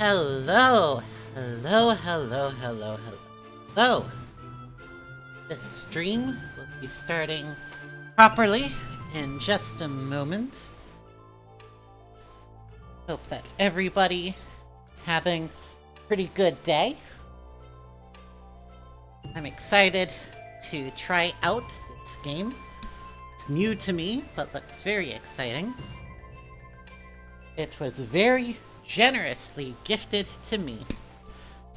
Hello, hello. This stream will be starting properly in just a moment. Hope that everybody is having a pretty good day. I'm excited to try out this game. It's new to me, but looks very exciting. It was very generously gifted to me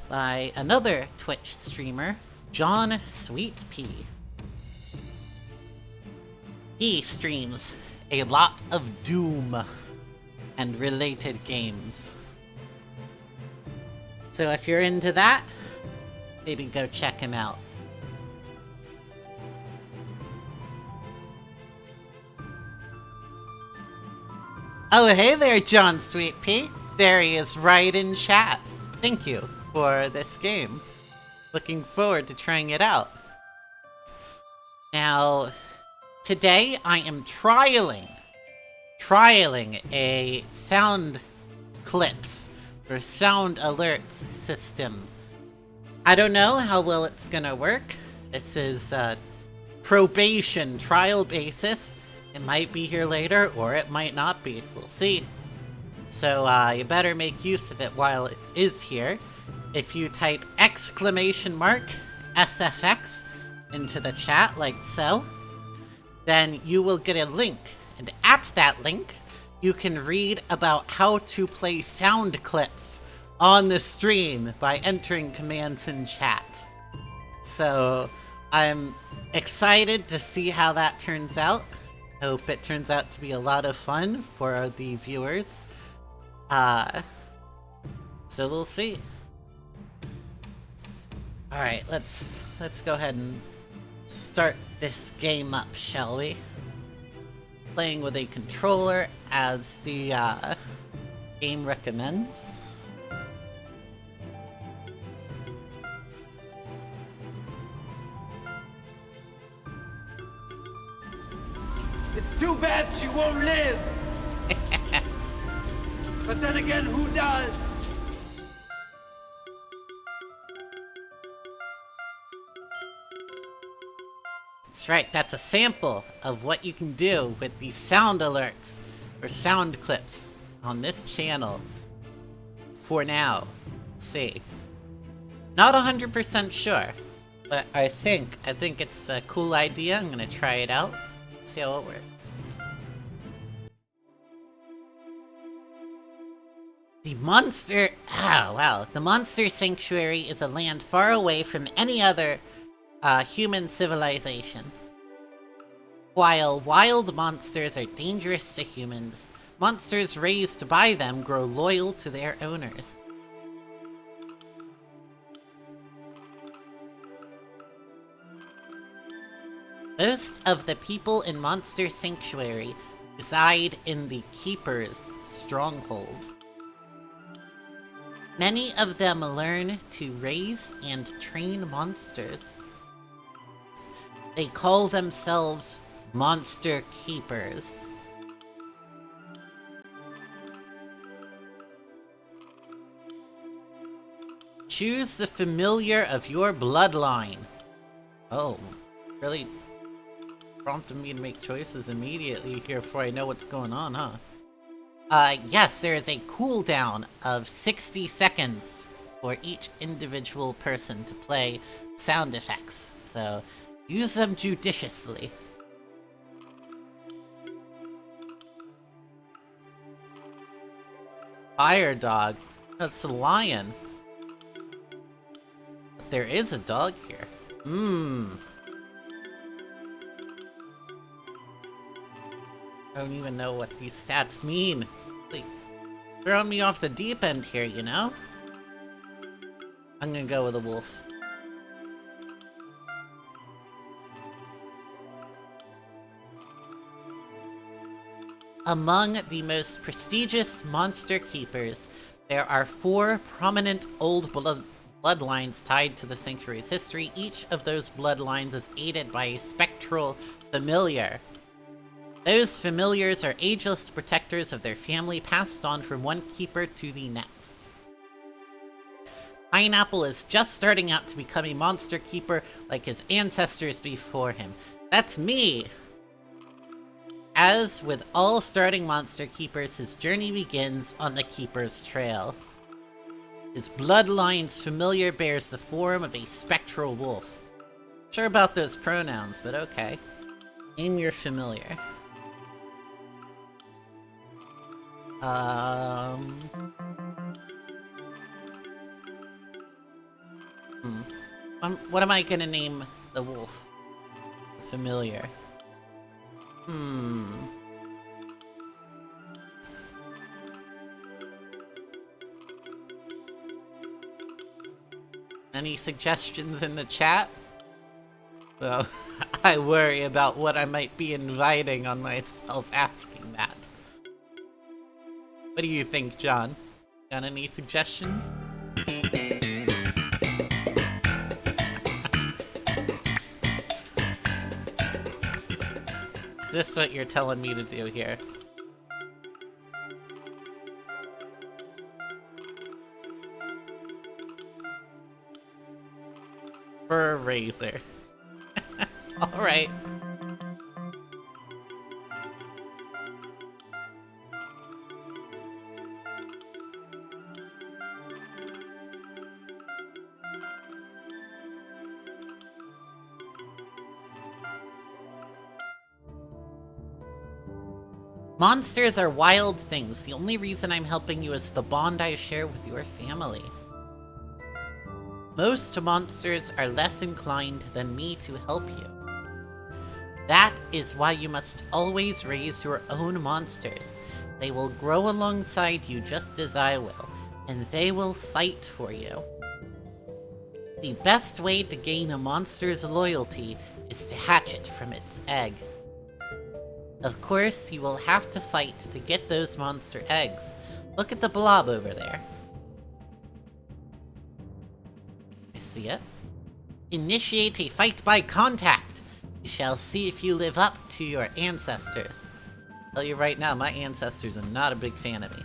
by another Twitch streamer, John Sweet Pea. He streams a lot of Doom and related games. So if you're into that, maybe go check him out. Oh, hey there, John Sweet Pea. There he is right in chat. Thank you for this game. Looking forward to trying it out. Now, today I am trialing a sound clips or sound alerts system. I don't know how well it's gonna work. This is probation trial basis. It might be here later, or it might not be. We'll see. So you better make use of it while it is here. If you type !SFX into the chat, like so, then you will get a link. And at that link, you can read about how to play sound clips on the stream by entering commands in chat. So I'm excited to see how that turns out. Hope it turns out to be a lot of fun for the viewers. So we'll see. Alright, let's go ahead and start this game up, shall we? Playing with a controller as the game recommends. It's too bad she won't live. But then again, who does? That's right, that's a sample of what you can do with these sound alerts or sound clips on this channel. For now. Let's see. Not 100% sure, but I think it's a cool idea. I'm gonna try it out. See how it works. The monster... The Monster Sanctuary is a land far away from any other human civilization. While wild monsters are dangerous to humans, monsters raised by them grow loyal to their owners. Most of the people in Monster Sanctuary reside in the Keeper's Stronghold. Many of them learn to raise and train monsters. They call themselves Monster Keepers. Choose the familiar of your bloodline. Oh, really prompted me to make choices immediately here before I know what's going on, huh? Yes, there is a cooldown of 60 seconds for each individual person to play sound effects, so use them judiciously. Fire dog? That's a lion. But there is a dog here. I don't even know what these stats mean. Like, throwing me off the deep end here, you know? I'm gonna go with a wolf. Among the most prestigious monster keepers, there are 4 prominent old bloodlines tied to the Sanctuary's history. Each of those bloodlines is aided by a spectral familiar. Those familiars are ageless protectors of their family, passed on from one keeper to the next. Pineapple is just starting out to become a monster keeper like his ancestors before him. That's me! As with all starting monster keepers, his journey begins on the Keeper's Trail. His bloodline's familiar bears the form of a Spectral Wolf. Sure about those pronouns, but okay. Name your familiar. What am I gonna name the wolf? Familiar. Any suggestions in the chat? Well, I worry about what I might be inviting on myself asking that. What do you think, John? Got any suggestions? Is this what you're telling me to do here? For a razor. Alright. Monsters are wild things. The only reason I'm helping you is the bond I share with your family. Most monsters are less inclined than me to help you. That is why you must always raise your own monsters. They will grow alongside you just as I will, and they will fight for you. The best way to gain a monster's loyalty is to hatch it from its egg. Of course, you will have to fight to get those monster eggs. Look at the blob over there. I see it. Initiate a fight by contact. We shall see if you live up to your ancestors. I'll tell you right now, my ancestors are not a big fan of me.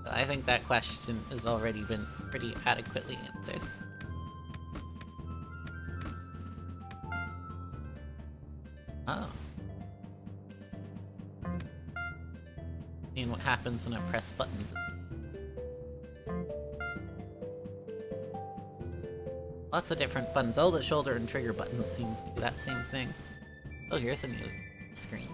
So I think that question has already been pretty adequately answered. Oh. And what happens when I press buttons. Lots of different buttons. All the shoulder and trigger buttons seem to do that same thing. Oh, here's a new screen.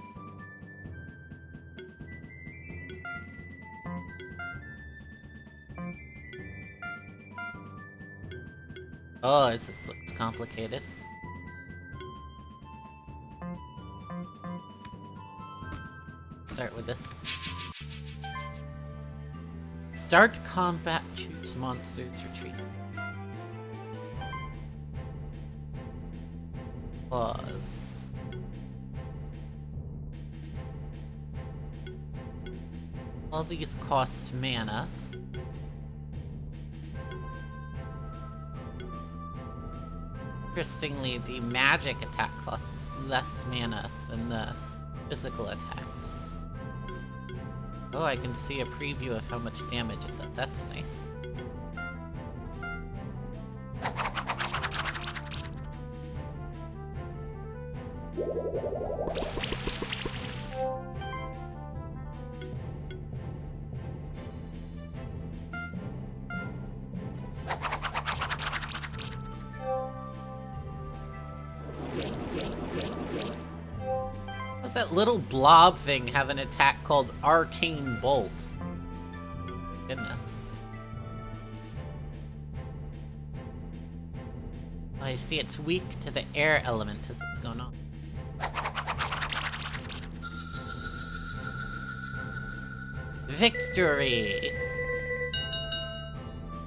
Oh, this looks complicated. Start with this. Start combat, choose monsters, retreat. Pause. All these cost mana. Interestingly, the magic attack costs less mana than the physical attacks. Oh, I can see a preview of how much damage it does. That's nice. Does that little blob thing have an attack called Arcane Bolt? Goodness. Oh, I see it's weak to the air element is what's going on. Victory!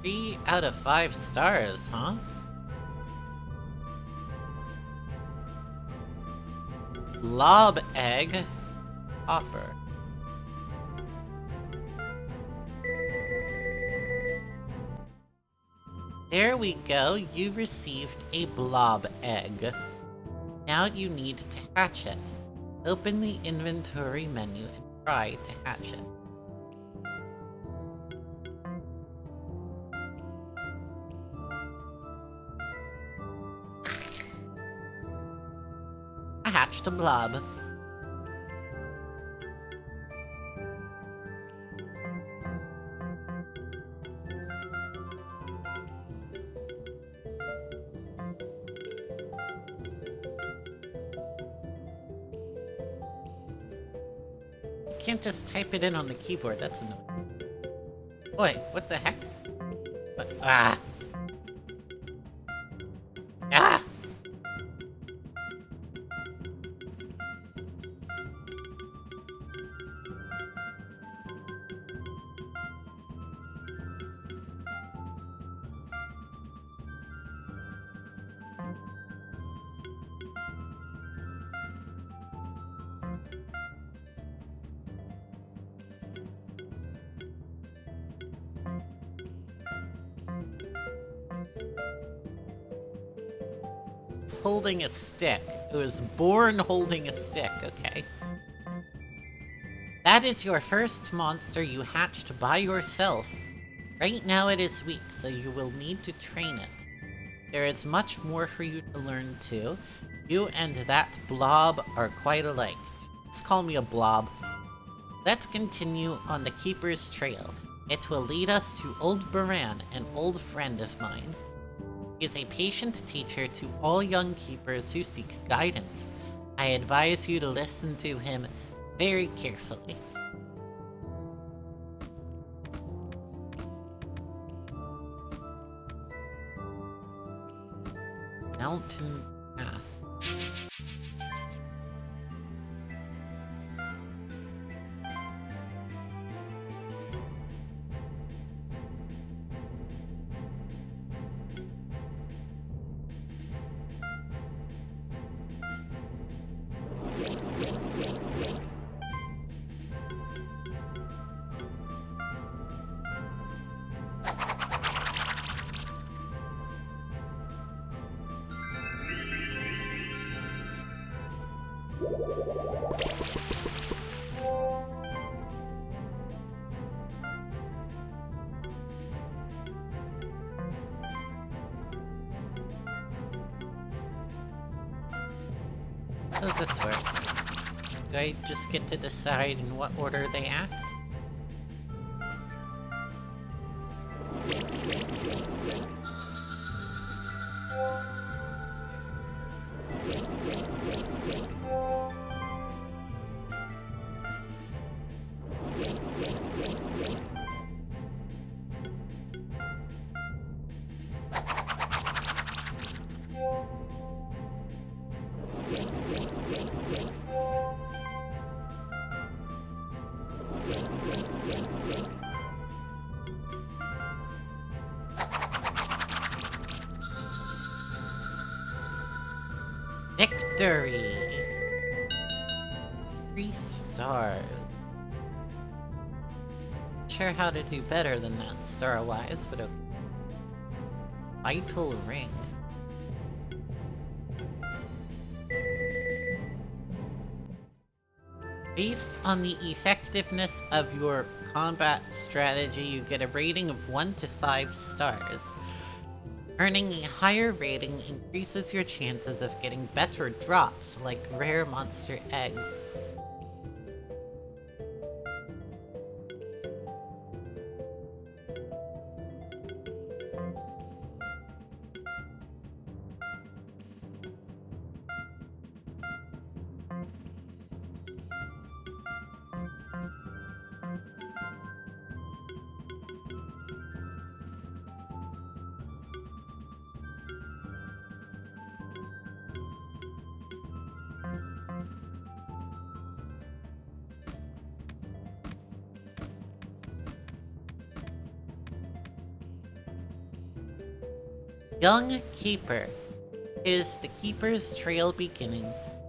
3 out of 5 stars, huh? Lob egg. Hopper. There we go, you received a blob egg. Now you need to hatch it. Open the inventory menu and try to hatch it. hatched a blob. You can't just type it in on the keyboard, that's annoying. Wait, what the heck? Ah! Ah! Holding a stick. It was born holding a stick, okay. That is your first monster you hatched by yourself. Right now it is weak, so you will need to train it. There is much more for you to learn too. You and that blob are quite alike. Just call me a blob. Let's continue on the Keeper's Trail. It will lead us to Old Baran, an old friend of mine. He is a patient teacher to all young keepers who seek guidance. I advise you to listen to him very carefully. Mountain path. How does this work? Do I just get to decide in what order they act? Victory! 3 stars. Sure how to do better than that star-wise, but okay. Vital ring. Based on the effectiveness of your combat strategy, you get a rating of 1 to 5 stars. Earning a higher rating increases your chances of getting better drops, like rare monster eggs. Young Keeper is the Keeper's Trail beginning.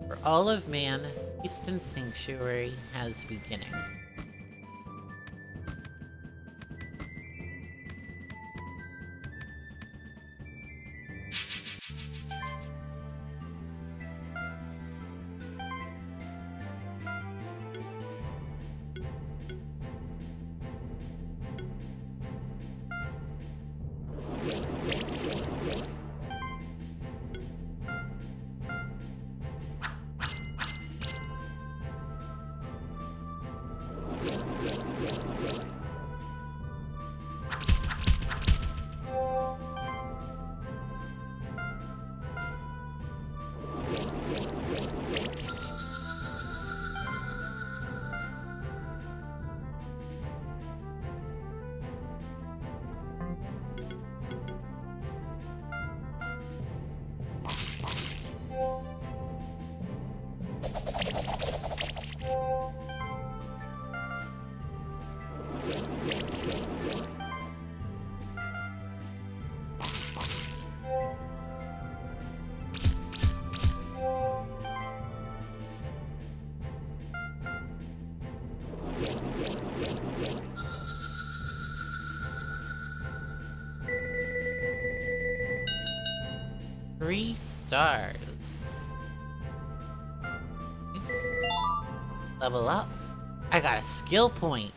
For all of man, Eastern Sanctuary has beginning. 3 stars. Level up. I got a skill point.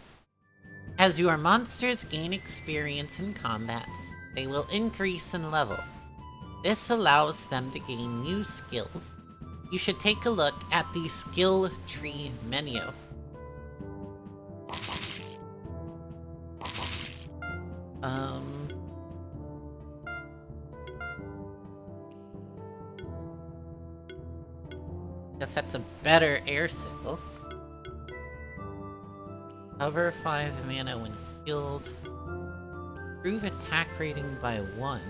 As your monsters gain experience in combat, they will increase in level. This allows them to gain new skills. You should take a look at the skill tree menu. Guess that's a better air sickle. Cover 5 mana when healed. Improve attack rating by 1.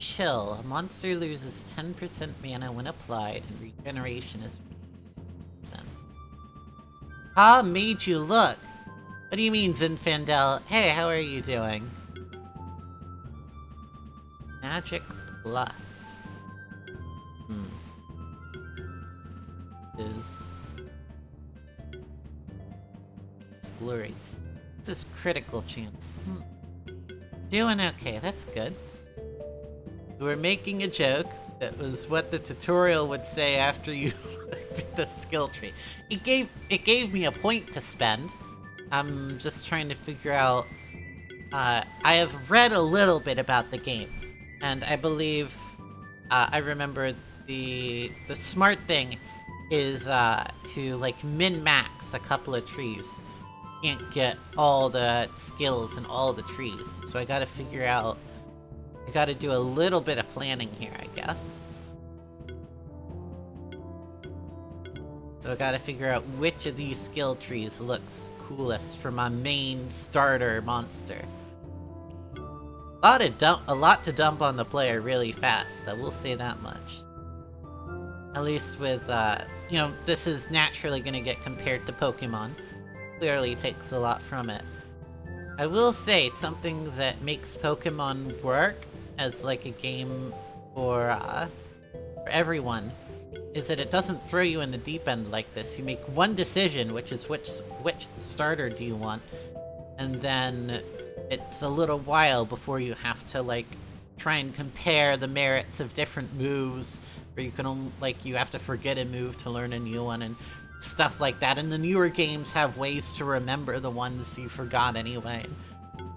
Chill. A monster loses 10% mana when applied, and regeneration is 50%. How made you look? What do you mean, Zinfandel? Hey, how are you doing? Magic Plus. It's glory. This critical chance. Doing okay, that's good. We were making a joke that was what the tutorial would say after you did the skill tree. It gave me a point to spend. I'm just trying to figure out. I have read a little bit about the game, and I believe I remember the smart thing is to like min-max a couple of trees. You can't get all the skills in all the trees, so I gotta figure out. I gotta do a little bit of planning here, I guess. So I gotta figure out which of these skill trees looks coolest for my main starter monster. A lot to dump on the player really fast, I will say that much. At least with, you know, this is naturally gonna get compared to Pokemon. Clearly takes a lot from it. I will say something that makes Pokemon work as like a game for everyone is that it doesn't throw you in the deep end like this. You make one decision, which is which starter do you want, and then it's a little while before you have to like try and compare the merits of different moves, or you can you have to forget a move to learn a new one and stuff like that. And the newer games have ways to remember the ones you forgot anyway.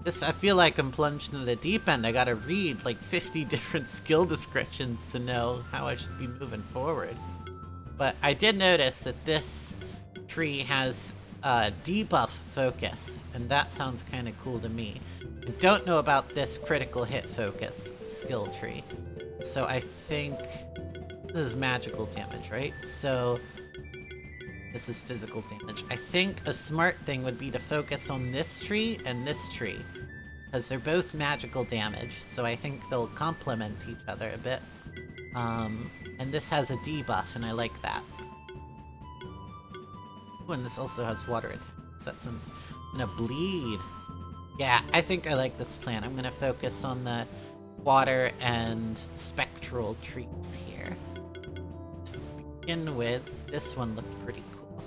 I feel like I'm plunged into the deep end. I gotta read like 50 different skill descriptions to know how I should be moving forward. But I did notice that this tree has debuff focus, and that sounds kind of cool to me. I don't know about this critical hit focus skill tree. So I think this is magical damage, right? So this is physical damage. I think a smart thing would be to focus on this tree and this tree, because they're both magical damage, so I think they'll complement each other a bit. And this has a debuff, and I like that. Ooh, and this also has water attacks. That sounds... I'm gonna bleed. Yeah, I think I like this plan. I'm gonna focus on the water and spectral trees here. To begin with, this one looked pretty cool.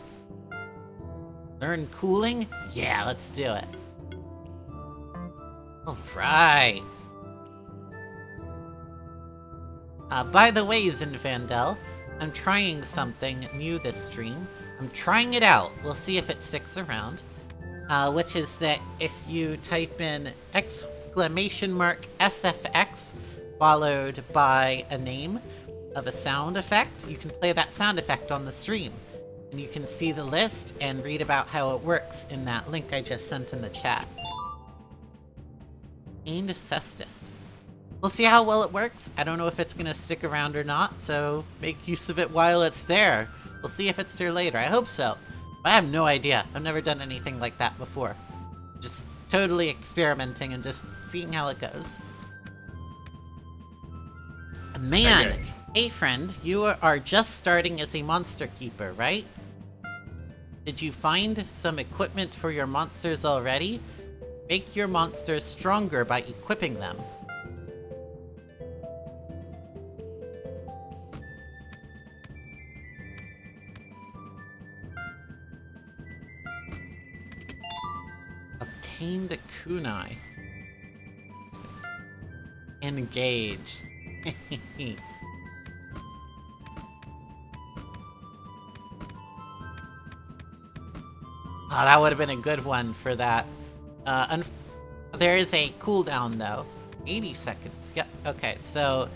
Learn cooling? Yeah, let's do it. Alright. By the way, Zinfandel, I'm trying something new this stream. I'm trying it out. We'll see if it sticks around. Which is that if you type in !SFX followed by a name of a sound effect, you can play that sound effect on the stream. And you can see the list and read about how it works in that link I just sent in the chat. Aimed Cestus. We'll see how well it works. I don't know if it's gonna stick around or not, so make use of it while it's there. We'll see if it's there later. I hope so. I have no idea. I've never done anything like that before. Just totally experimenting and just seeing how it goes. Man, hey friend, you are just starting as a monster keeper, right? Did you find some equipment for your monsters already? Make your monsters stronger by equipping them. Obtain the kunai. Engage. Oh, that would have been a good one for that. There is a cooldown, though. 80 seconds. Yep, okay, so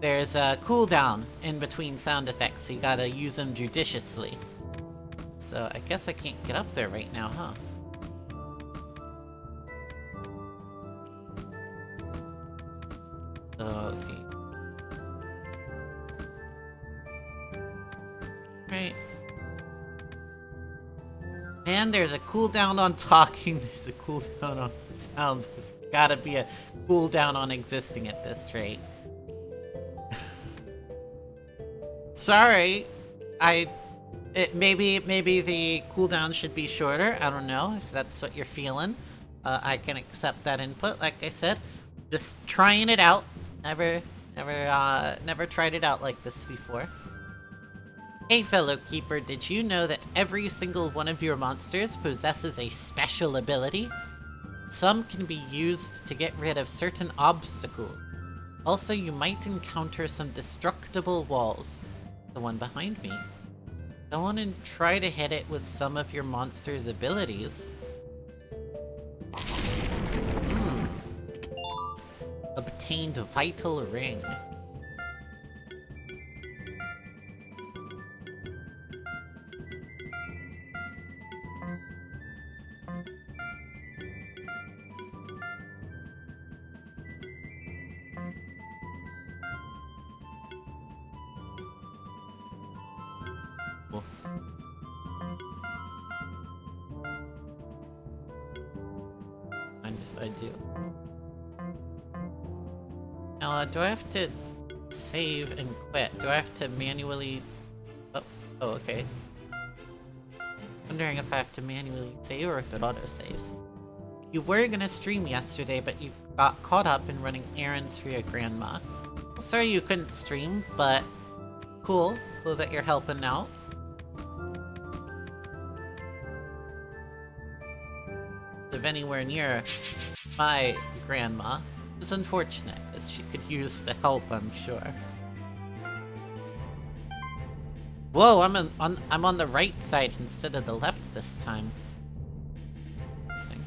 there's a cooldown in between sound effects, so you gotta use them judiciously. So I guess I can't get up there right now, huh? Okay. Right. And there's a cooldown on talking, there's a cooldown on sounds. There's gotta be a cooldown on existing at this rate. Sorry, maybe the cooldown should be shorter. I don't know if that's what you're feeling. I can accept that input. Like I said, just trying it out. Never tried it out like this before. Hey fellow keeper, did you know that every single one of your monsters possesses a special ability? Some can be used to get rid of certain obstacles. Also, you might encounter some destructible walls. The one behind me. Go on and try to hit it with some of your monster's abilities. Obtained Vital Ring. Mind if I do? Now, do I have to save and quit? Do I have to manually... Oh, okay. Wondering if I have to manually save or if it auto-saves. You were gonna stream yesterday, but you got caught up in running errands for your grandma. Well, sorry you couldn't stream, but cool. Cool that you're helping out. Live anywhere near my grandma. It was unfortunate, because she could use the help, I'm sure. Whoa, I'm on the right side instead of the left this time. Interesting.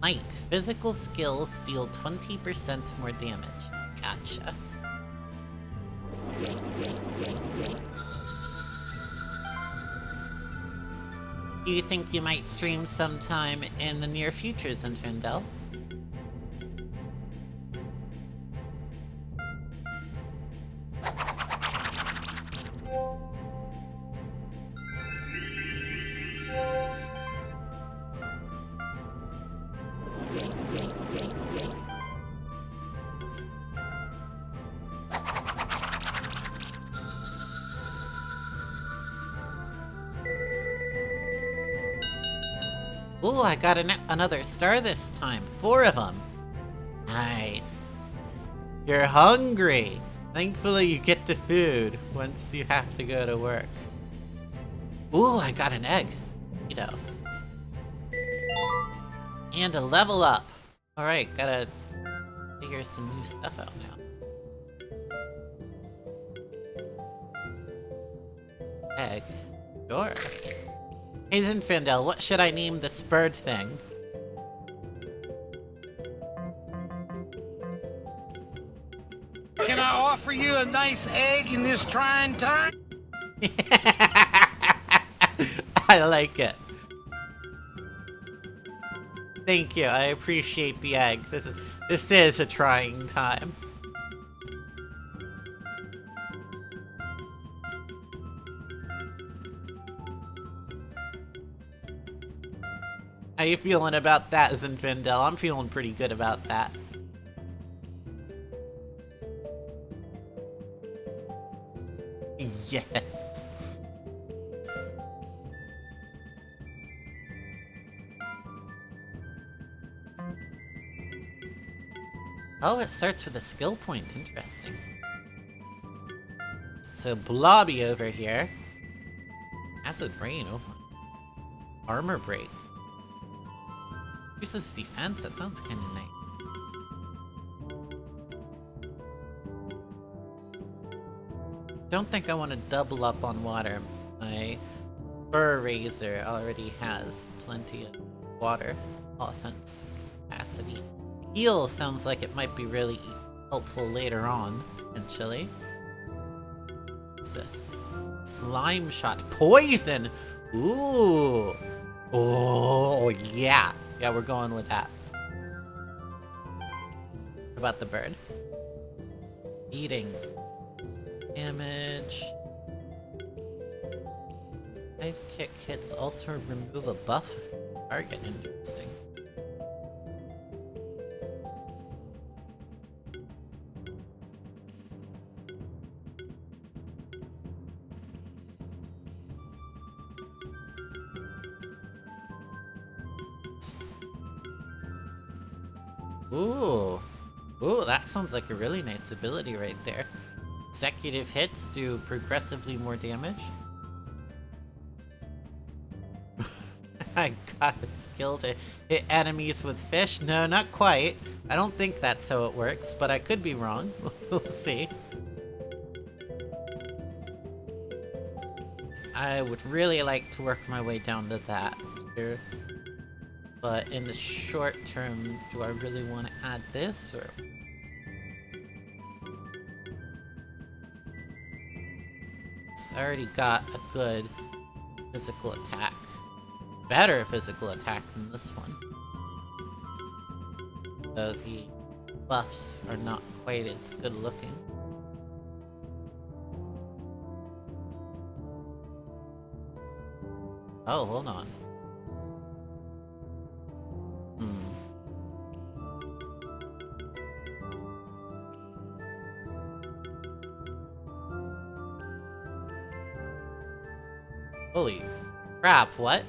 Might. Physical skills deal 20% more damage. Gotcha. Do you think you might stream sometime in the near future, Zinfandel? Ooh, I got another star this time. 4 of them. Nice. You're hungry. Thankfully, you get to food once you have to go to work. Ooh, I got an egg. You know. And a level up. Alright, gotta figure some new stuff out now. Egg. Sure. Hey Zinfandel, what should I name this bird thing? Can I offer you a nice egg in this trying time? I like it. Thank you. I appreciate the egg. This is a trying time. How you feeling about that, Zinfandel? I'm feeling pretty good about that. Yes. Oh, it starts with a skill point. Interesting. So Blobby over here. Acid Rain. Oh my. Armor Break. Uses defense. That sounds kind of nice. Don't think I want to double up on water. My Burr Razor already has plenty of water offense capacity. Heal sounds like it might be really helpful later on, potentially. What's this? Slime Shot. Poison! Ooh! Oh, yeah. Yeah, we're going with that. What about the bird? Eating. Damage. Sidekick hits also remove a buff target. Interesting. Ooh. Ooh, that sounds like a really nice ability right there. Consecutive hits do progressively more damage. I got a skill to hit enemies with fish? No, not quite. I don't think that's how it works, but I could be wrong. We'll see. I would really like to work my way down to that here. But in the short term, do I really want to add this, or... It's already got a good physical attack. Better physical attack than this one. So the buffs are not quite as good looking. Oh, hold on. Holy crap, what?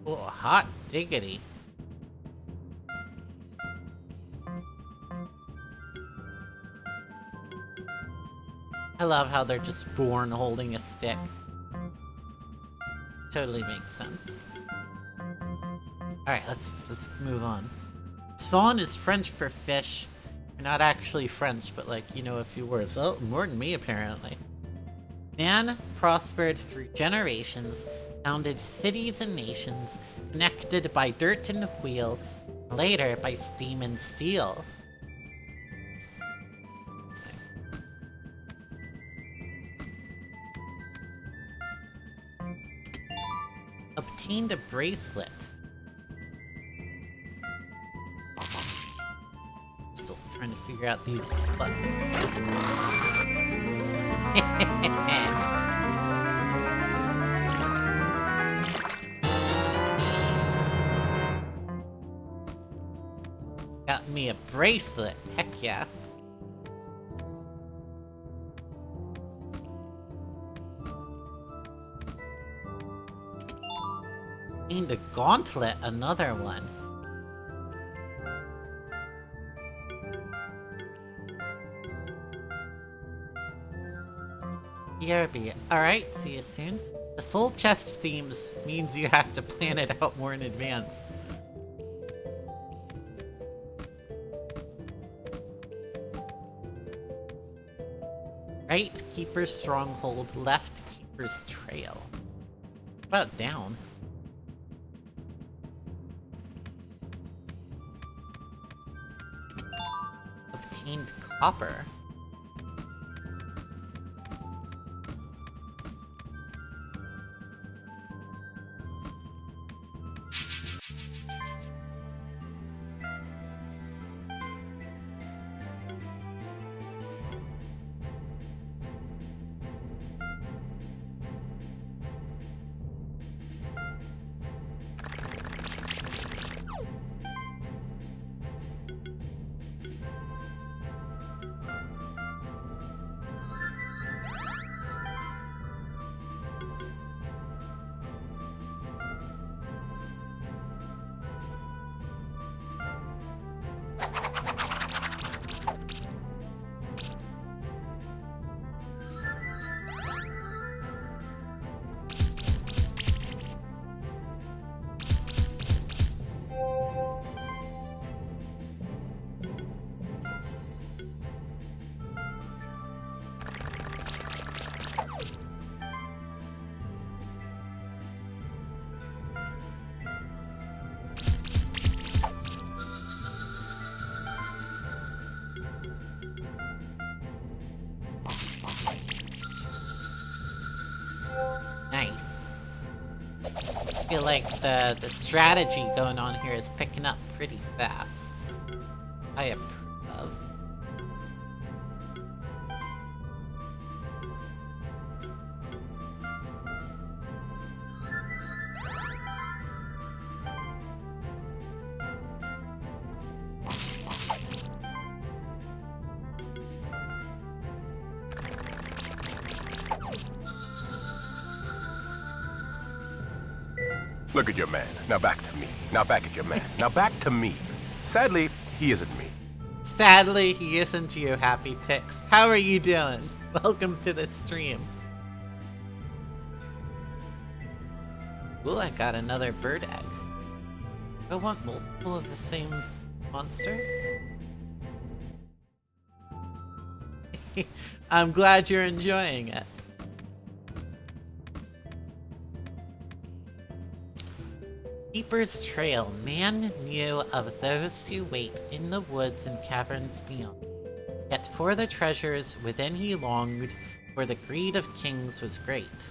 Oh, hot diggity. I love how they're just born holding a stick. Totally makes sense. Alright, let's move on. Son is French for fish. You're not actually French, but like, you know a few words. Oh, more than me, apparently. Man prospered through generations, founded cities and nations, connected by dirt and wheel, later by steam and steel. Obtained a bracelet. Still trying to figure out these buttons. Got me a bracelet. Heck yeah. And a gauntlet, another one. BRB. Alright, see you soon. The full chest themes means you have to plan it out more in advance. Right, Keeper's Stronghold. Left, Keeper's Trail. What about down? Obtained copper. Nice. I feel like the strategy going on here is picking up pretty fast. I approve. Look at your man. Now back to me. Now back at your man. Now back to me. Sadly, he isn't me. Sadly, he isn't you, Happy Tix. How are you doing? Welcome to the stream. Ooh, I got another bird egg. Do I want multiple of the same monster? I'm glad you're enjoying it. Keeper's Trail. Man knew of those who wait in the woods and caverns beyond. Yet for the treasures within he longed, for the greed of kings was great.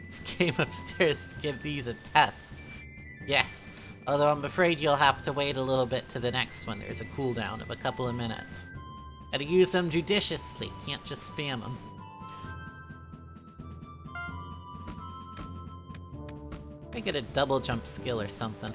This came upstairs to give these a test. Yes, although I'm afraid you'll have to wait a little bit to the next one. There's a cooldown of a couple of minutes. Gotta use them judiciously, can't just spam them. I get a double jump skill or something.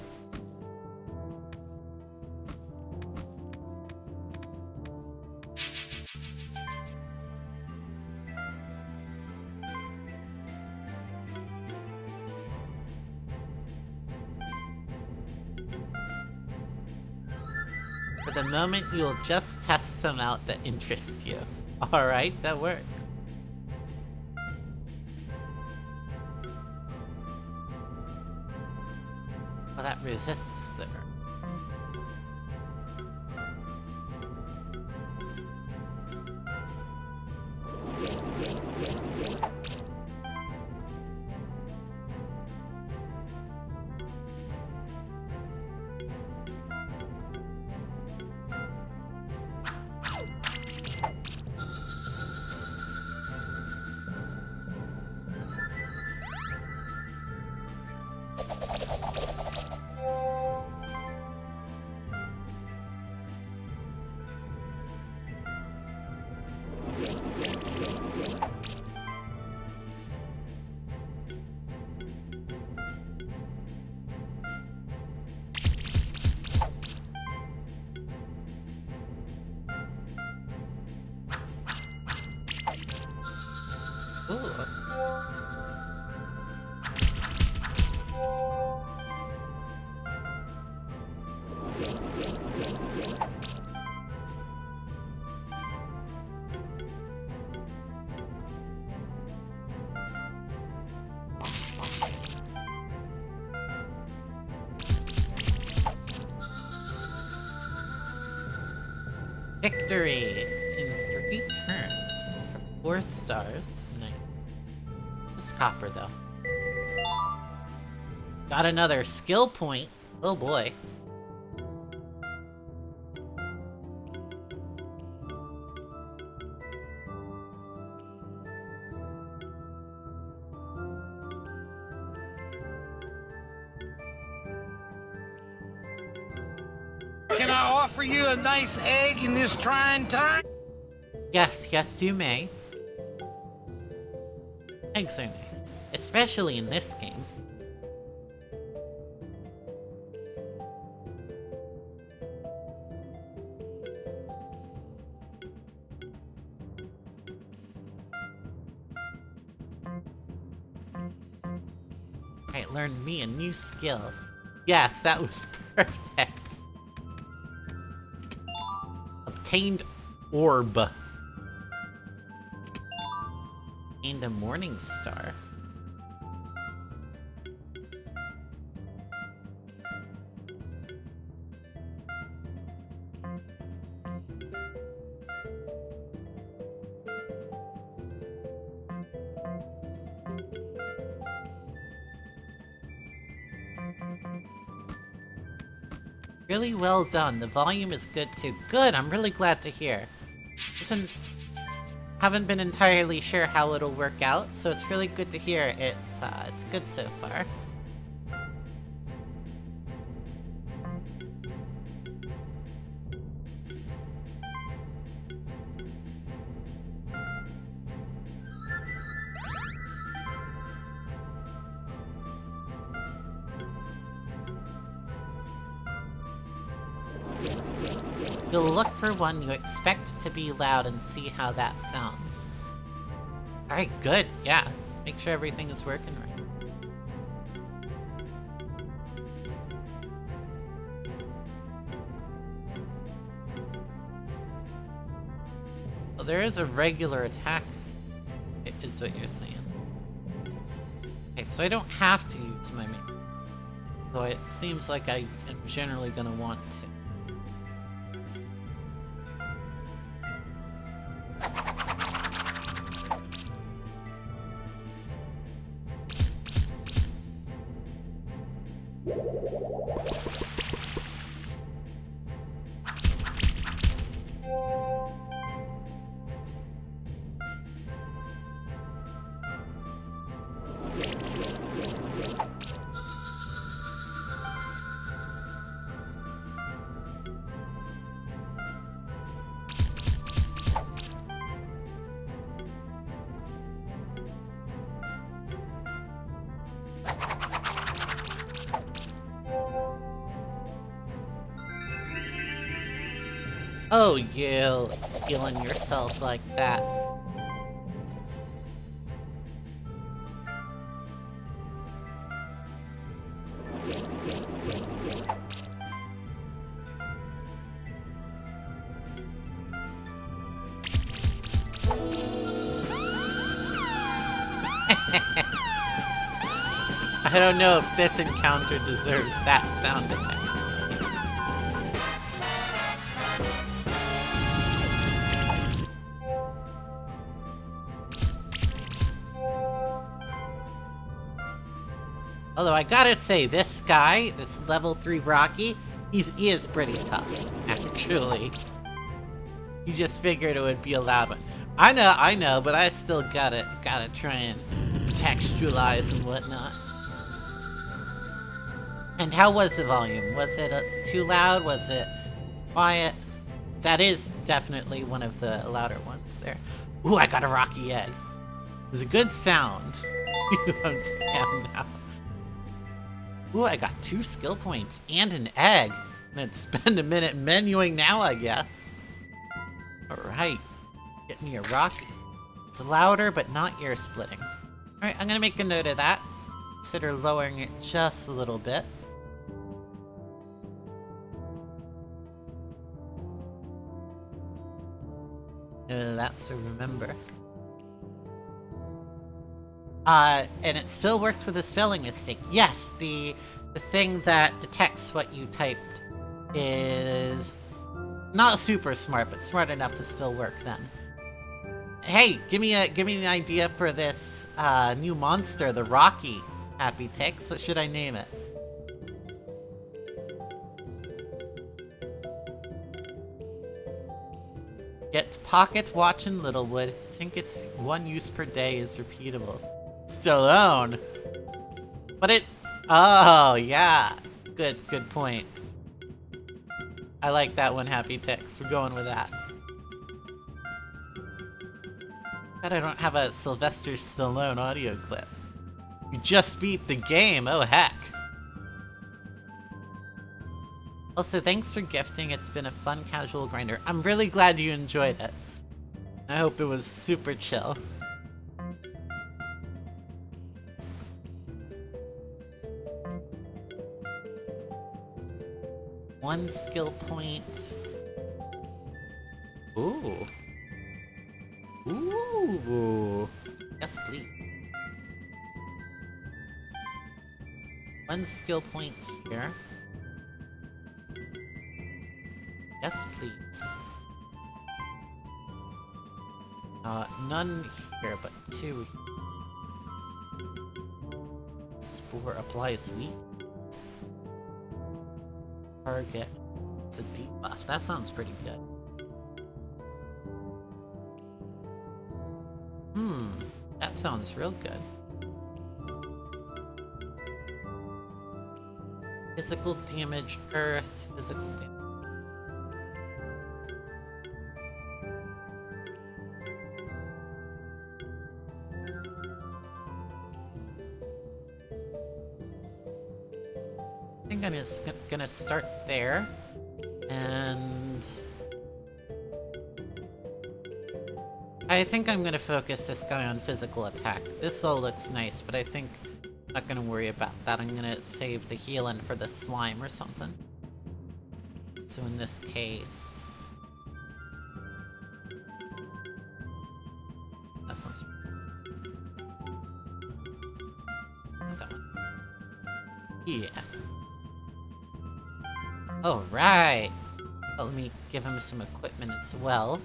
For the moment, you'll just test some out that interest you. Alright, that works. Well, that resists the earth. Victory in 3 turns for 4 stars. Nice. Just copper though. Got another skill point. Oh boy. Can I offer you a nice egg in this trying time? Yes, yes you may. Eggs are nice, especially in this game. Alright, learned me a new skill. Yes, that was perfect. Obtained orb. And a morning star. Really well done. The volume is good too. Good, I'm really glad to hear. Haven't been entirely sure how it'll work out, so it's really good to hear it's good so far. You'll look for one you expect to be loud and see how that sounds. Alright, good, yeah. Make sure everything is working right. Well, there is a regular attack, is what you're saying. Okay, so I don't have to use my main. Though it seems like I am generally gonna want to. Oh, you healing yourself like that. I don't know if this encounter deserves that sound effect. Although I gotta say, this guy, this level 3 Rocky, he is pretty tough, actually. You just figured it would be a loud one. I know, but I still gotta try and contextualize and whatnot. And how was the volume? Was it too loud? Was it quiet? That is definitely one of the louder ones there. Ooh, I got a Rocky egg. It was a good sound. I'm spam now. Ooh, I got 2 skill points and an egg. I'm gonna spend a minute menuing now, I guess. Alright. Get me a Rocky. It's louder, but not ear splitting. Alright, I'm gonna make a note of that. Consider lowering it just a little bit. That's to remember. And it still worked with a spelling mistake. Yes, the thing that detects what you typed is Not super smart, but smart enough to still work then. Hey, give me an idea for this new monster, the Rocky. Happy Ticks. What should I name it? Get pocket watch in Littlewood. Think it's 1 use per day is repeatable. Stallone. But it... Oh, yeah. Good point. I like that one, Happy Ticks. We're going with that. Bet I don't have a Sylvester Stallone audio clip. You just beat the game, oh heck. Also, thanks for gifting. It's been a fun casual grinder. I'm really glad you enjoyed it. I hope it was super chill. One skill point. Ooh. Ooh. Yes, please. One skill point here. Yes, please. None here, but 2 here. Spore applies weak. Target. It's a debuff. That sounds pretty good. That sounds real good. Physical damage, earth, physical damage. I think I'm just gonna start there, and I think I'm gonna focus this guy on physical attack. This all looks nice, but I think I'm not gonna worry about that. I'm gonna save the healing for the slime or something. So in this case, that sounds. Not that one. Yeah. Alright! Well, let me give him some equipment as well.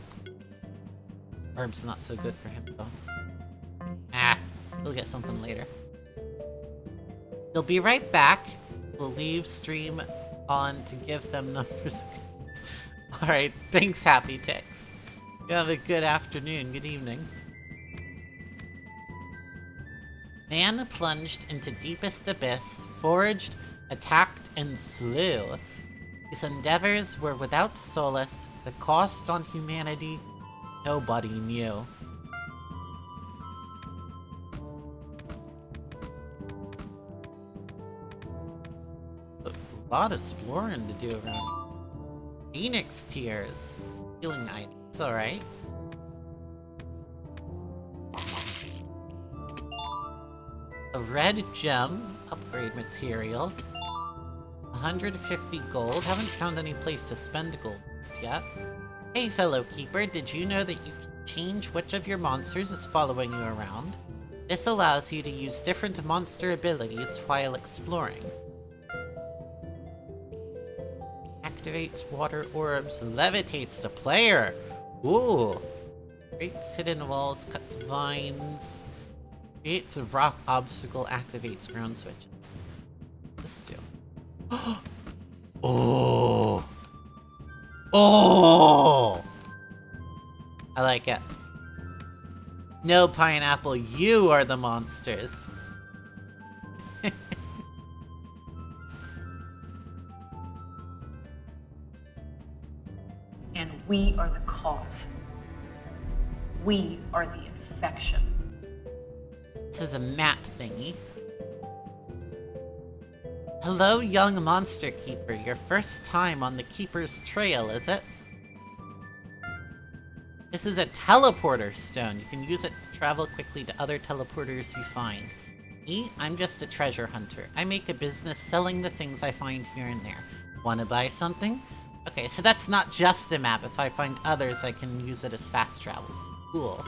Herb's not so good for him, though. We'll get something later. He'll be right back. We'll leave stream on to give them numbers. Alright, thanks, Happy Ticks. You have a good afternoon, good evening. Man plunged into deepest abyss, foraged, attacked, and slew. His endeavors were without solace, the cost on humanity nobody knew. A lot of exploring to do around. Phoenix Tears. Healing items, alright. A red gem, upgrade material. 150 gold. Haven't found any place to spend gold just yet. Hey, fellow keeper, did you know that you can change which of your monsters is following you around? This allows you to use different monster abilities while exploring. Activates water orbs, levitates the player! Ooh! Creates hidden walls, cuts vines. Creates a rock obstacle, activates ground switches. This do. Oh! Oh! I like it. No, Pineapple, you are the monsters. And we are the cause. We are the infection. This is a map thingy. Hello, young monster keeper. Your first time on the Keeper's Trail, is it? This is a teleporter stone. You can use it to travel quickly to other teleporters you find. Me, I'm just a treasure hunter. I make a business selling the things I find here and there. Wanna buy something? Okay, so that's not just a map. If I find others, I can use it as fast travel. Cool.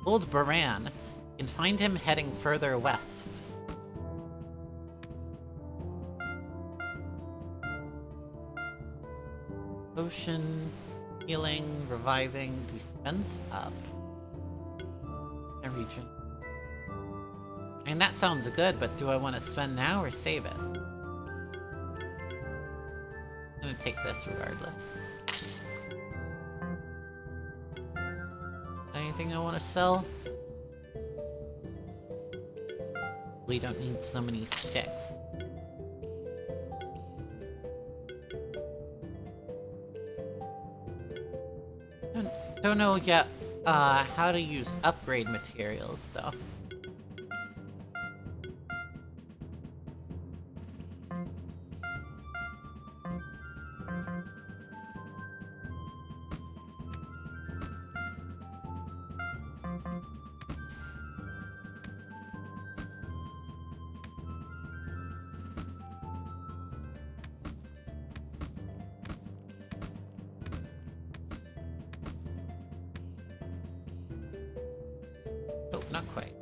Old Baran. You can find him heading further west. Potion, healing, reviving, defense up. And region. And that sounds good, but do I want to spend now or save it? I'm gonna take this regardless. Anything I want to sell? We don't need so many sticks. Don't know yet how to use upgrade materials though. Oh, not quite.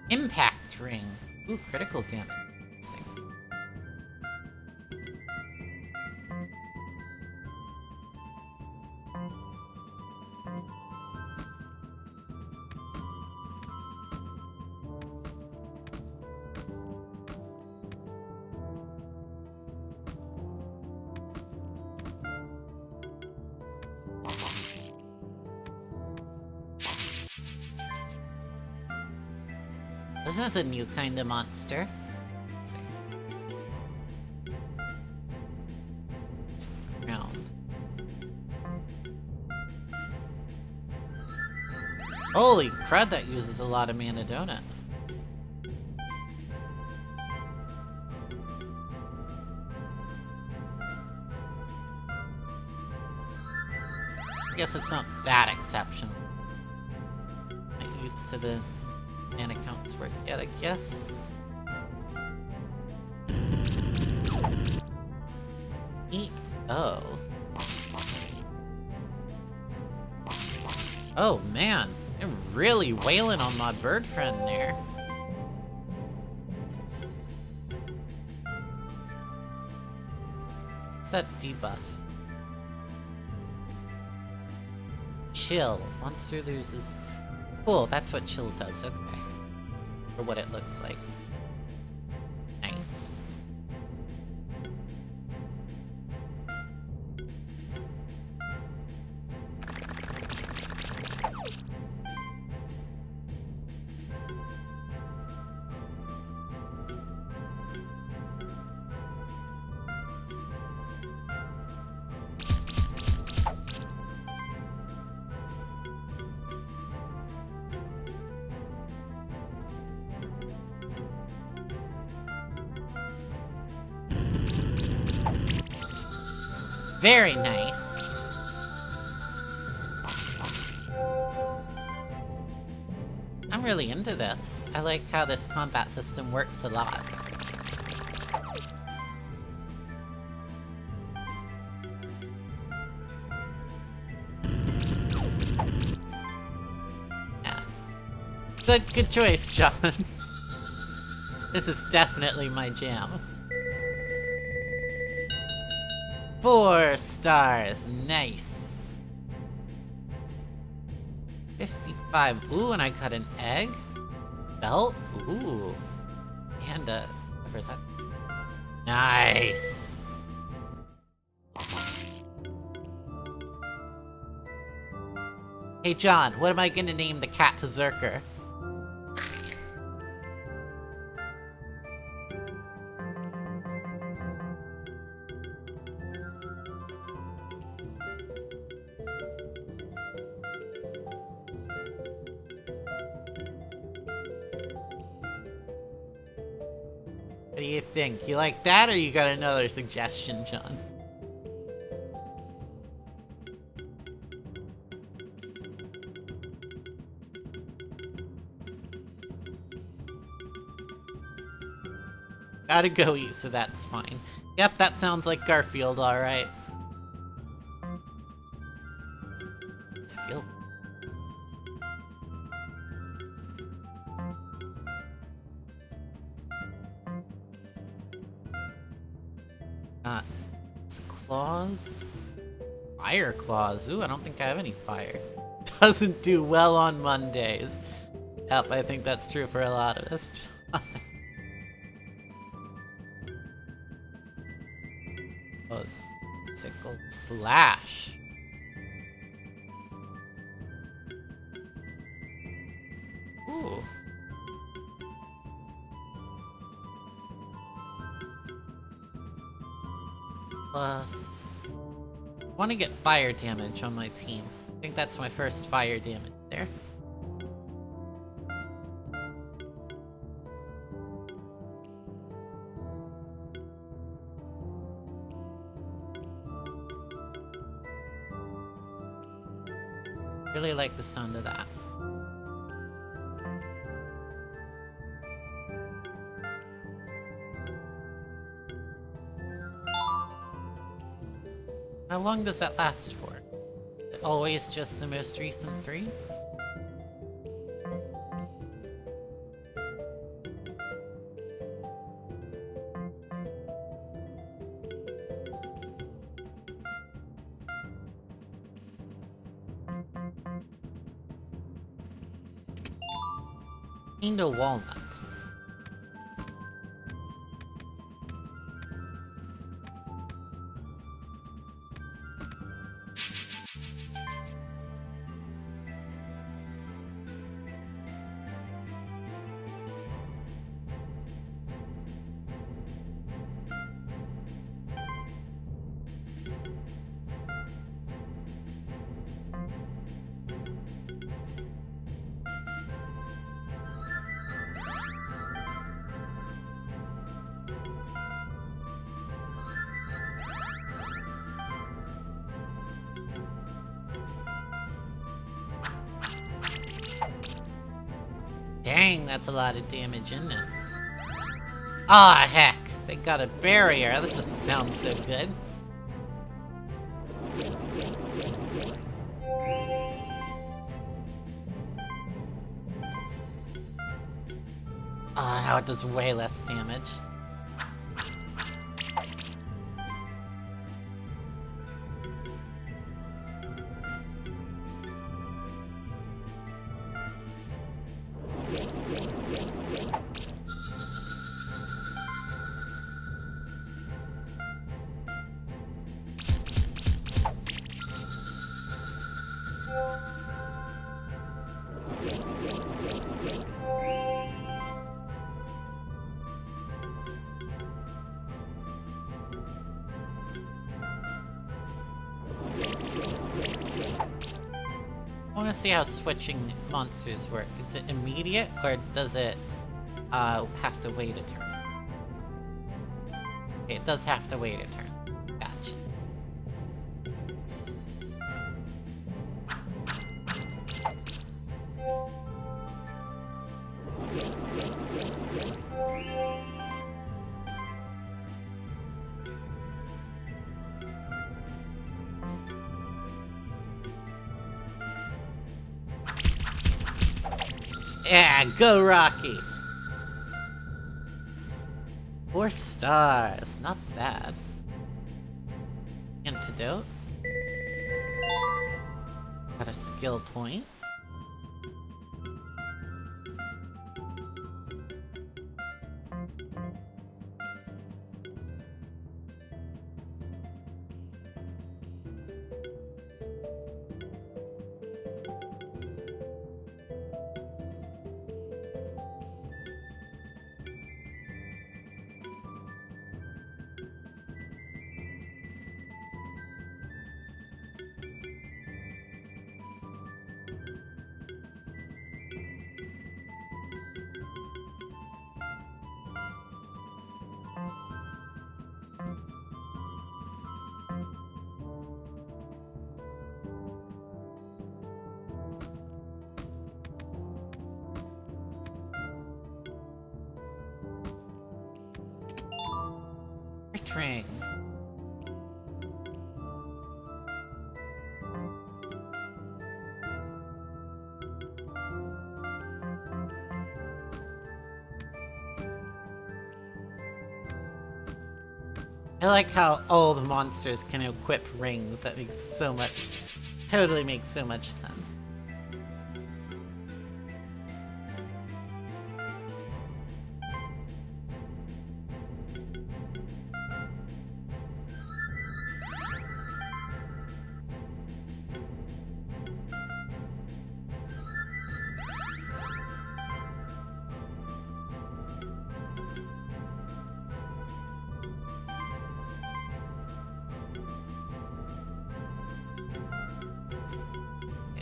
Impact ring. Ooh, critical damage. Interesting. This is a new kind of monster. It's ground. Holy crud, that uses a lot of mana, don't it? I guess it's not that exceptional. I'm used to the mana counts work yet, I guess. Eat. Oh. Oh man, they're really wailing on my bird friend there. What's that debuff? Chill. Monster loses. Cool, that's what chill does, okay. Or what it looks like. Nice. Very nice. I'm really into this. I like how this combat system works a lot. Yeah. Good choice, John. This is definitely my jam. 4 stars, nice. 55, ooh, and I got an egg? Belt? Ooh. And whatever that. Nice. Hey John, what am I gonna name the cat to Zerker? What do you think? You like that, or you got another suggestion, John? Gotta go eat, so that's fine. Yep, that sounds like Garfield, alright. Skill. It's claws. Fire claws. Ooh, I don't think I have any fire. Doesn't do well on Mondays. Yep, I think that's true for a lot of us. Sickle slash. Ooh. Plus, I want to get fire damage on my team. I think that's my first fire damage there. Really like the sound of that. How long does that last for? Always just the most recent 3? Kinda walnut. Dang, that's a lot of damage, isn't it? Ah, heck! They got a barrier. That doesn't sound so good. Ah, now it does way less damage. I want to see how switching monsters work. Is it immediate, or does it have to wait a turn? Okay, it does have to wait a turn. Gotcha. Yeah, go Rocky! 4 stars, not bad. Antidote. Got a skill point. Ring. I like how all the monsters can equip rings. That makes so much... Totally makes so much sense.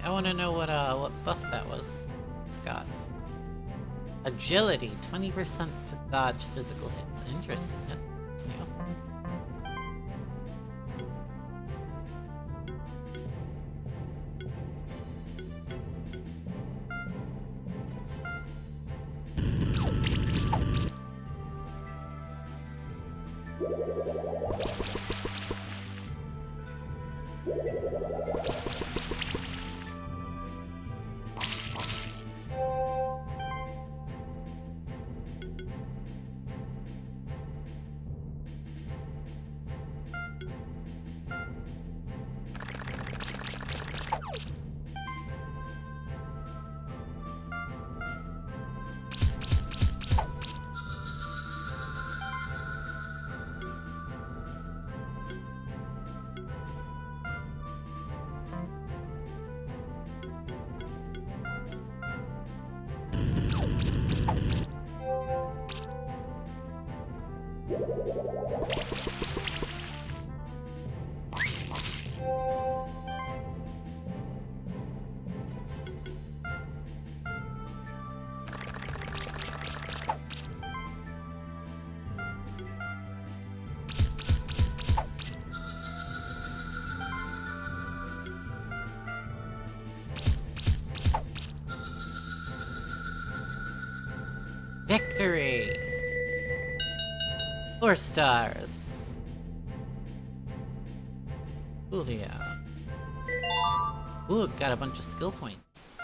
I want to know what buff that was. It's got agility, 20% to dodge physical hits. Interesting. That's new. Victory! 4 stars. Julio. Ooh, got a bunch of skill points.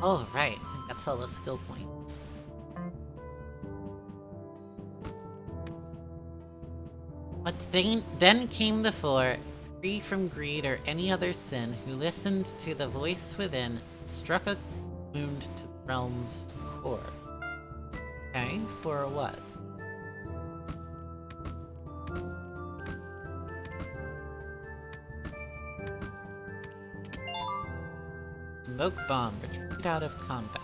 Oh, right. I think that's all the skill points. But then came the four, free from greed or any other sin, who listened to the voice within, struck a wound to the realm's core. Okay, for what? Smoke bomb, retreat out of combat.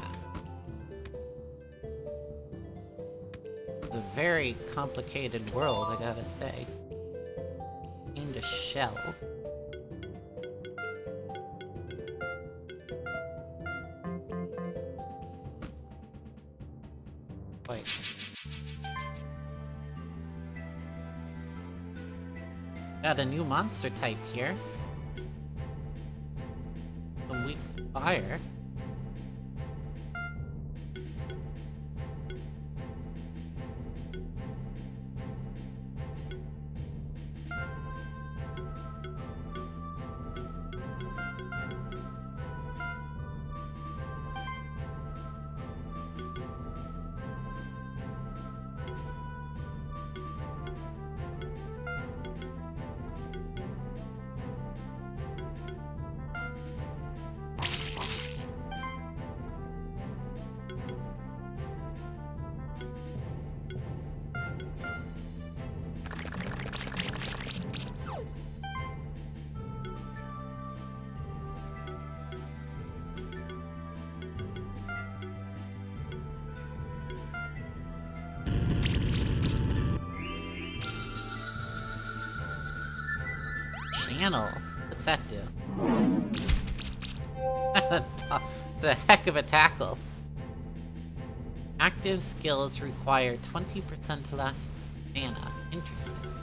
It's a very complicated world, I gotta say. Gained a shell. Wait. Got a new monster type here. I'm weak to fire. panel. What's that do? It's a heck of a tackle. Active skills require 20% less mana. Interesting.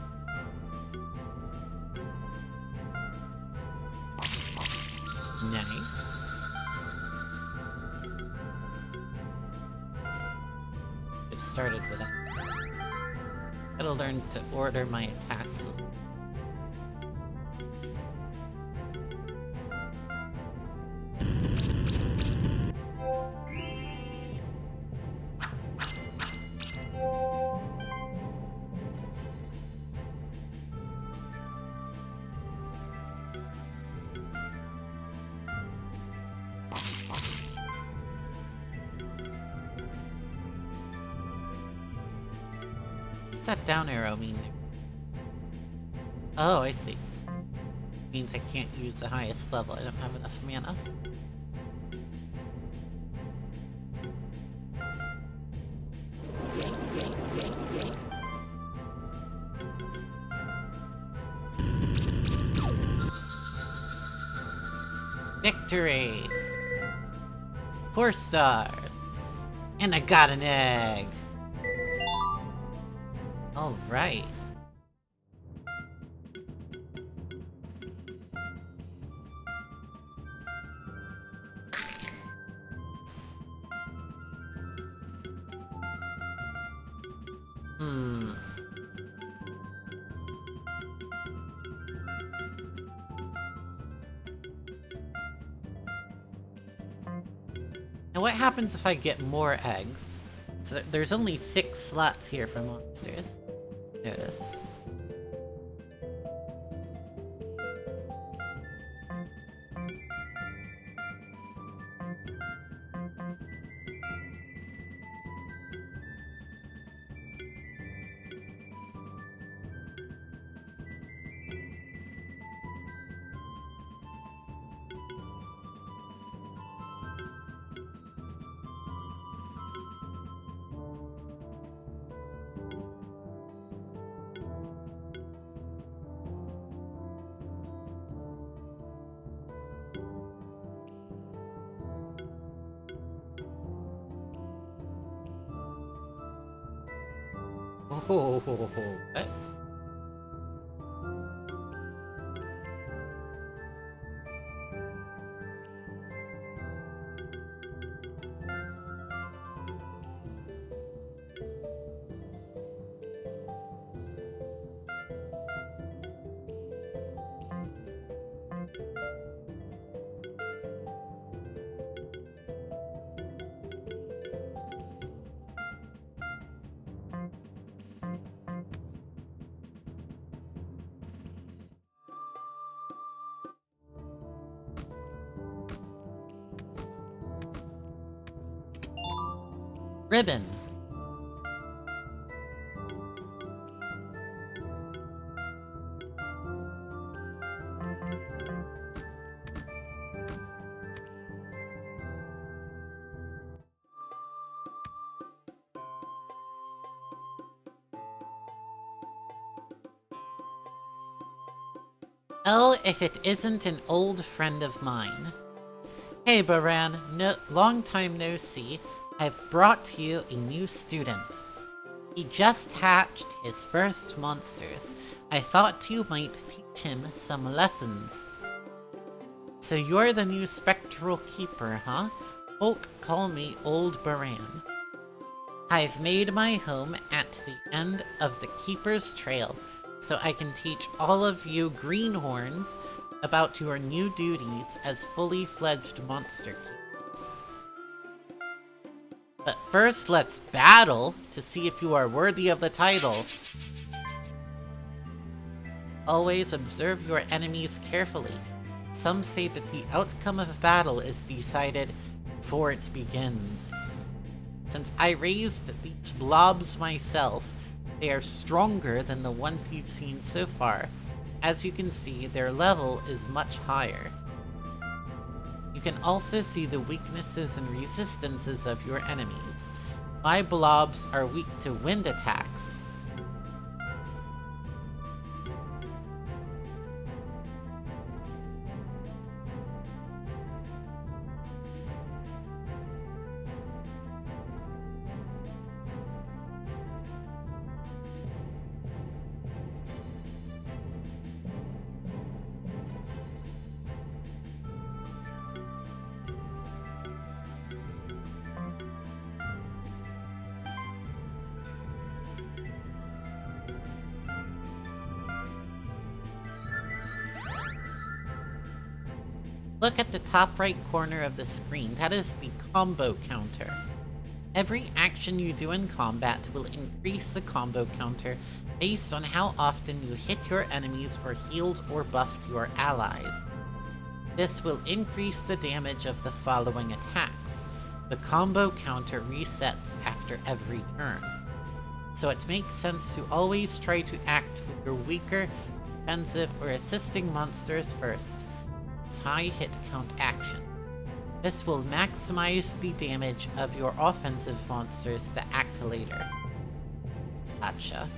Nice. I've started with that. Gotta learn to order my attacks. What's that down arrow mean? Oh, I see. Means I can't use the highest level. I don't have enough mana. Victory! 4 stars! And I got an egg! Alright. Now what happens if I get more eggs? So there's only 6 slots here for monsters. Notice. Oh, what? Ribbon. Oh, if it isn't an old friend of mine. Hey, Baran, long time no see. I've brought to you a new student. He just hatched his first monsters. I thought you might teach him some lessons. So you're the new Spectral Keeper, huh? Folk call me Old Baran. I've made my home at the end of the Keeper's Trail, so I can teach all of you greenhorns about your new duties as fully fledged monster keepers. But first, let's battle to see if you are worthy of the title. Always observe your enemies carefully. Some say that the outcome of battle is decided before it begins. Since I raised these blobs myself, they are stronger than the ones you've seen so far. As you can see, their level is much higher. You can also see the weaknesses and resistances of your enemies. My blobs are weak to wind attacks. Look at the top right corner of the screen. That is the combo counter. Every action you do in combat will increase the combo counter based on how often you hit your enemies or healed or buffed your allies. This will increase the damage of the following attacks. The combo counter resets after every turn, so it makes sense to always try to act with your weaker, defensive, or assisting monsters first. It's high hit count action. This will maximize the damage of your offensive monsters that act later. Gotcha.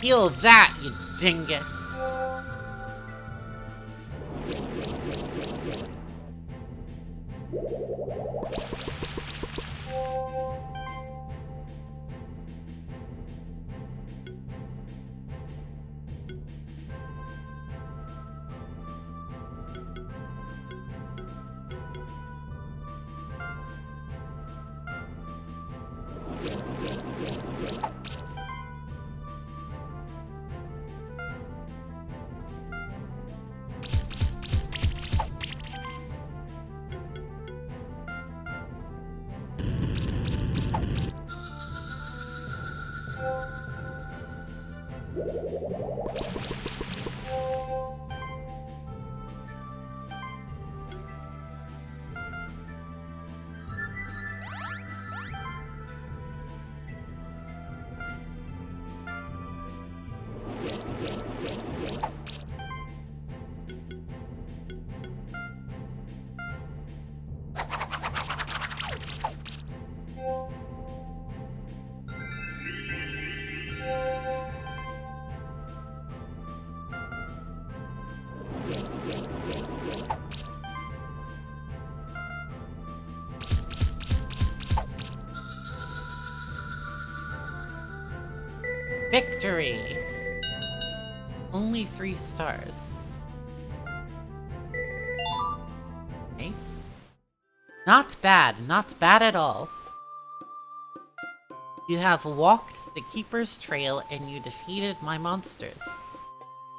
Feel that, you dingus! Victory! Only 3 stars. Nice. Not bad, not bad at all. You have walked the Keeper's Trail and you defeated my monsters.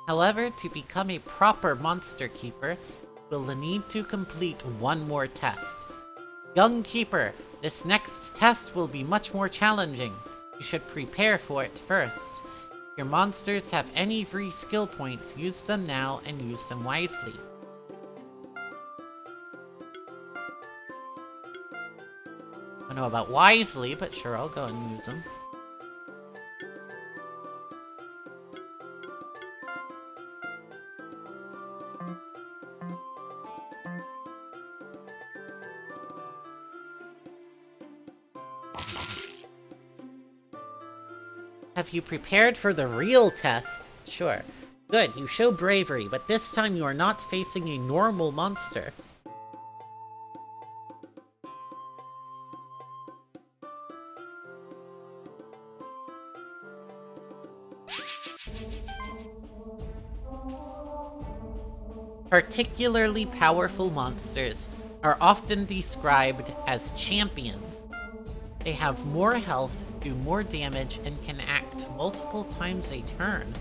However, to become a proper Monster Keeper, you will need to complete one more test. Young Keeper, this next test will be much more challenging. You should prepare for it first. If your monsters have any free skill points, use them now and use them wisely. I don't know about wisely, but sure, I'll go and use them. Have you prepared for the real test? Sure. Good, you show bravery, but this time you are not facing a normal monster. Particularly powerful monsters are often described as champions. They have more health, do more damage, and can act multiple times a turn.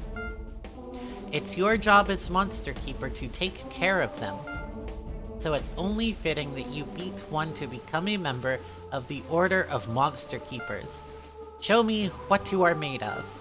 It's your job as Monster Keeper to take care of them. so it's only fitting that you beat one to become a member of the Order of Monster Keepers. Show me what you are made of.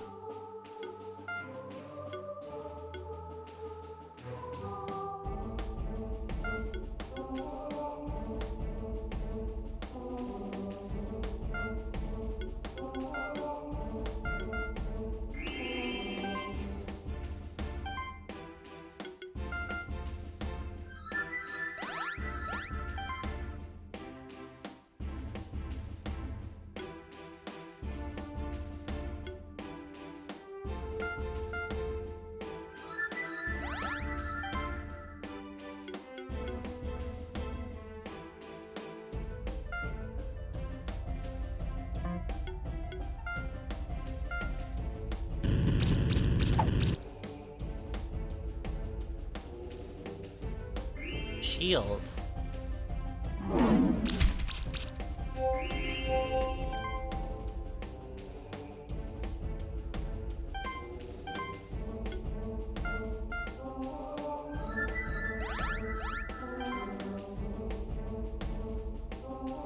Shield.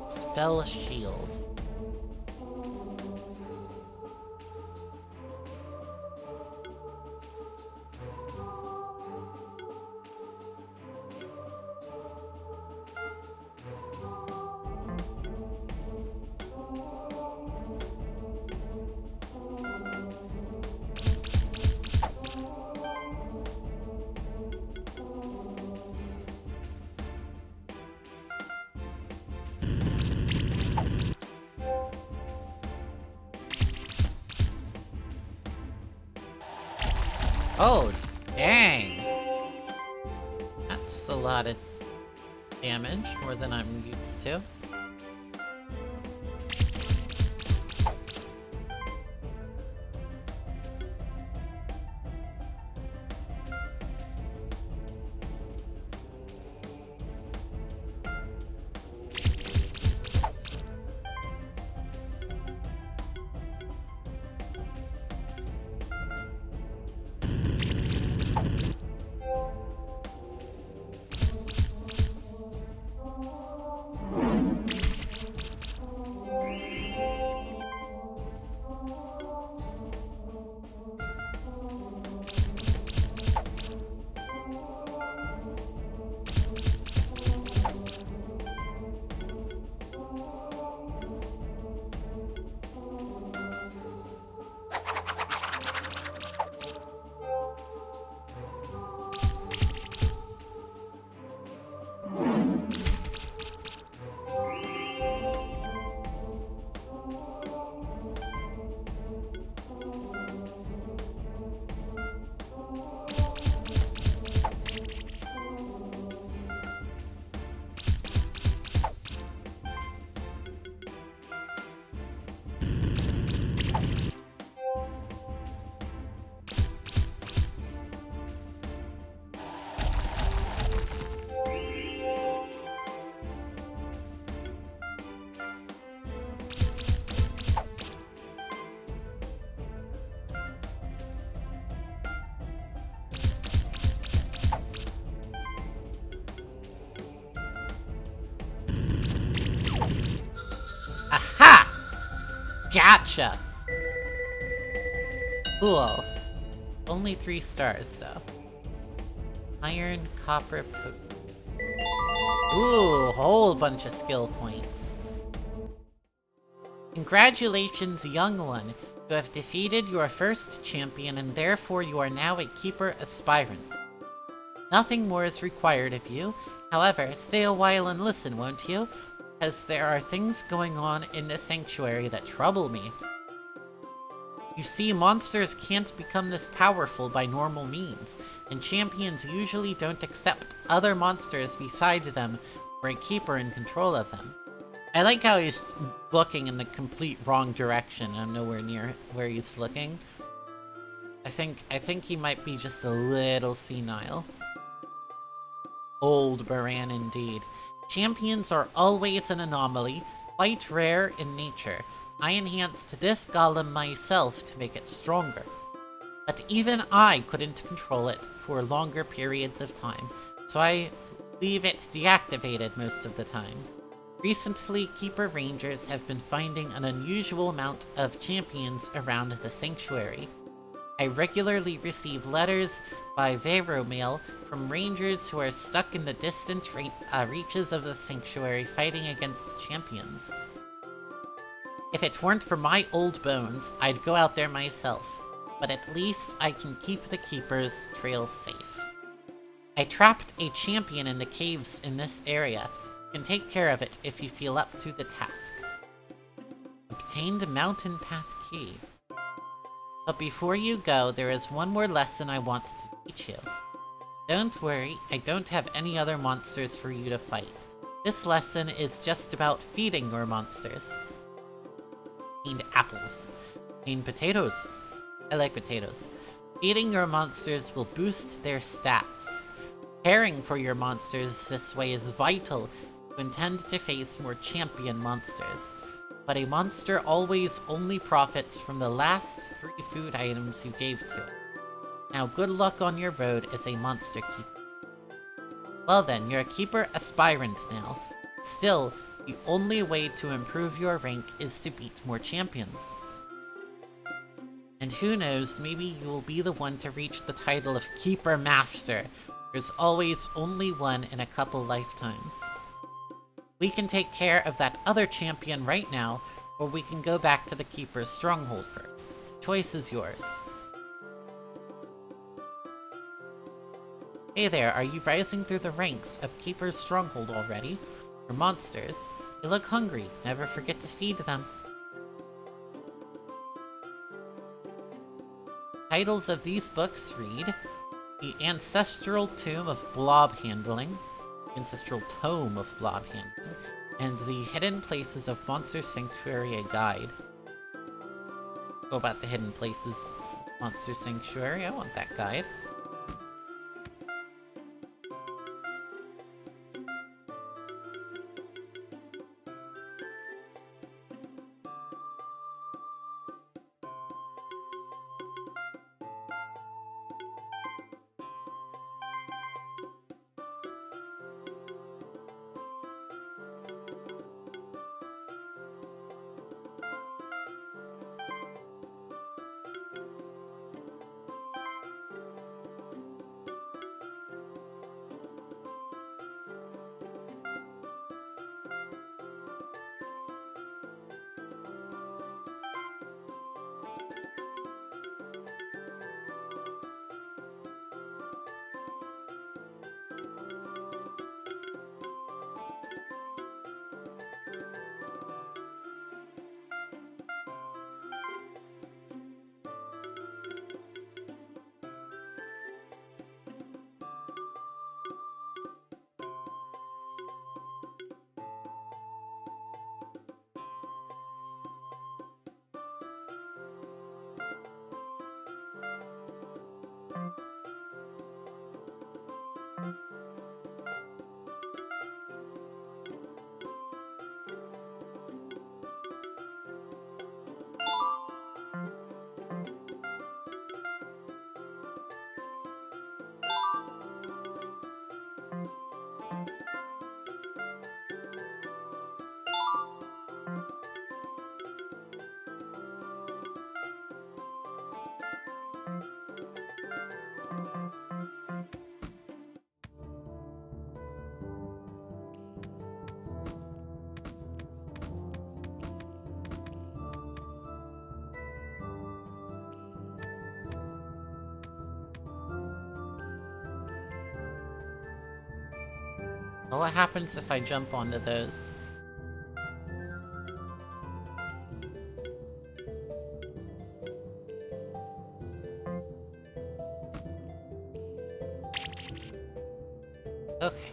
Spell shield. Oh, dang. That's a lot of damage, more than I'm used to. Aha! Gotcha! Cool. Only 3 stars, though. Iron, copper, ooh, whole bunch of skill points. Congratulations, young one. You have defeated your first champion, and therefore you are now a keeper aspirant. Nothing more is required of you. However, stay a while and listen, won't you? Because there are things going on in the sanctuary that trouble me. You see, monsters can't become this powerful by normal means, and champions usually don't accept other monsters beside them for a keeper in control of them. I like how he's looking in the complete wrong direction. I'm nowhere near where he's looking. I think he might be just a little senile. Old Baran indeed. Champions are always an anomaly, quite rare in nature. I enhanced this golem myself to make it stronger. But even I couldn't control it for longer periods of time, so I leave it deactivated most of the time. Recently, Keeper Rangers have been finding an unusual amount of champions around the sanctuary. I regularly receive letters by Veromail from rangers who are stuck in the distant reaches of the sanctuary fighting against champions. If it weren't for my old bones, I'd go out there myself, but at least I can keep the Keeper's trails safe. I trapped a champion in the caves in this area. You can take care of it if you feel up to the task. Obtained Mountain Path Key. But before you go, there is one more lesson I want to teach you. Don't worry, I don't have any other monsters for you to fight. This lesson is just about feeding your monsters. Obtained apples. Obtained potatoes. I like potatoes. Feeding your monsters will boost their stats. Caring for your monsters this way is vital if you intend to face more champion monsters. But a monster always only profits from the last 3 food items you gave to it. Now good luck on your road as a monster keeper. Well then, you're a keeper aspirant now. Still, the only way to improve your rank is to beat more champions. And who knows, maybe you will be the one to reach the title of Keeper Master. There's always only one in a couple lifetimes. We can take care of that other champion right now, or we can go back to the Keeper's Stronghold first. The choice is yours. Hey there, are you rising through the ranks of Keeper's Stronghold already? For monsters, they look hungry. Never forget to feed them. Titles of these books read The Ancestral Tomb of Blob Handling, Ancestral Tome of Blob Handling, and The Hidden Places of Monster Sanctuary, a guide. Go about the Hidden Places Monster Sanctuary, I want that guide. Well, what happens if I jump onto those? Okay.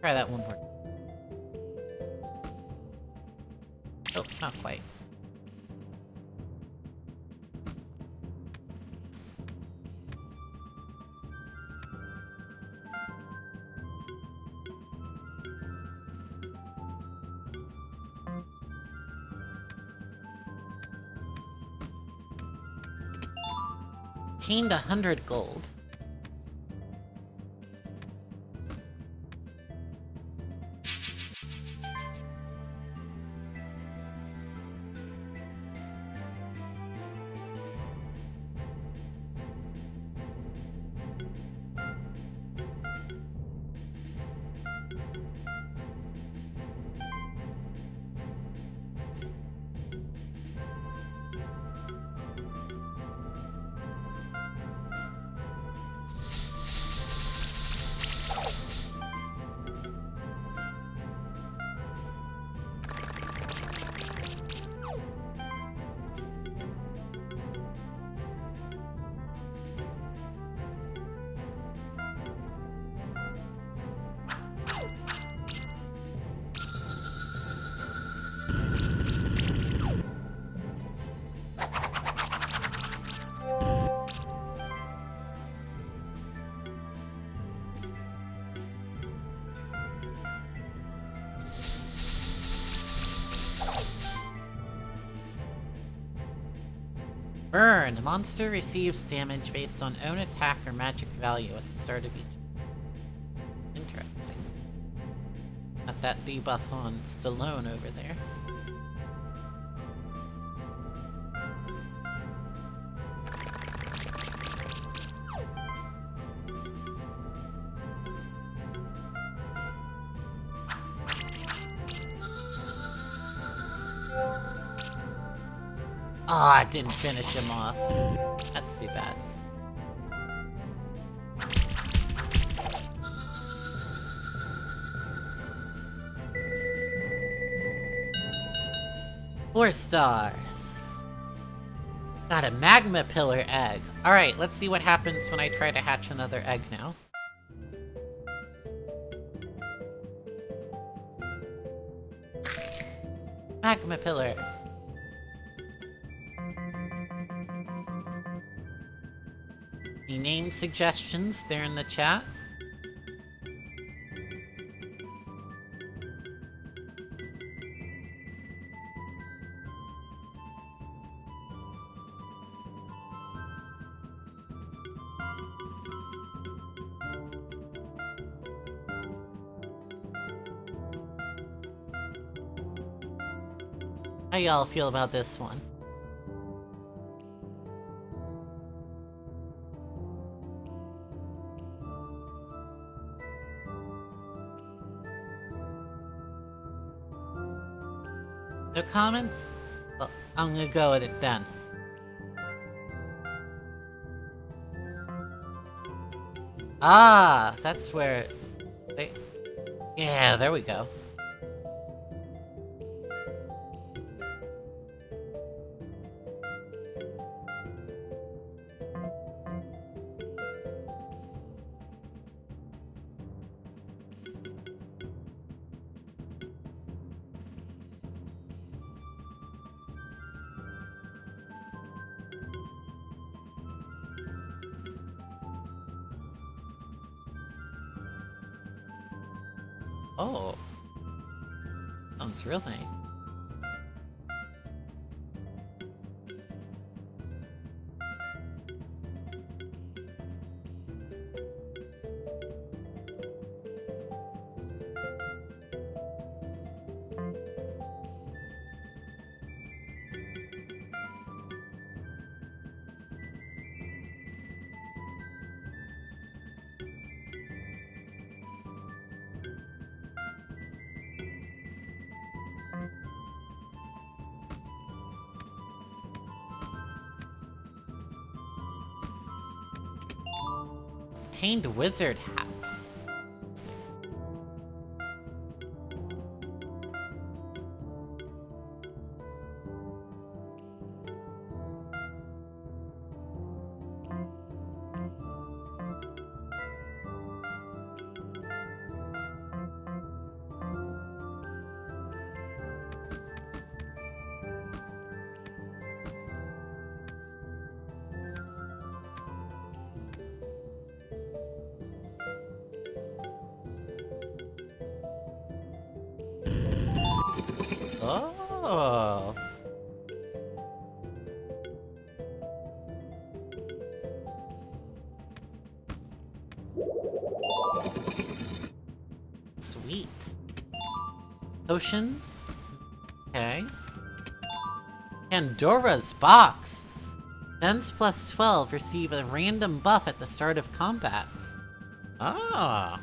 Try that one more. Oh, not quite. Gained 100 gold. Burn. A monster receives damage based on own attack or magic value at the start of each. Interesting. Got that debuff on Stallone over there. Ah, I didn't finish him off. That's too bad. Four stars. Got a magma pillar egg. Alright, let's see what happens when I try to hatch another egg now. Magma pillar. Any name suggestions there in the chat? How y'all feel about this one? No comments? Well, I'm gonna go with it then. Ah, that's where... Wait. Yeah, there we go. Oh. Sounds real nice. Obtained wizard hats. Oh. Sweet. Potions. Okay. Pandora's box. Defense plus 12 receive a random buff at the start of combat. Ah.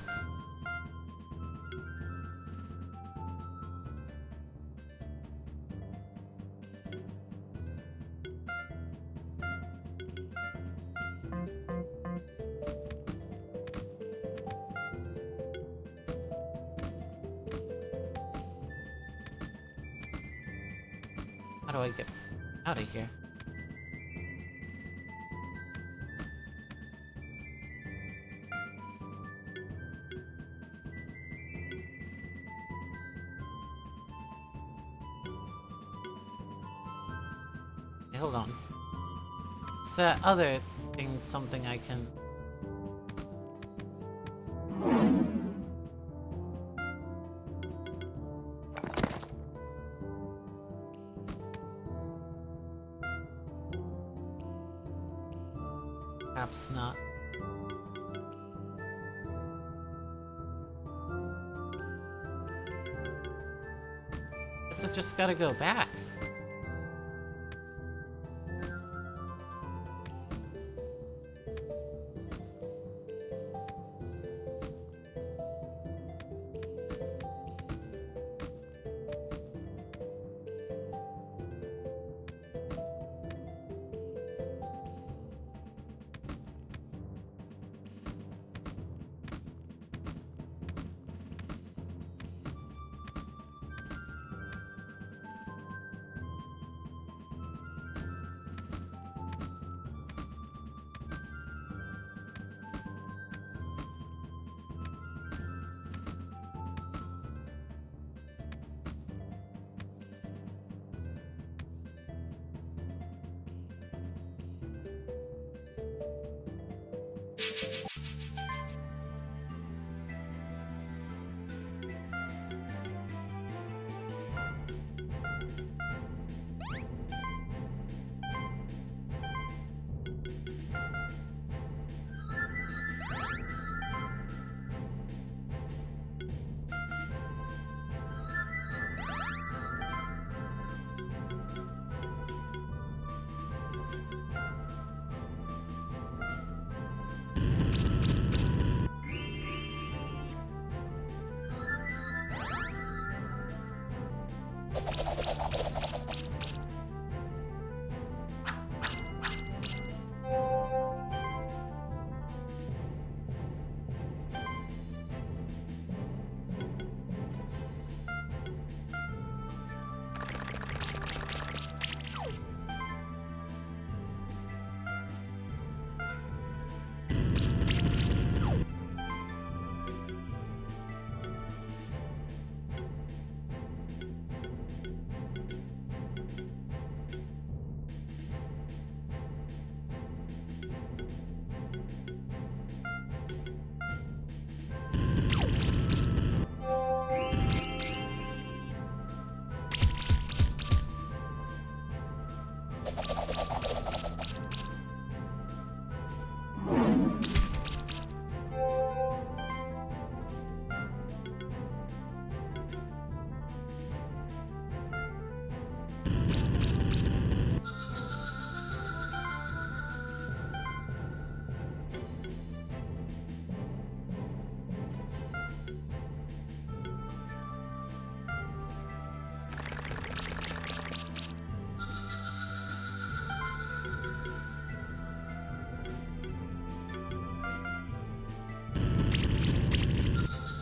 How do I get out of here? Okay, hold on. It's that other thing, something I can... Perhaps not. Guess I just gotta go back.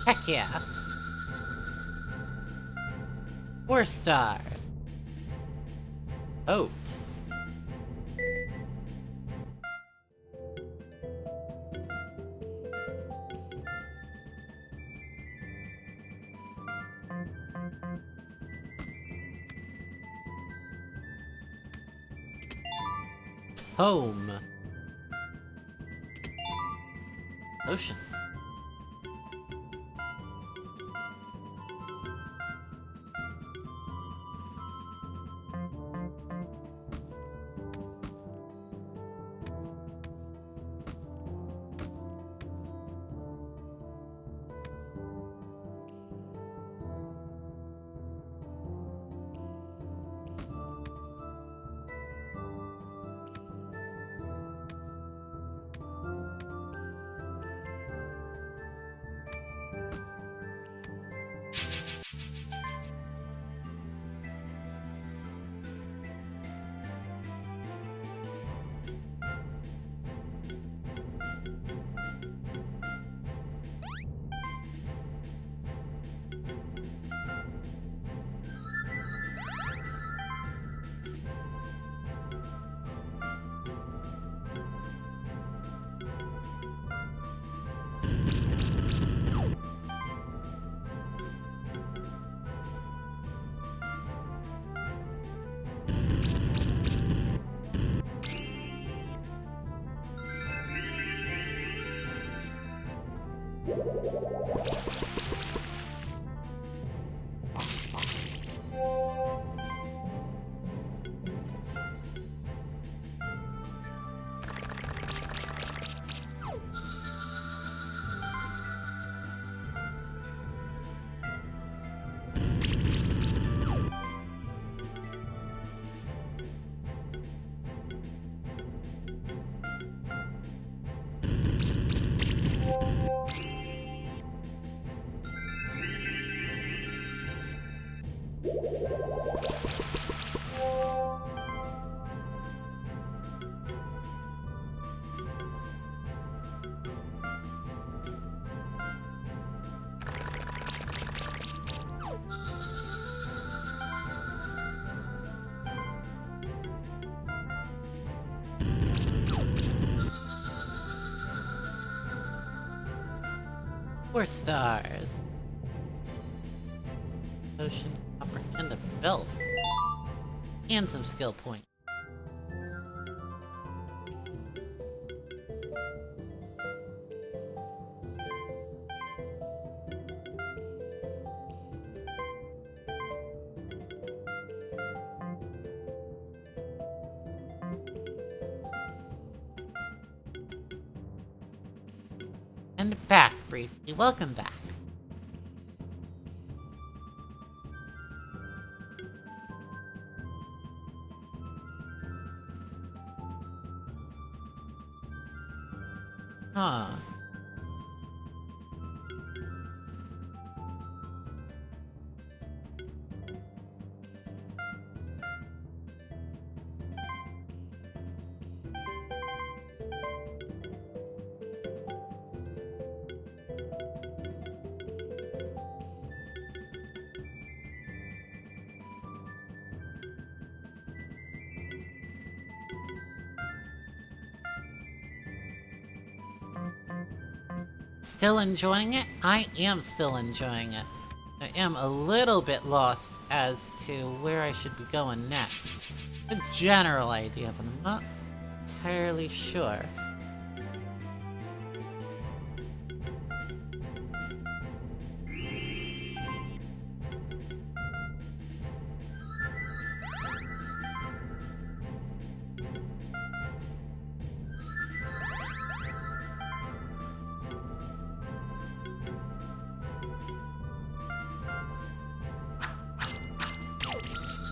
Heck yeah. 4 stars. Oat. Home. Ocean. 4 stars. Potion, copper, and a belt. And some skill points. And back briefly. Welcome back. Huh. Still enjoying it? I am still enjoying it. I am a little bit lost as to where I should be going next. A general idea, but I'm not entirely sure.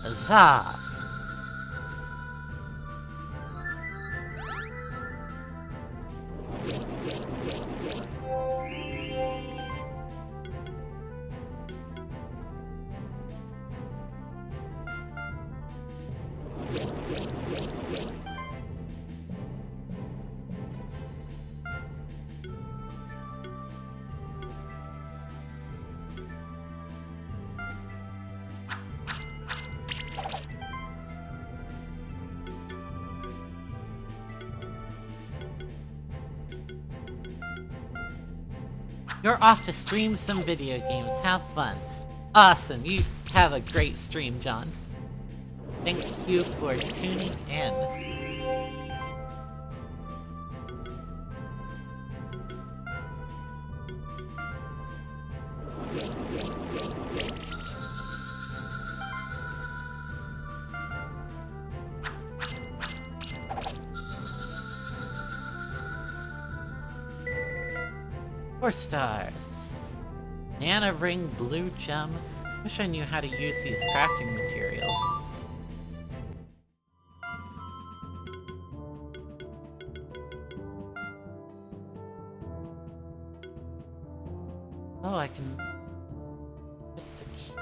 Huzzah! You're off to stream some video games. Have fun. Awesome. You have a great stream, John. Thank you for tuning in. Four stars. Nana ring, blue gem. Wish I knew how to use these crafting materials. Oh, I can... This is a key.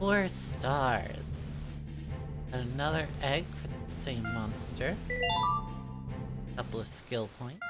4 stars. And another egg for the same monster. Couple of skill points.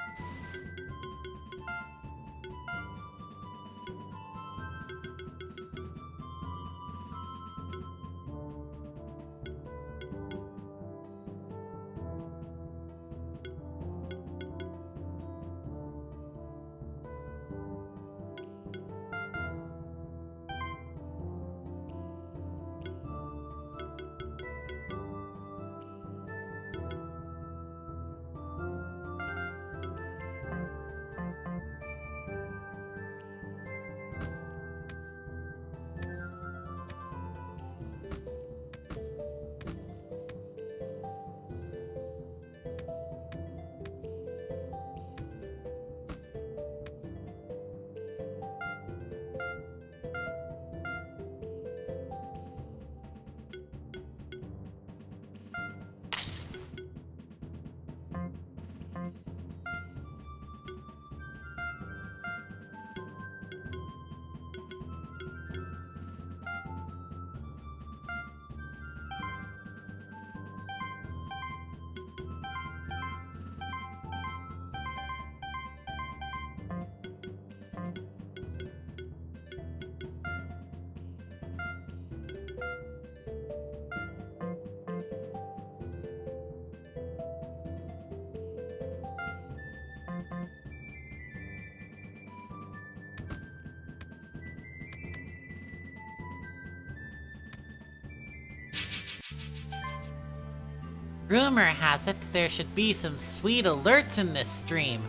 Rumor has it there should be some sweet alerts in this stream.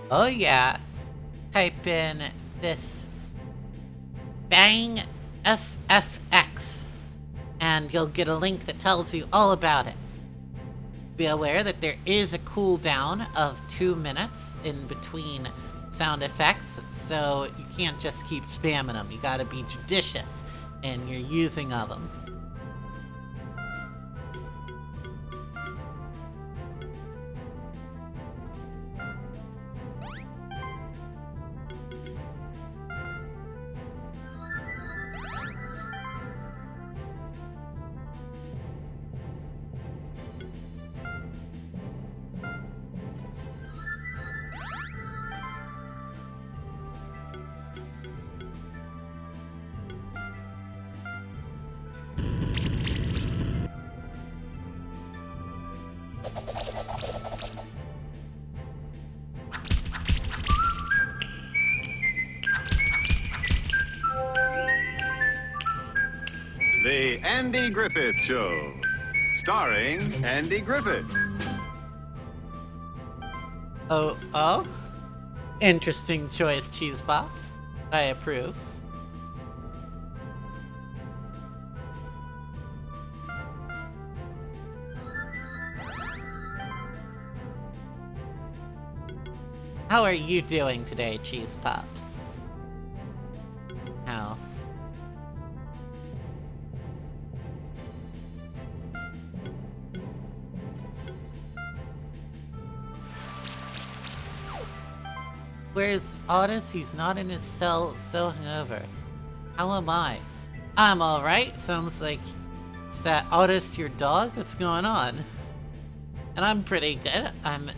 Oh yeah. Type in this Bang SFX and you'll get a link that tells you all about it. Be aware that there is a cooldown of 2 minutes in between sound effects, so you can't just keep spamming them. You gotta be judicious in your using of them. The Andy Griffith Show, starring Andy Griffith. Oh? Interesting choice, Cheese Pops. I approve. How are you doing today, Cheese Pops? How? Where's Otis? He's not in his cell, so hungover. How am I? I'm alright. Sounds like... Is that Otis your dog? What's going on? And I'm pretty good. I'm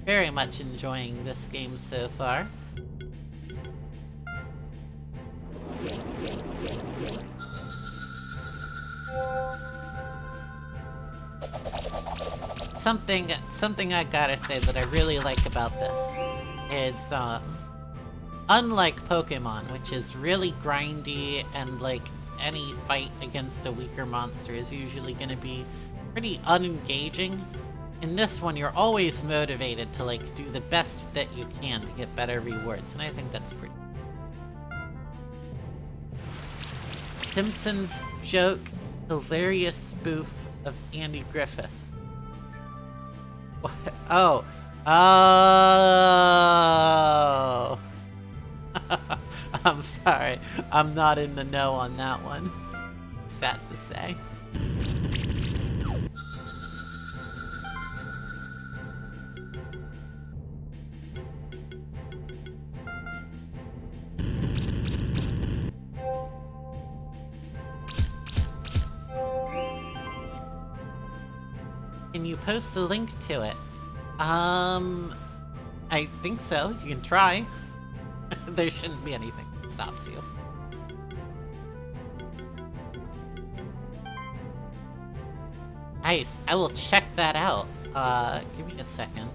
very much enjoying this game so far. Something I gotta say that I really like about this is, unlike Pokemon, which is really grindy and like any fight against a weaker monster is usually gonna be pretty unengaging, in this one you're always motivated to like do the best that you can to get better rewards, and I think that's pretty. Simpsons joke, hilarious spoof of Andy Griffith. What? Oh. Oh. I'm sorry. I'm not in the know on that one. Sad to say. Can you post a link to it? I think so. You can try. There shouldn't be anything that stops you. Nice. I will check that out. Give me a second.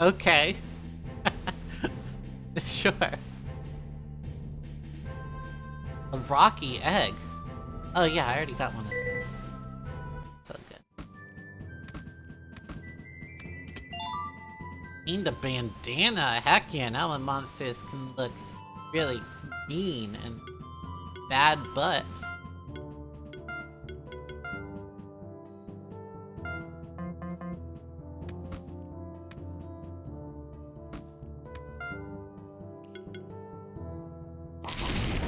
Okay. Sure. A rocky egg. Oh yeah, I already got one of those. So good. Need a bandana. Heck yeah, now my monsters can look really mean and bad butt.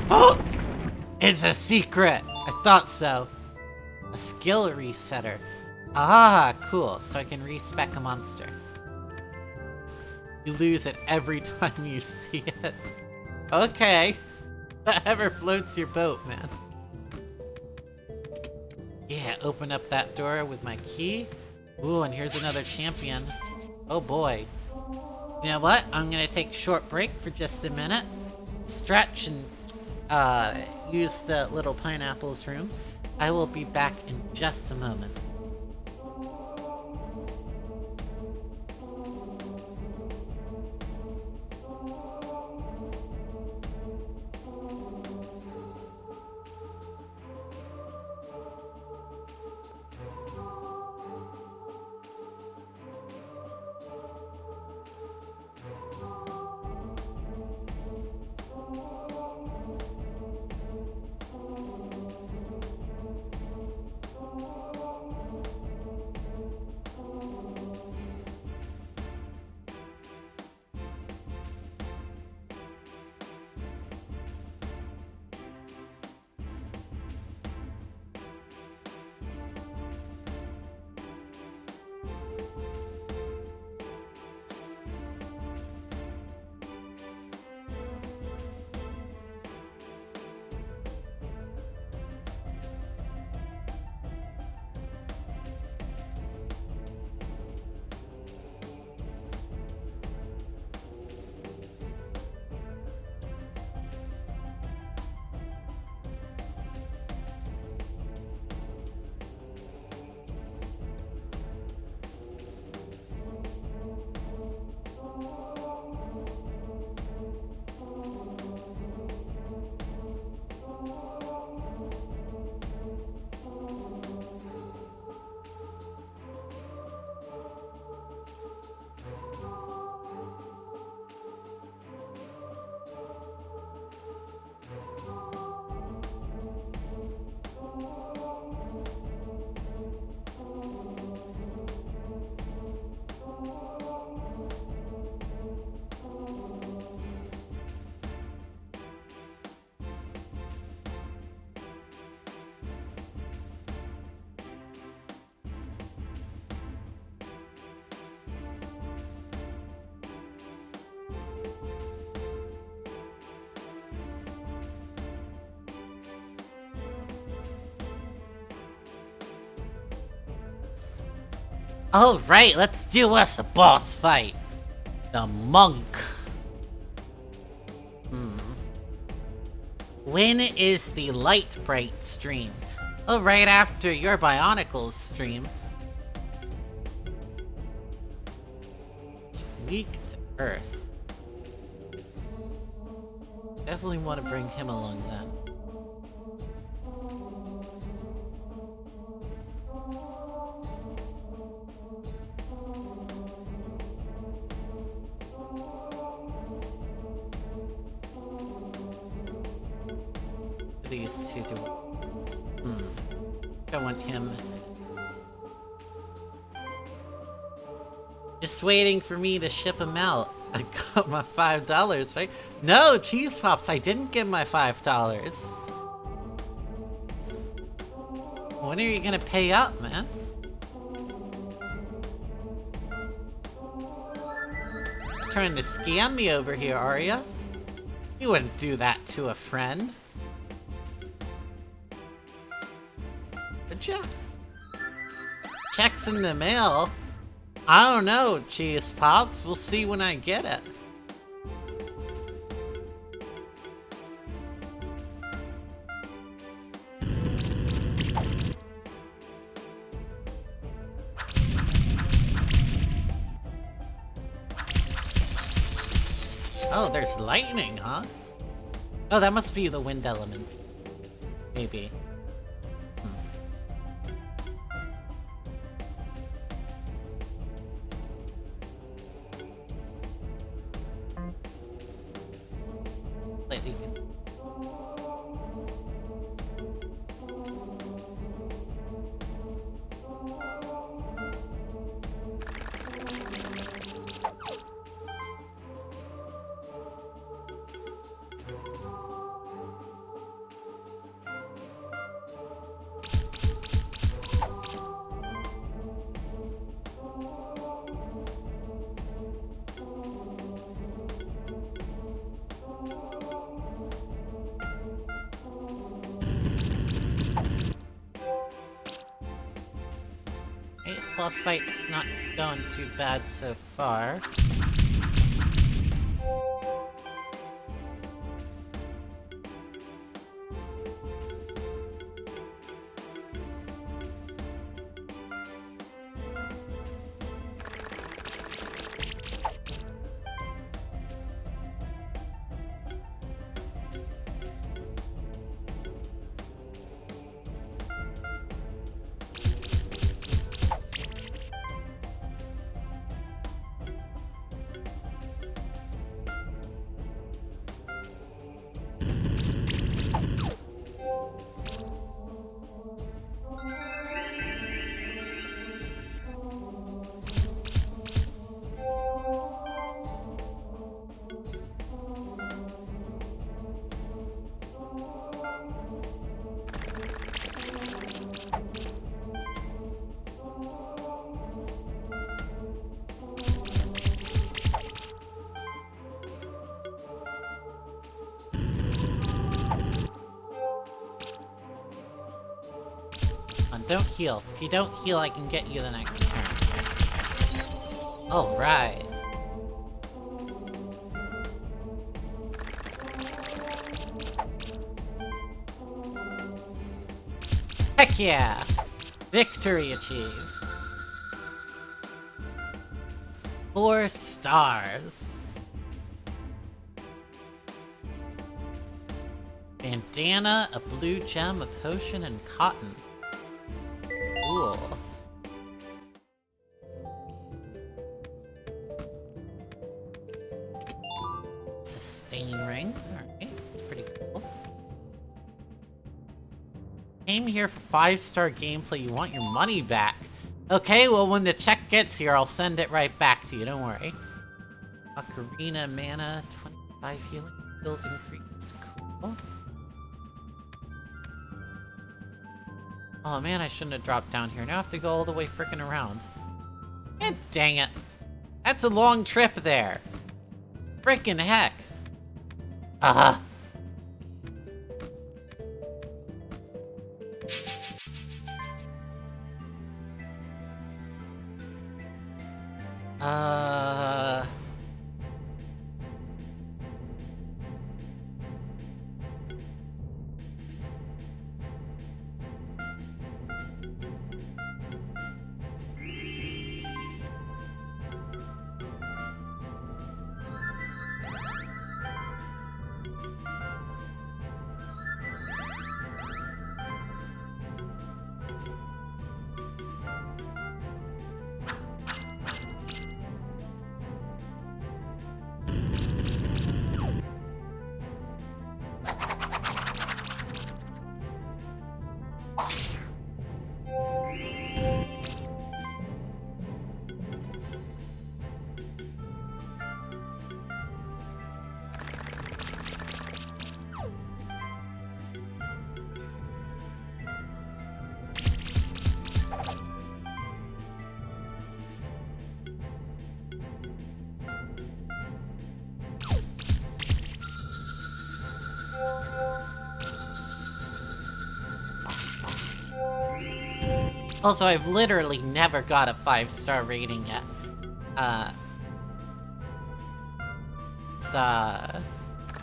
Oh! It's a secret! I thought so. A skill resetter. Ah, cool. So I can respec a monster. You lose it every time you see it. Okay. Whatever floats your boat, man. Yeah, open up that door with my key. Ooh, and here's another champion. Oh boy. You know what? I'm gonna take a short break for just a minute. Stretch and use the little pineapples room. I will be back in just a moment. Alright, let's do us a boss fight. The monk. When is the light bright stream? Oh, right after your Bionicles stream. Tweaked Earth. Definitely want to bring him along then. These two do. I want him. Just waiting for me to ship them out. I got my $5, right? No, Cheese Pops, I didn't get my $5. When are you gonna pay up, man? Trying to scam me over here, are ya? You wouldn't do that to a friend. Would ya? Checks in the mail? I don't know, Cheese Pops. We'll see when I get it. Oh, there's lightning, huh? Oh, that must be the wind element. Maybe. Lightning. Boss fight's not going too bad so far. Don't heal. If you don't heal, I can get you the next turn. Alright. Heck yeah! Victory achieved. 4 stars. Bandana, a blue gem, a potion, and cotton. Cool. Sustain ring. Alright, that's pretty cool. Came here for 5-star gameplay. You want your money back. Okay, well, when the check gets here, I'll send it right back to you. Don't worry. Ocarina mana, 25 healing skills increased. Cool. Oh man, I shouldn't have dropped down here. Now I have to go all the way frickin' around. And dang it. That's a long trip there. Frickin' heck. Uh-huh. Also, I've literally never got a 5-star rating yet.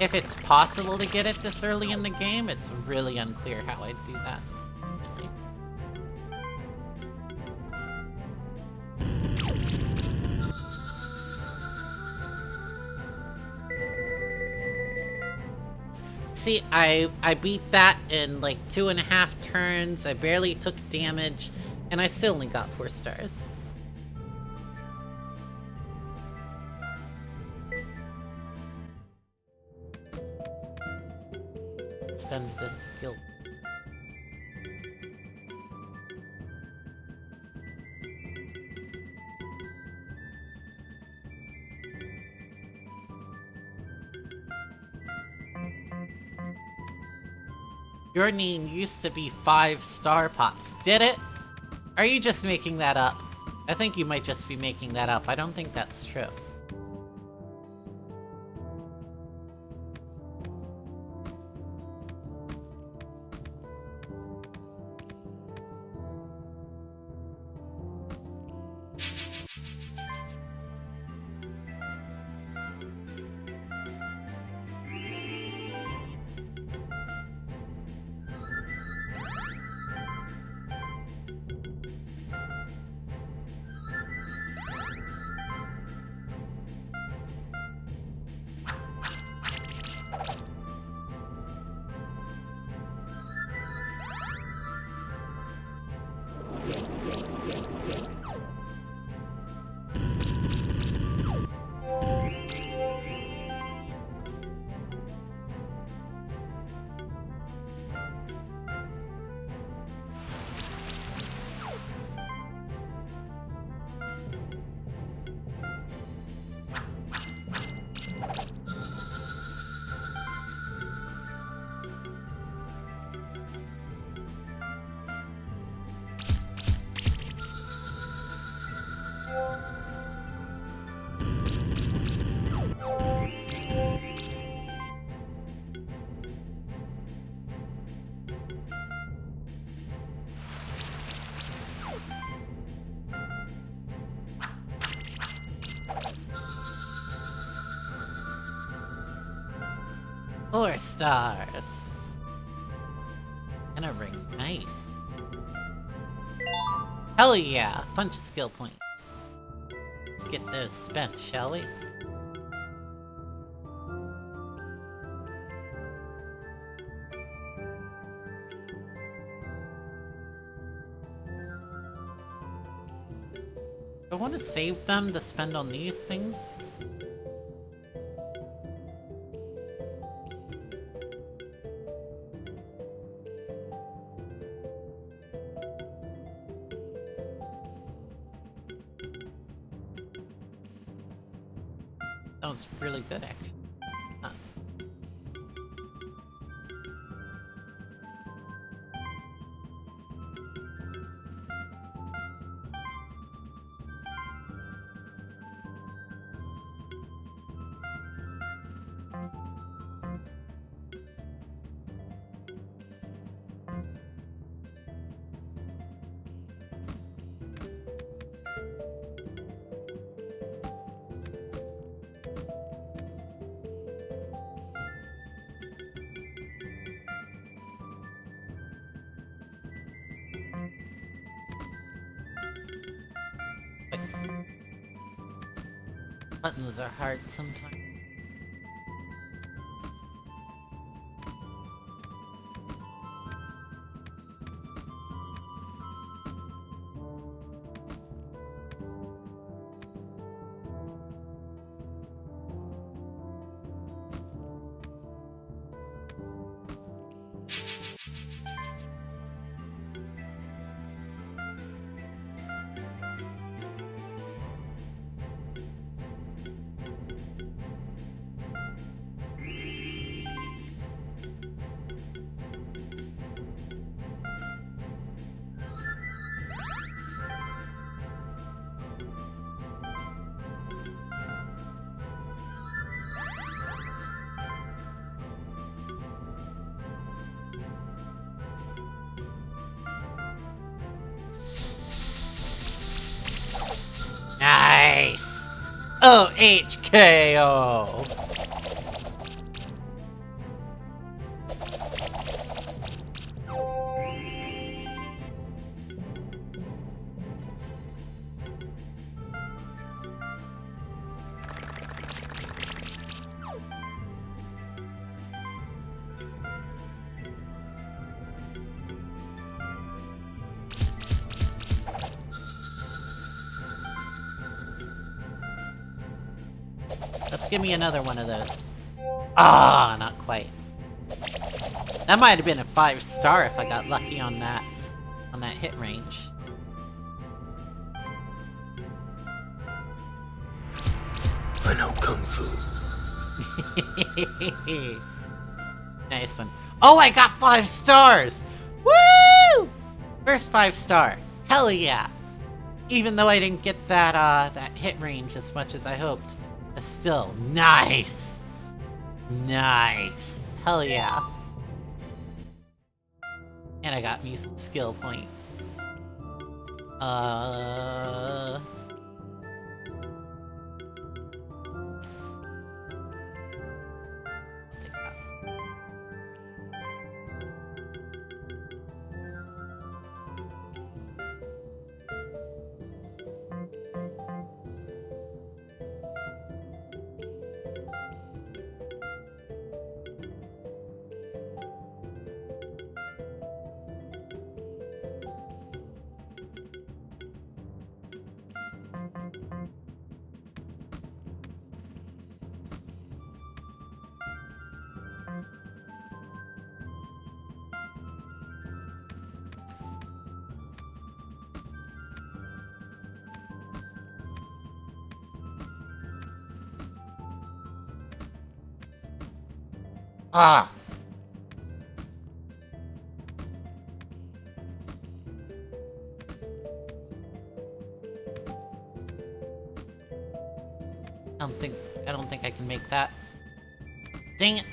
If it's possible to get it this early in the game, it's really unclear how I'd do that. See, I beat that in like 2.5 turns, I barely took damage, and I still only got 4 stars. Spend this skill. Your name used to be 5-star Pops. Did it? Are you just making that up? I think you might just be making that up. I don't think that's true. Four stars. And a ring. Nice. Hell yeah! Bunch of skill points. Let's get those spent, shall we? I want to save them to spend on these things. Sounds really good, actually. Huh. Buttons are hard sometimes. Nice! OHKO! Let's give me another one of those. Ah, not quite. That might have been a 5-star if I got lucky on that hit range. I know Kung Fu. Nice one. Oh, I got 5 stars! Woo! First 5-star. Hell yeah! Even though I didn't get that hit range as much as I hoped. But still, nice! Nice! Hell yeah. And I got me some skill points. I'll take that. Ah! I don't think I can make that. Dang it!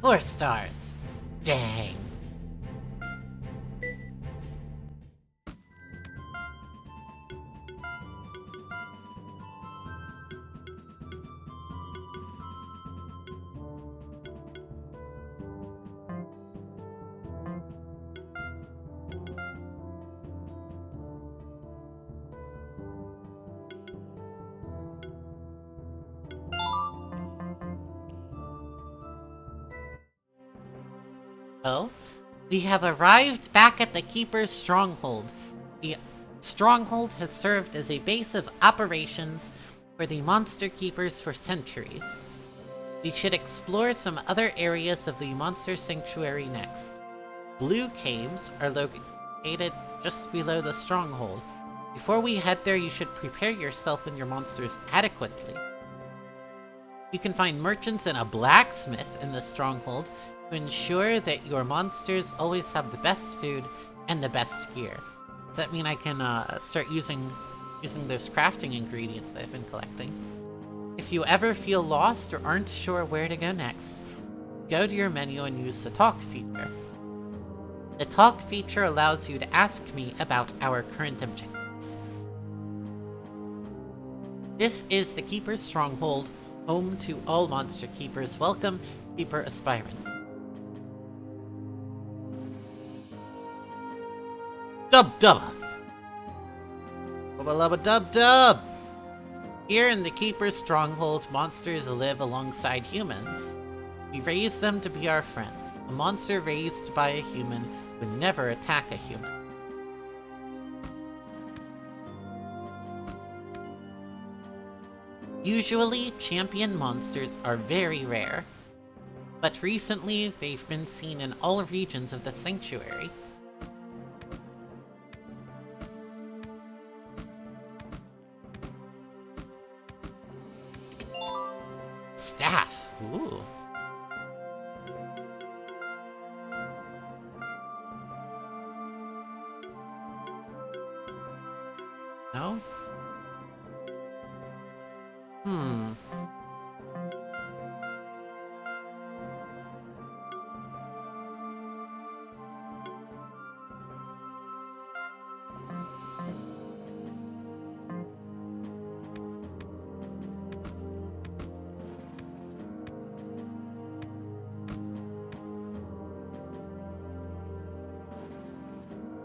Four stars. Dang. Oh, we have arrived back at the Keeper's Stronghold. The Stronghold has served as a base of operations for the Monster Keepers for centuries. We should explore some other areas of the Monster Sanctuary next. Blue Caves are located just below the Stronghold. Before we head there, you should prepare yourself and your monsters adequately. You can find merchants and a blacksmith in the Stronghold to ensure that your monsters always have the best food and the best gear. Does that mean I can start using those crafting ingredients I've been collecting? If you ever feel lost or aren't sure where to go next, go to your menu and use the talk feature. The talk feature allows you to ask me about our current objectives. This is the Keeper's Stronghold, home to all monster keepers. Welcome, Keeper Aspirant. Dub dub! Bubba lubba dub dub! Here in the Keeper's Stronghold, monsters live alongside humans. We raise them to be our friends. A monster raised by a human would never attack a human. Usually, champion monsters are very rare, but recently they've been seen in all regions of the sanctuary. Staff! Ooh. No?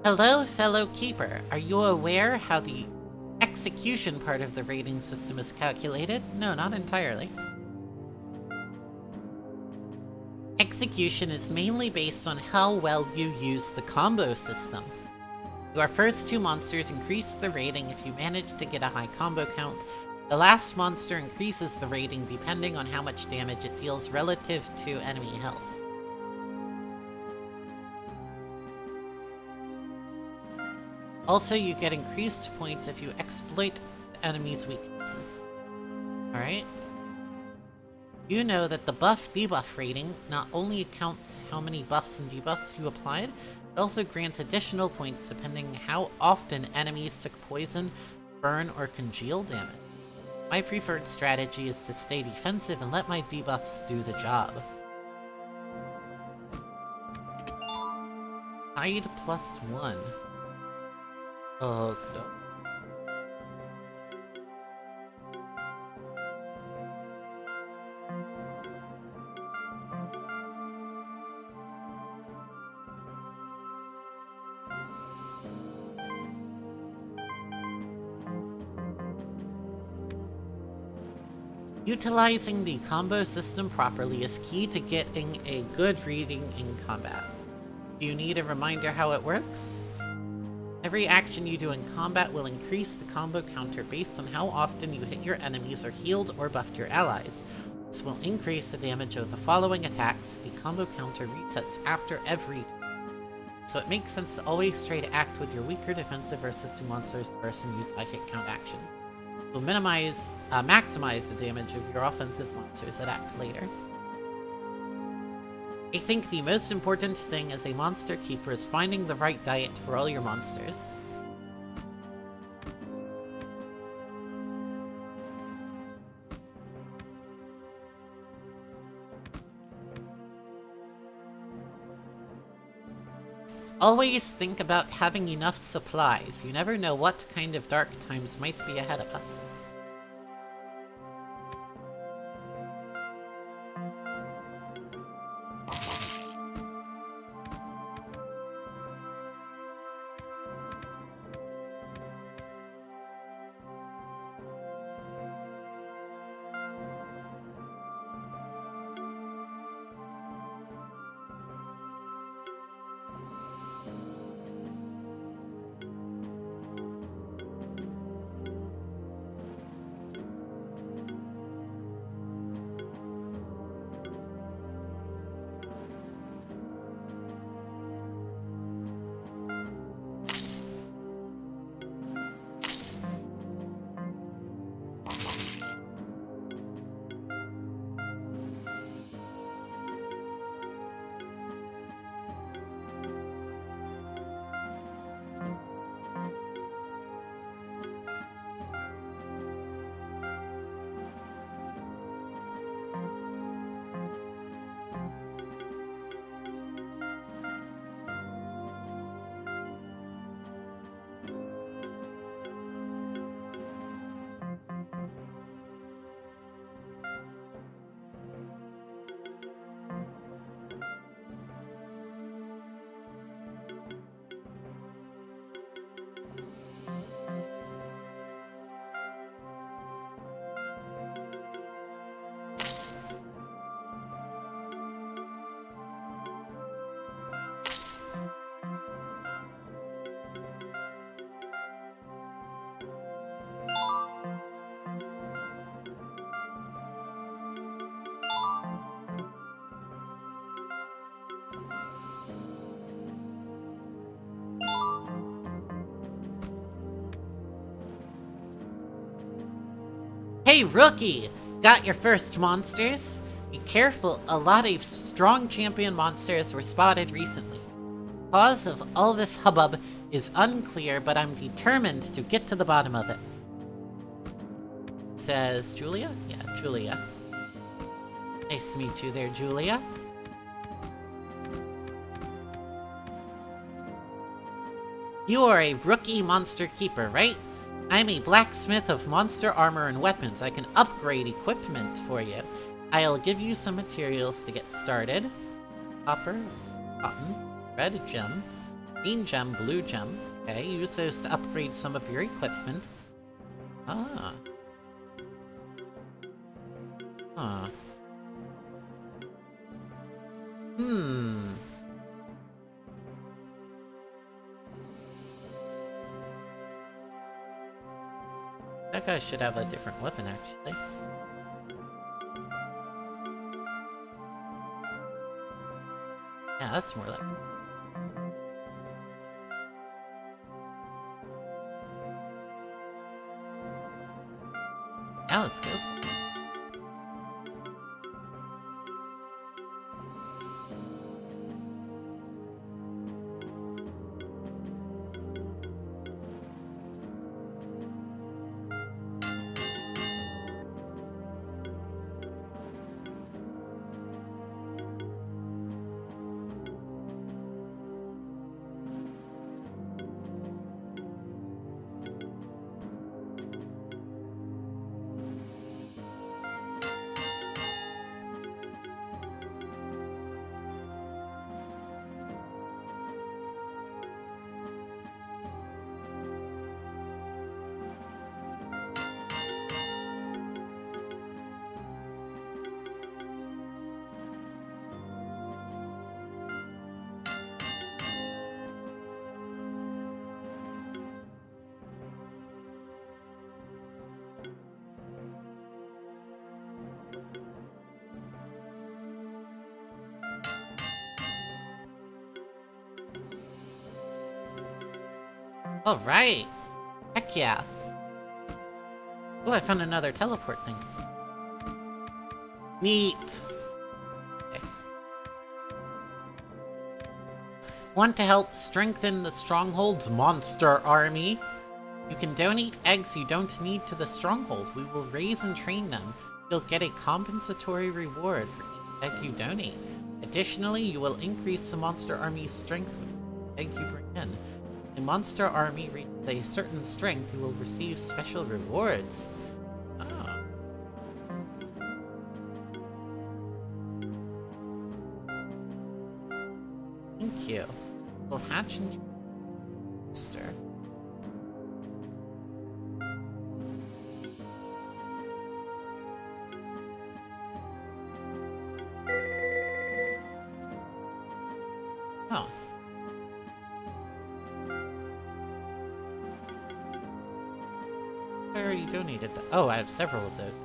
Hello, fellow Keeper. Are you aware how the execution part of the rating system is calculated? No, not entirely. Execution is mainly based on how well you use the combo system. Your first two monsters increase the rating if you manage to get a high combo count. The last monster increases the rating depending on how much damage it deals relative to enemy health. Also, you get increased points if you exploit the enemy's weaknesses. Alright? You know that the buff-debuff rating not only counts how many buffs and debuffs you applied, it also grants additional points depending how often enemies took poison, burn, or congeal damage. My preferred strategy is to stay defensive and let my debuffs do the job. Hide +1. Oh, good. Utilizing the combo system properly is key to getting a good reading in combat. Do you need a reminder how it works? Every action you do in combat will increase the combo counter based on how often you hit your enemies or healed or buffed your allies. This will increase the damage of the following attacks. The combo counter resets after every turn. So it makes sense to always try to act with your weaker defensive or assisting monsters first and use high hit count actions. It will maximize the damage of your offensive monsters that act later. I think the most important thing as a monster keeper is finding the right diet for all your monsters. Always think about having enough supplies. You never know what kind of dark times might be ahead of us. Hey, rookie! Got your first monsters? Be careful, a lot of strong champion monsters were spotted recently. Cause of all this hubbub is unclear, but I'm determined to get to the bottom of it. Says Julia? Yeah, Julia. Nice to meet you there, Julia. You are a rookie monster keeper, right? I'm a blacksmith of monster armor and weapons. I can upgrade equipment for you. I'll give you some materials to get started. Copper, cotton, red gem, green gem, blue gem. Okay, use those to upgrade some of your equipment. Ah. Huh. That guy should have a different weapon, actually. Yeah, that's more like... Now let's go. Alright! Heck yeah! Oh, I found another teleport thing. Neat! Okay. Want to help strengthen the Stronghold's monster army? You can donate eggs you don't need to the Stronghold. We will raise and train them. You'll get a compensatory reward for each egg you donate. Additionally, you will increase the monster army's strength with each egg you bring in. A monster army reaches a certain strength, you will receive special rewards. Oh. Thank you. We'll hatch and monster. Oh. I already donated that. Oh, I have several of those.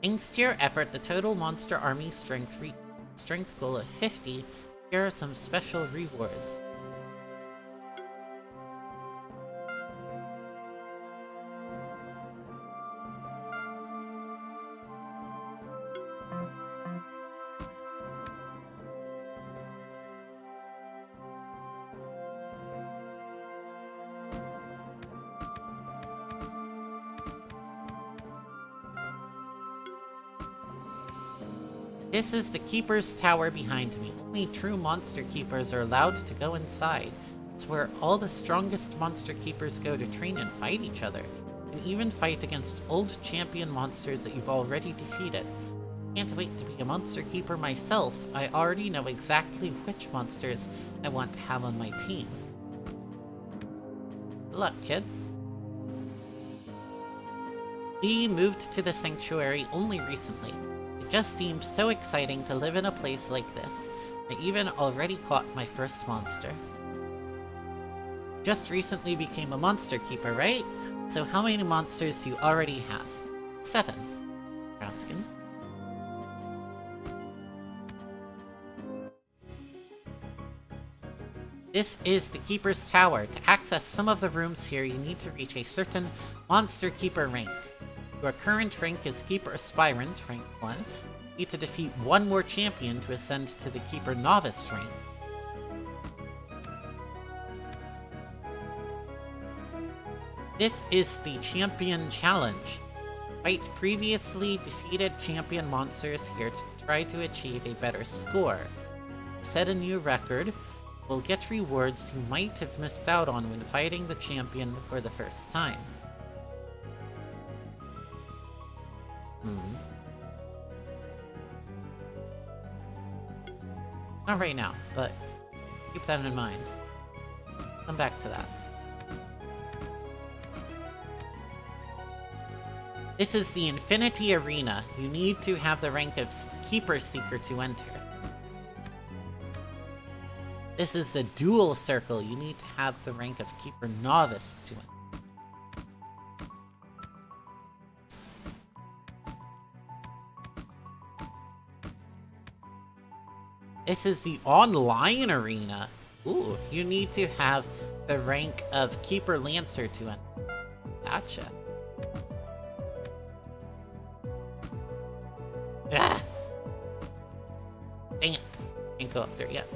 Thanks to your effort, the total monster army strength reached a strength goal of 50. Here are some special rewards. This is the Keeper's Tower behind me. Only true monster keepers are allowed to go inside. It's where all the strongest monster keepers go to train and fight each other, and even fight against old champion monsters that you've already defeated. Can't wait to be a monster keeper myself. I already know exactly which monsters I want to have on my team. Good luck, kid. We moved to the sanctuary only recently. Just seemed so exciting to live in a place like this. I even already caught my first monster. Just recently became a monster keeper, right? So how many monsters do you already have? 7. asking. This is the Keeper's Tower. To access some of the rooms here, you need to reach a certain Monster Keeper rank. Your current rank is Keeper Aspirant, rank 1. You need to defeat one more champion to ascend to the Keeper Novice rank. This is the Champion Challenge. Fight previously defeated champion monsters here to try to achieve a better score. Set a new record. Will get rewards you might have missed out on when fighting the champion for the first time. Not right now, but keep that in mind. Come back to that. This is the Infinity Arena. You need to have the rank of Keeper Seeker to enter. This is the Duel Circle. You need to have the rank of Keeper Novice to enter. This is the Online Arena. Ooh, you need to have the rank of Keeper Lancer to enter. Gotcha. Ah! Dang it. Can't go up there yet.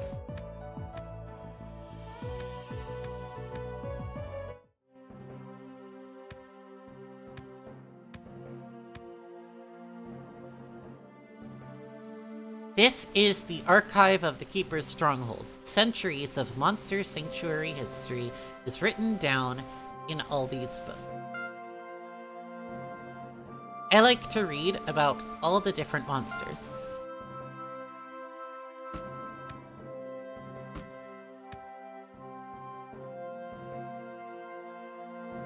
This is the archive of the Keeper's Stronghold. Centuries of Monster Sanctuary history is written down in all these books. I like to read about all the different monsters.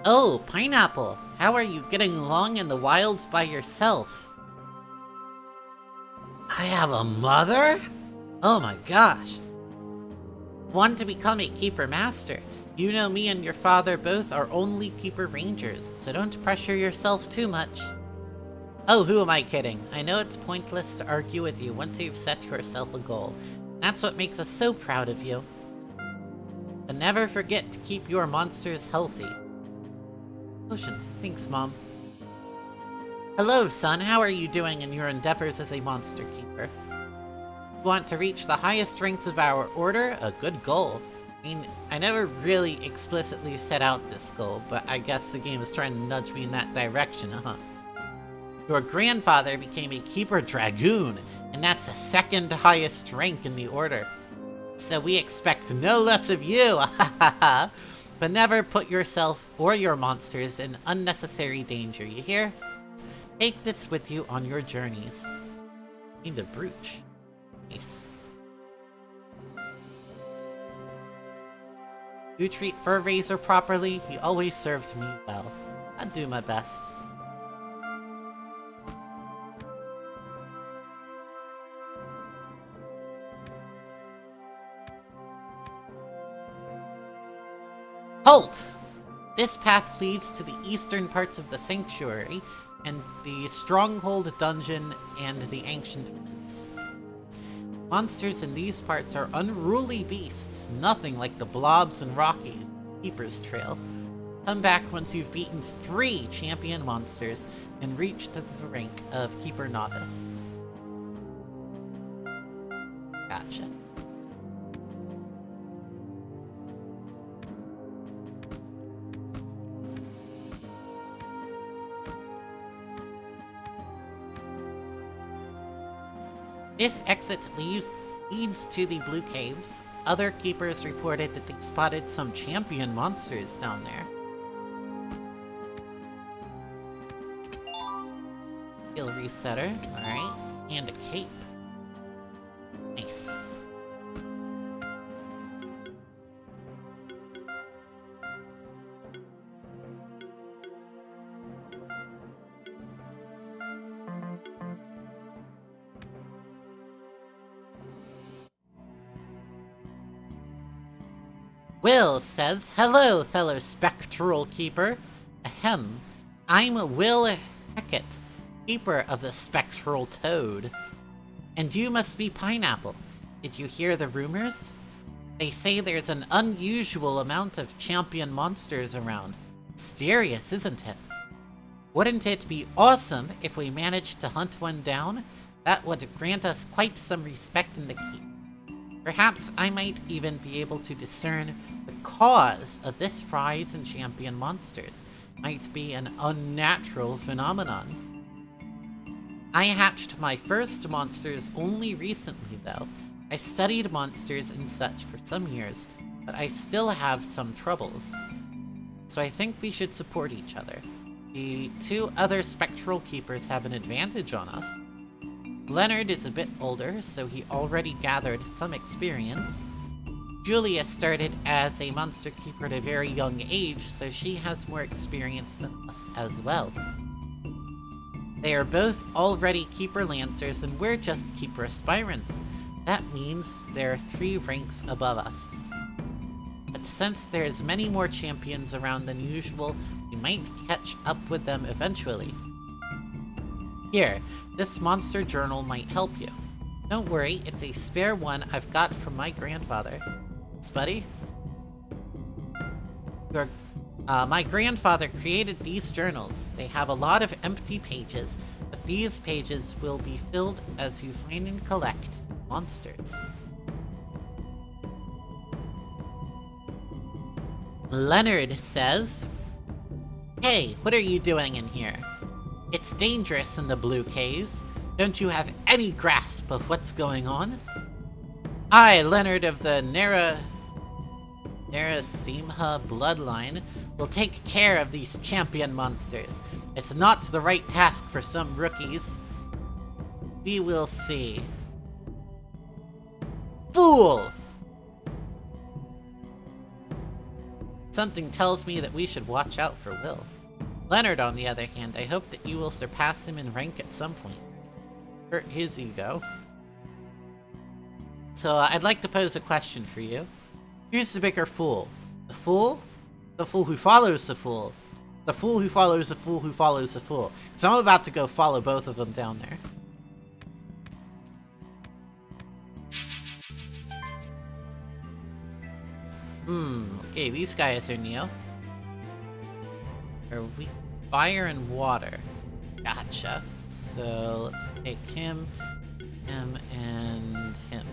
Oh, Pineapple! How are you getting along in the wilds by yourself? I have a mother? Oh my gosh. Want to become a Keeper Master. You know me and your father both are only Keeper Rangers, so don't pressure yourself too much. Oh, who am I kidding? I know it's pointless to argue with you once you've set yourself a goal. That's what makes us so proud of you. But never forget to keep your monsters healthy. Potions. Thanks, Mom. Hello, son. How are you doing in your endeavors as a monster keeper? You want to reach the highest ranks of our order? A good goal. I mean, I never really explicitly set out this goal, but I guess the game is trying to nudge me in that direction, huh? Your grandfather became a Keeper Dragoon, and that's the second highest rank in the order. So we expect no less of you, but never put yourself or your monsters in unnecessary danger, you hear? Take this with you on your journeys. Need a brooch. Nice. You treat Fur Razor properly, he always served me well. I'd do my best. Halt! This path leads to the eastern parts of the sanctuary, and the Stronghold dungeon and the ancient woods. Monsters in these parts are unruly beasts, nothing like the Blobs and Rockies, Keeper's Trail. Come back once you've beaten 3 champion monsters and reached the rank of Keeper Novice. Gotcha. This exit leads to the Blue Caves. Other keepers reported that they spotted some champion monsters down there. Skill resetter, alright. And a cape. Nice. Will says, hello, fellow Spectral Keeper. Ahem. I'm Will Hackett, keeper of the Spectral Toad. And you must be Pineapple. Did you hear the rumors? They say there's an unusual amount of champion monsters around. Mysterious, isn't it? Wouldn't it be awesome if we managed to hunt one down? That would grant us quite some respect in the keep. Perhaps I might even be able to discern the cause of this rise in champion monsters. Might be an unnatural phenomenon. I hatched my first monsters only recently, though. I studied monsters and such for some years, but I still have some troubles. So I think we should support each other. The two other spectral keepers have an advantage on us. Leonard is a bit older, so he already gathered some experience. Julia started as a monster keeper at a very young age, so she has more experience than us as well. They are both already Keeper Lancers, and we're just Keeper Aspirants. That means they're 3 ranks above us. But since there's many more champions around than usual, we might catch up with them eventually. Here, this monster journal might help you. Don't worry, it's a spare one I've got from my grandfather. Buddy? My grandfather created these journals. They have a lot of empty pages, but these pages will be filled as you find and collect monsters. Leonard says, "Hey, what are you doing in here? It's dangerous in the blue caves. Don't you have any grasp of what's going on? I, Leonard of the Narasimha bloodline, will take care of these champion monsters. It's not the right task for some rookies. We will see." Fool! Something tells me that we should watch out for Will. Leonard, on the other hand, I hope that you will surpass him in rank at some point. Hurt his ego. So I'd like to pose a question for you. Who's the bigger fool? The fool? The fool who follows the fool? The fool who follows the fool who follows the fool? So I'm about to go follow both of them down there. Okay, these guys are new. Are we fire and water? Gotcha. So let's take him, and him.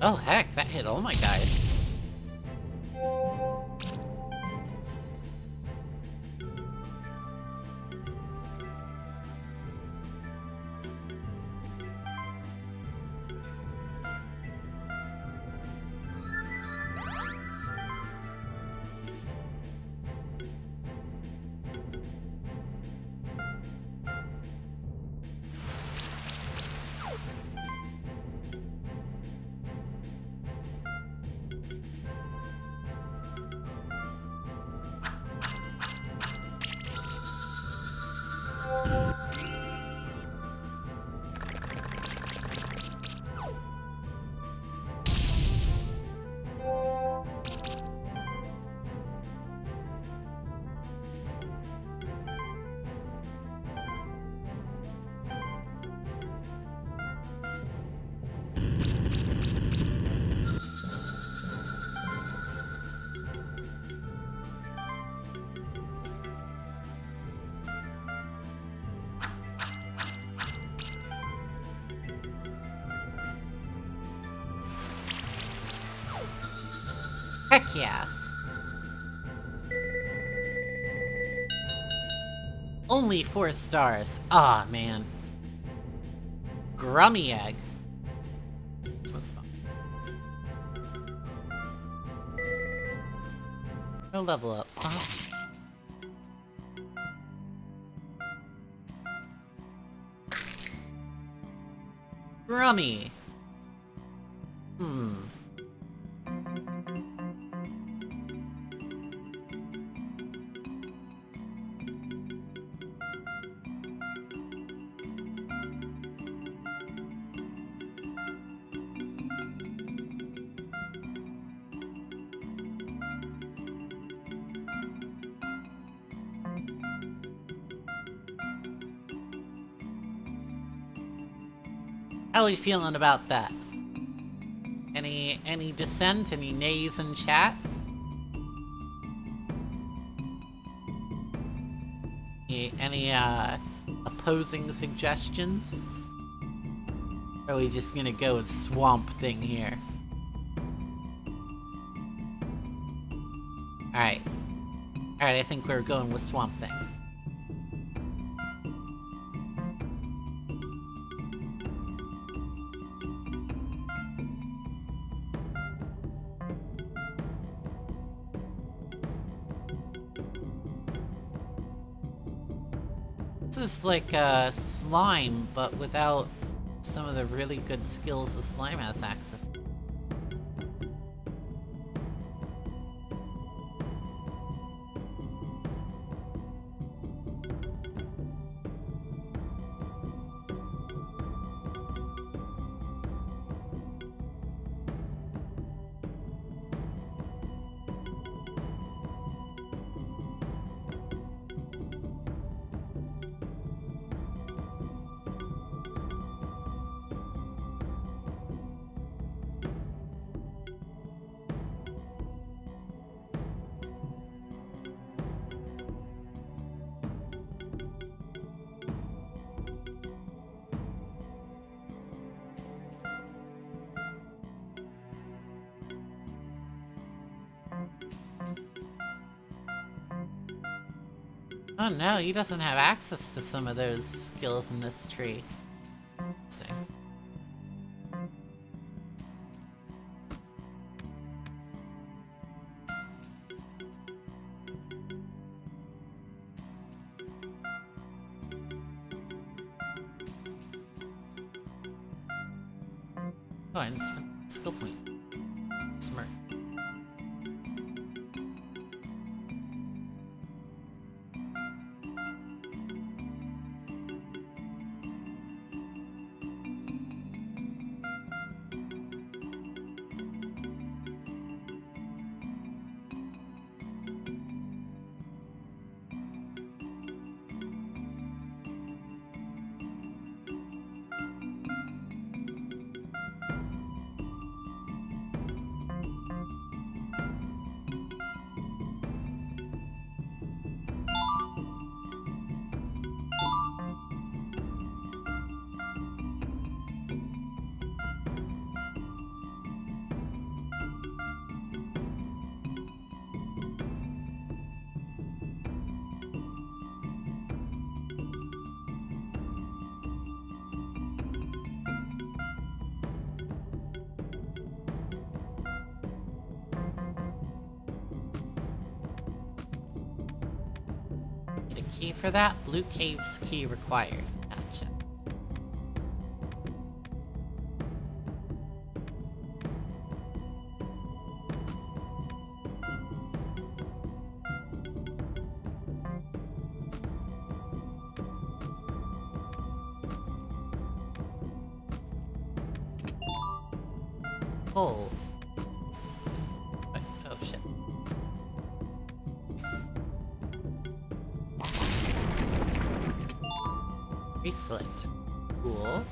Oh heck, that hit all my guys. Heck yeah. Only 4 stars. Ah, man. Grummy egg. No level up, son. Rummy. Hmm. How are you feeling about that? Any dissent? Any nays in chat? Any opposing suggestions? Or are we just gonna go with Swamp Thing here? Alright. Alright, I think we're going with Swamp Thing. This is like slime, but without some of the really good skills the slime has access to. Oh no, he doesn't have access to some of those skills in this tree. Interesting. Oh, and skill point. Smart. Need a key for that? Blue Cave's key required. Gotcha. Oh. Oh shit. Bracelet. Cool.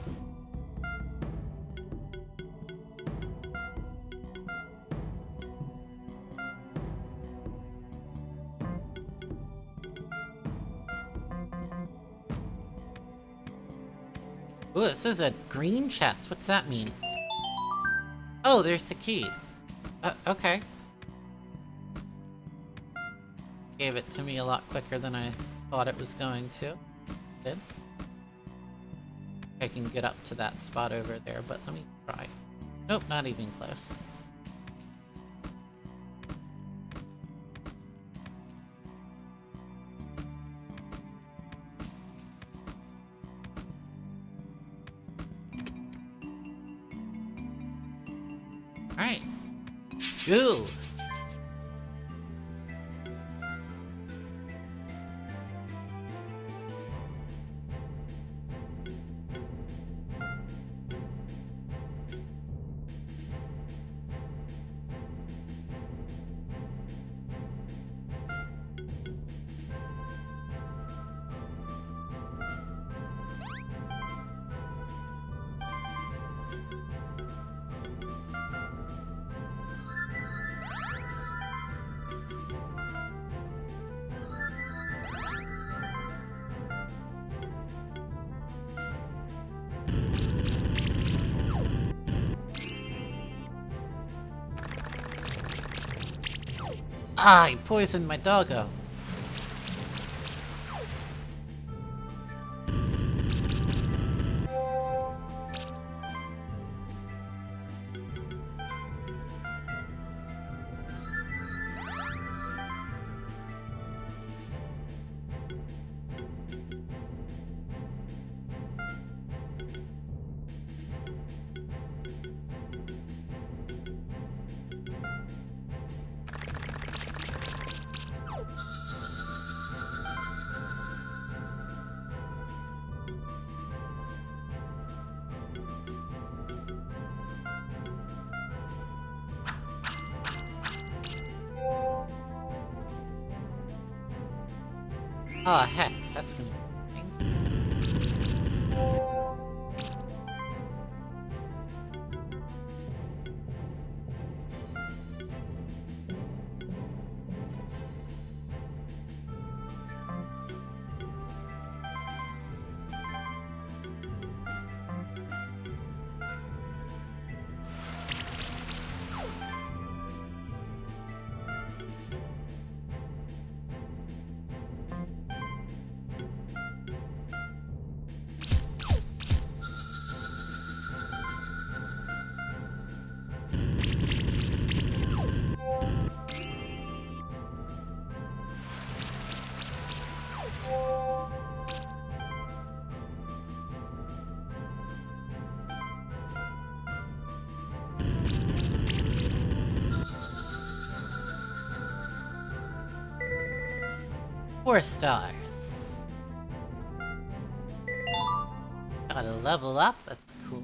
Ooh, this is a green chest. What's that mean? Oh, there's the key. Okay. Gave it to me a lot quicker than I thought it was going to. Did. I can get up to that spot over there, but let me try. Nope, not even close. Alright. Let's go. Ah, he poisoned my doggo. Oh, heck, that's gonna be interesting. Four stars. Gotta level up, that's cool.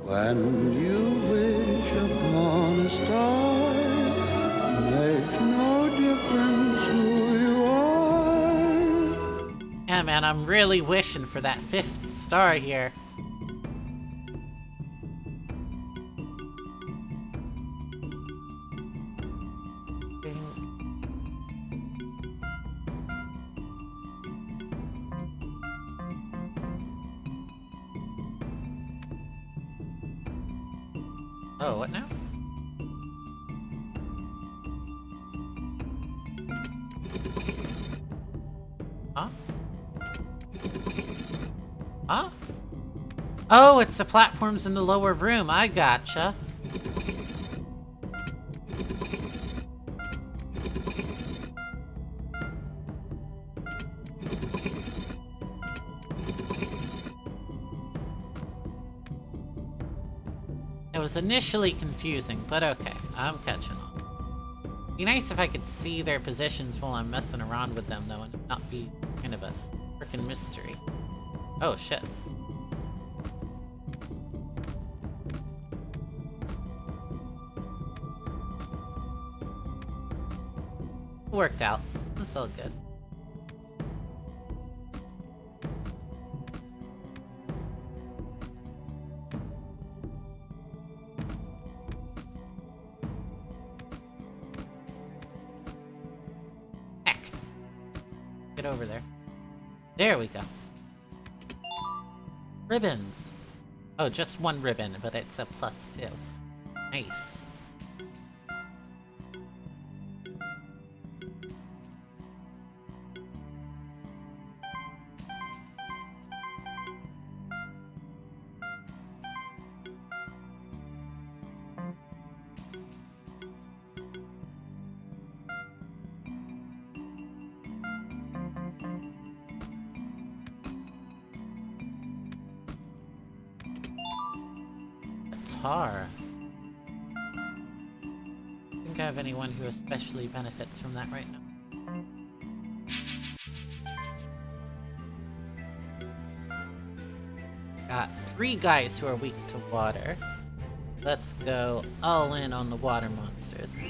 When you wish upon a star, makes no difference who you are. Yeah, man, I'm really wishing for that 5th star here. Oh, what now? Huh? Huh? Oh, it's the platforms in the lower room. I gotcha. It was initially confusing, but okay. I'm catching on. Be nice if I could see their positions while I'm messing around with them, though, and not be kind of a frickin' mystery. Oh, shit. Worked out. It's all good. Heck. Get over there. There we go. Ribbons. Oh, just one ribbon, but it's a +2. Nice. tar. I don't think I have anyone who especially benefits from that right now. Got 3 guys who are weak to water. Let's go all in on the water monsters.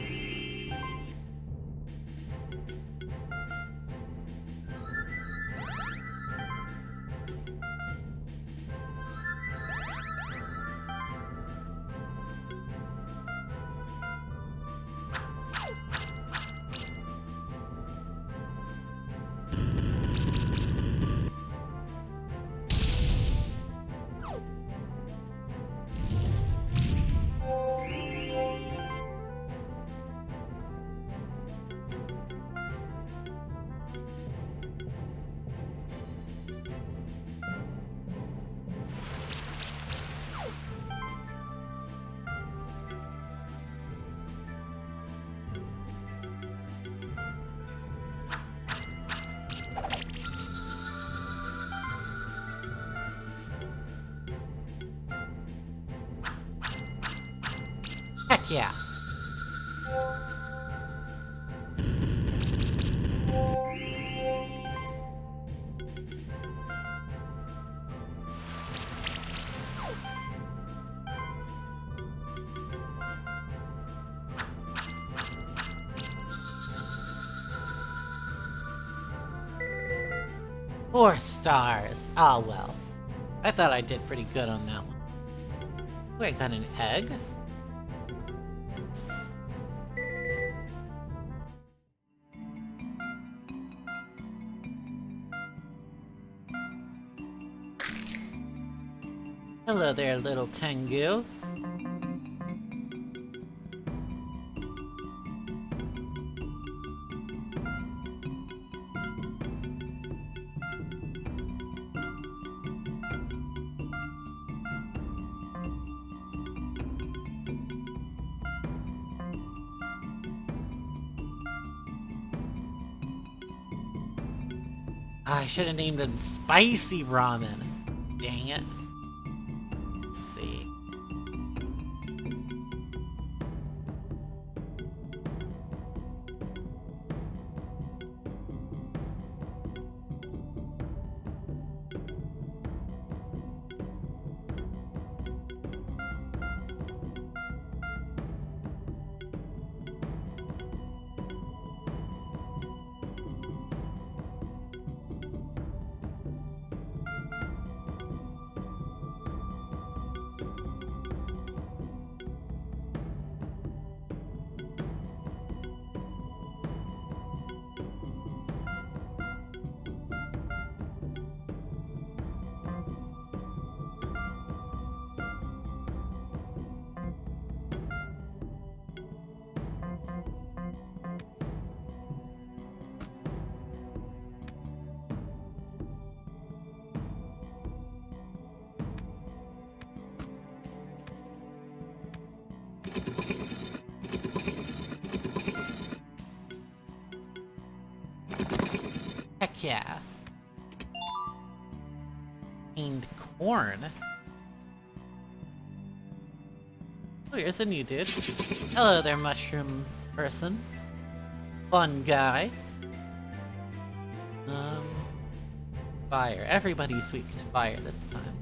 Heck yeah. Four stars. Ah, well. I thought I did pretty good on that one. Ooh, I got an egg. Hello there, little Tengu. I should have named him Spicy Ramen. Dang it. Let's see. Heck yeah. And corn. Oh, here's a new dude. Hello there, mushroom person. Fun guy. Fire. Everybody's weak to fire this time.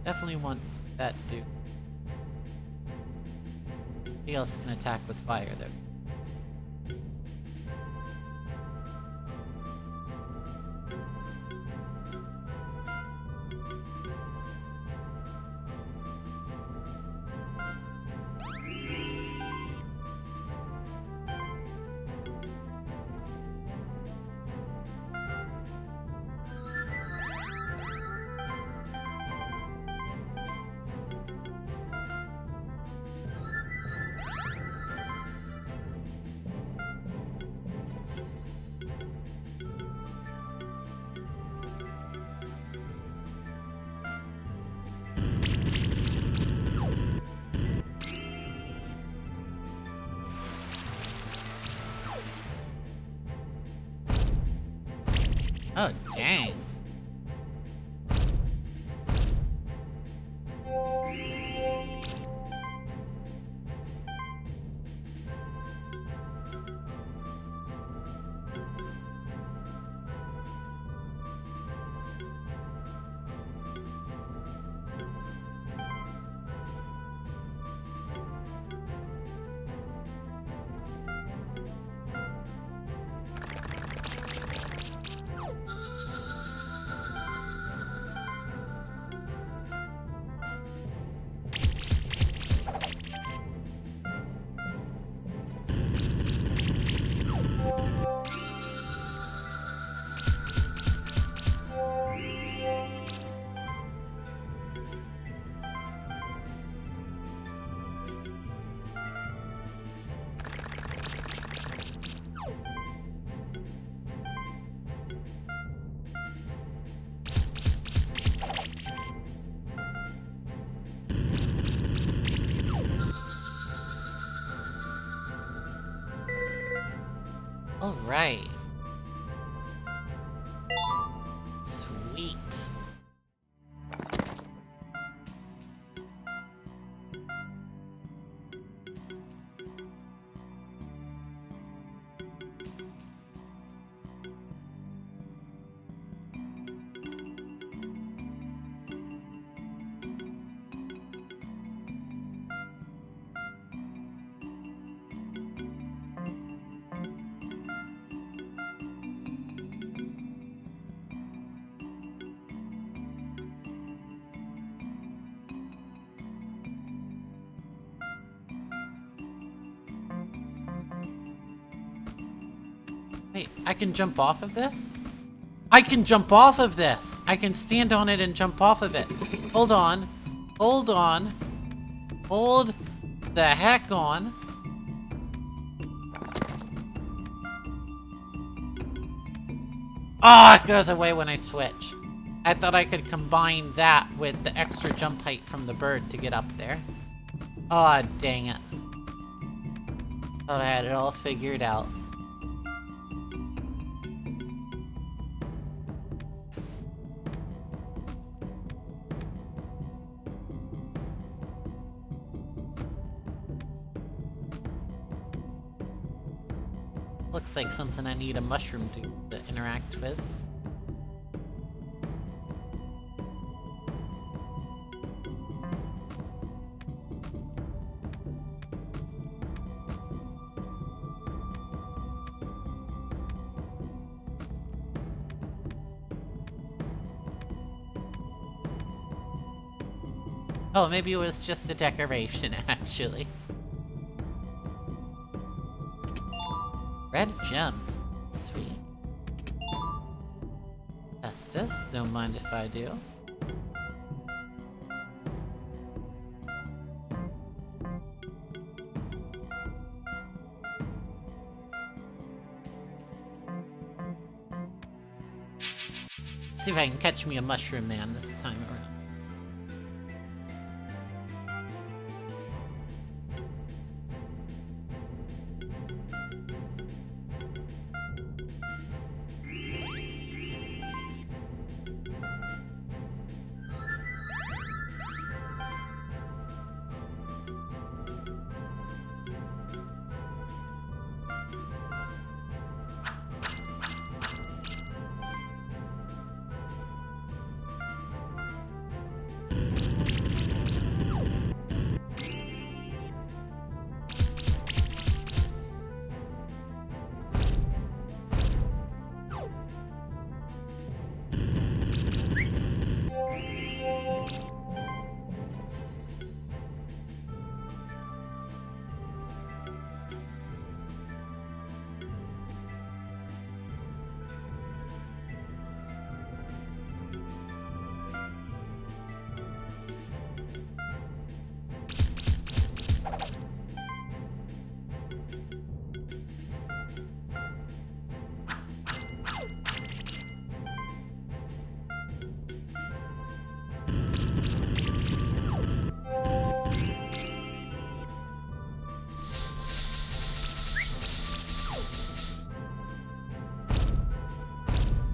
Definitely want that dude. Nobody else can attack with fire though. Oh, dang. right. Sweet. Wait, I can jump off of this? I can jump off of this! I can stand on it and jump off of it. Hold on. Hold on. Hold the heck on. Ah, it goes away when I switch. I thought I could combine that with the extra jump height from the bird to get up there. Aw, dang it. Thought I had it all figured out. Looks like something I need a mushroom to interact with. Oh, maybe it was just a decoration, actually. Red gem. Sweet. Estes, don't mind if I do. See if I can catch me a mushroom man this time around.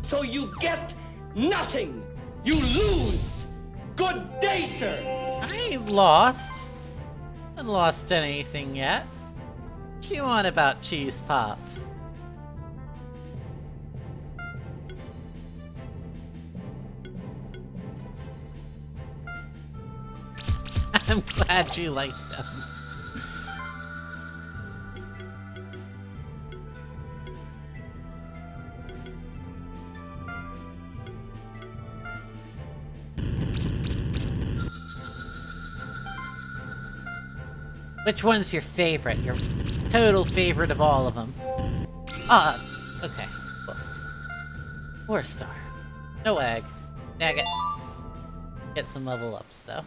So you get nothing. You lose. Good day, sir. I ain't lost. I haven't lost anything yet. What you want about cheese pops? I'm glad you like them. Which one's your favorite? Your total favorite of all of them? Okay. Cool. Or a star. No egg. Dang it. Get some level ups, though.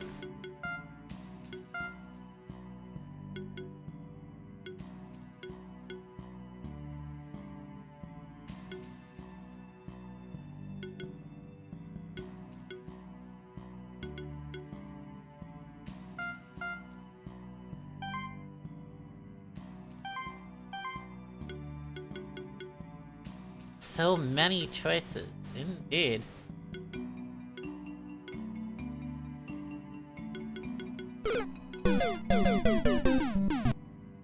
So many choices, indeed.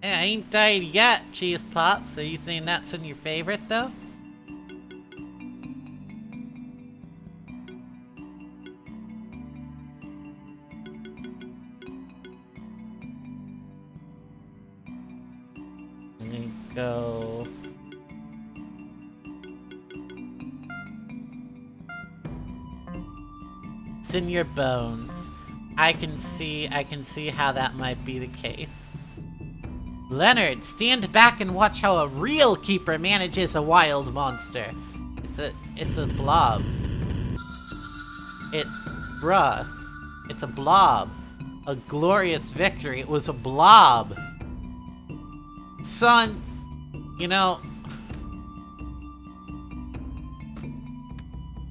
Hey, I ain't died yet, Cheese Pops. Are you saying that's one of your favorite, though? I'm gonna go... It's in your bones. I can see how that might be the case. Leonard, stand back and watch how a real keeper manages a wild monster. It's a blob. It's a blob. A glorious victory. It was a blob. Son, you know,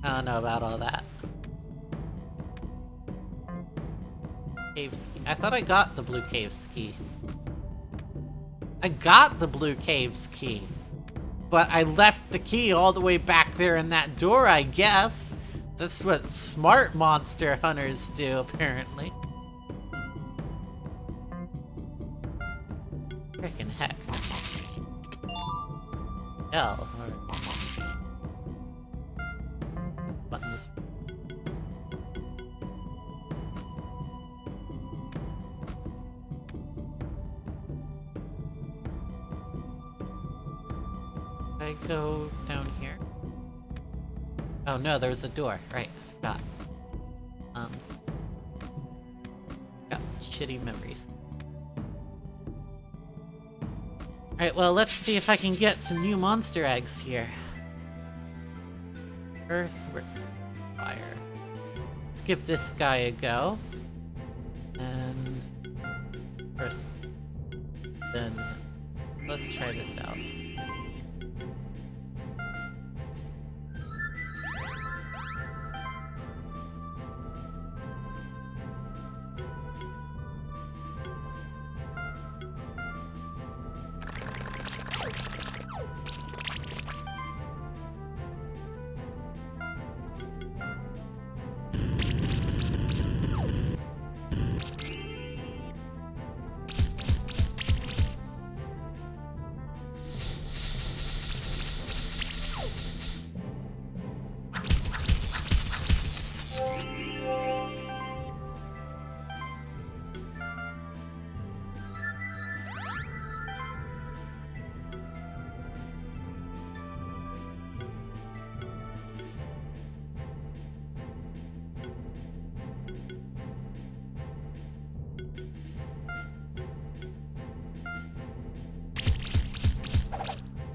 I don't know about all that. Cave ski. I thought I got the blue cave's key. I got the blue cave's key. But I left the key all the way back there in that door, I guess. That's what smart monster hunters do, apparently. Frickin' heck. L. Buttons. I go down here. Oh no, there's a door. Right, I forgot. Got shitty memories. Alright, well, let's see if I can get some new monster eggs here. Earth, fire. Let's give this guy a go. And first, then let's try this out.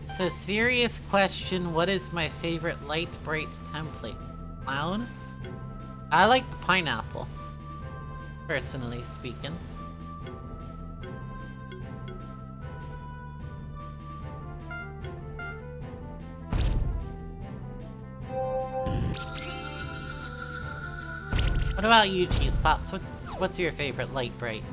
So, serious question, what is my favorite light bright template? Clown? I like the pineapple, personally speaking. What about you, Cheese Pops? What's your favorite light bright?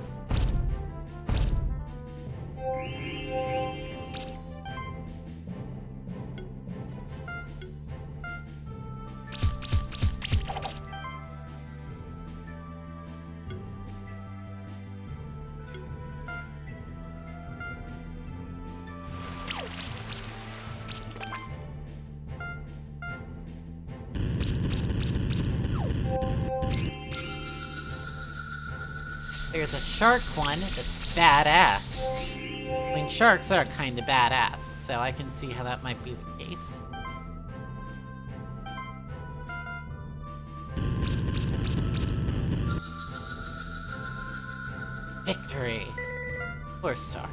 There's a shark one that's badass. I mean, sharks are kind of badass, so I can see how that might be the case. Victory! 4-star.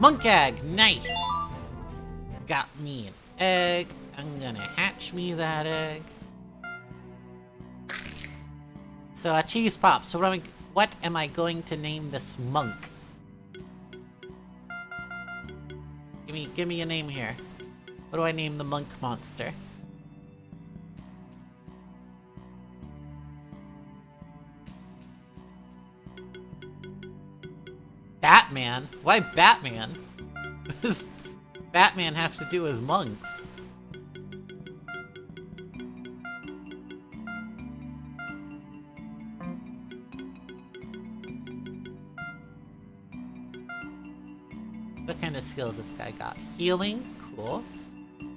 Monk egg! Nice! Got me an egg. I'm gonna hatch me that egg. So, Cheese Pops, what am I going to name this monk? Give me a name here. What do I name the monk monster? Batman? Why Batman? What does Batman have to do with monks? What kind of skills this guy got? Healing? Cool.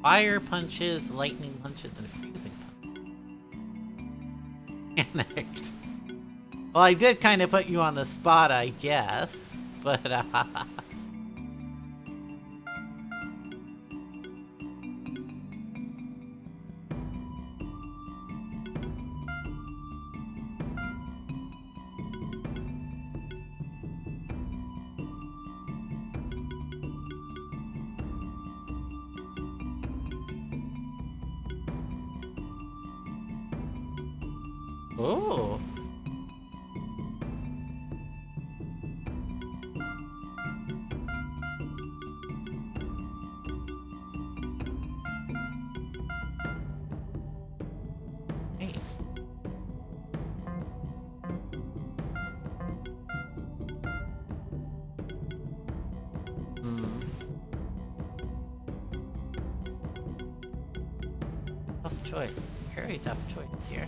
Fire punches, lightning punches, and freezing punches. Panicked. Well, I did kind of put you on the spot, I guess. But, Ooh. Nice. Tough choice. Very tough choice here.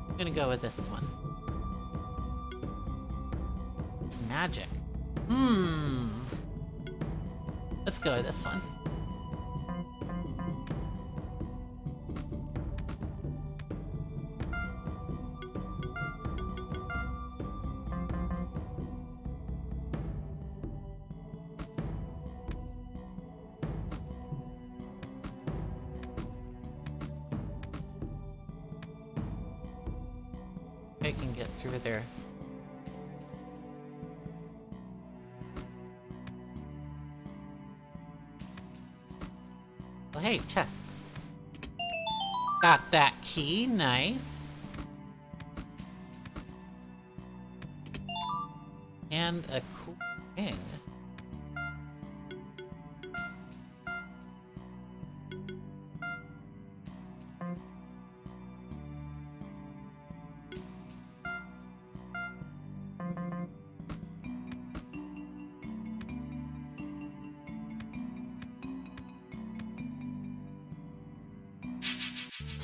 I'm gonna go with this one. It's magic. Let's go with this one. I can get through there. Well, hey, chests. Got that key, nice. And a cool thing.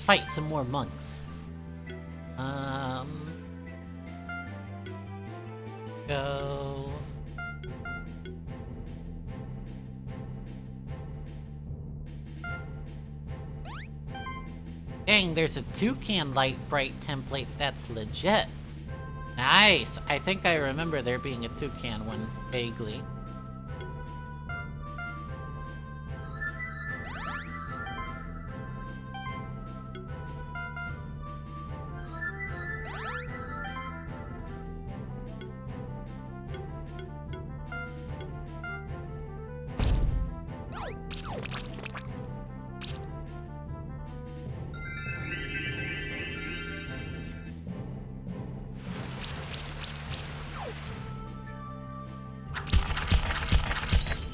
Fight some more monks. Go. Dang, there's a toucan light bright template that's legit. Nice. I think I remember there being a toucan one vaguely.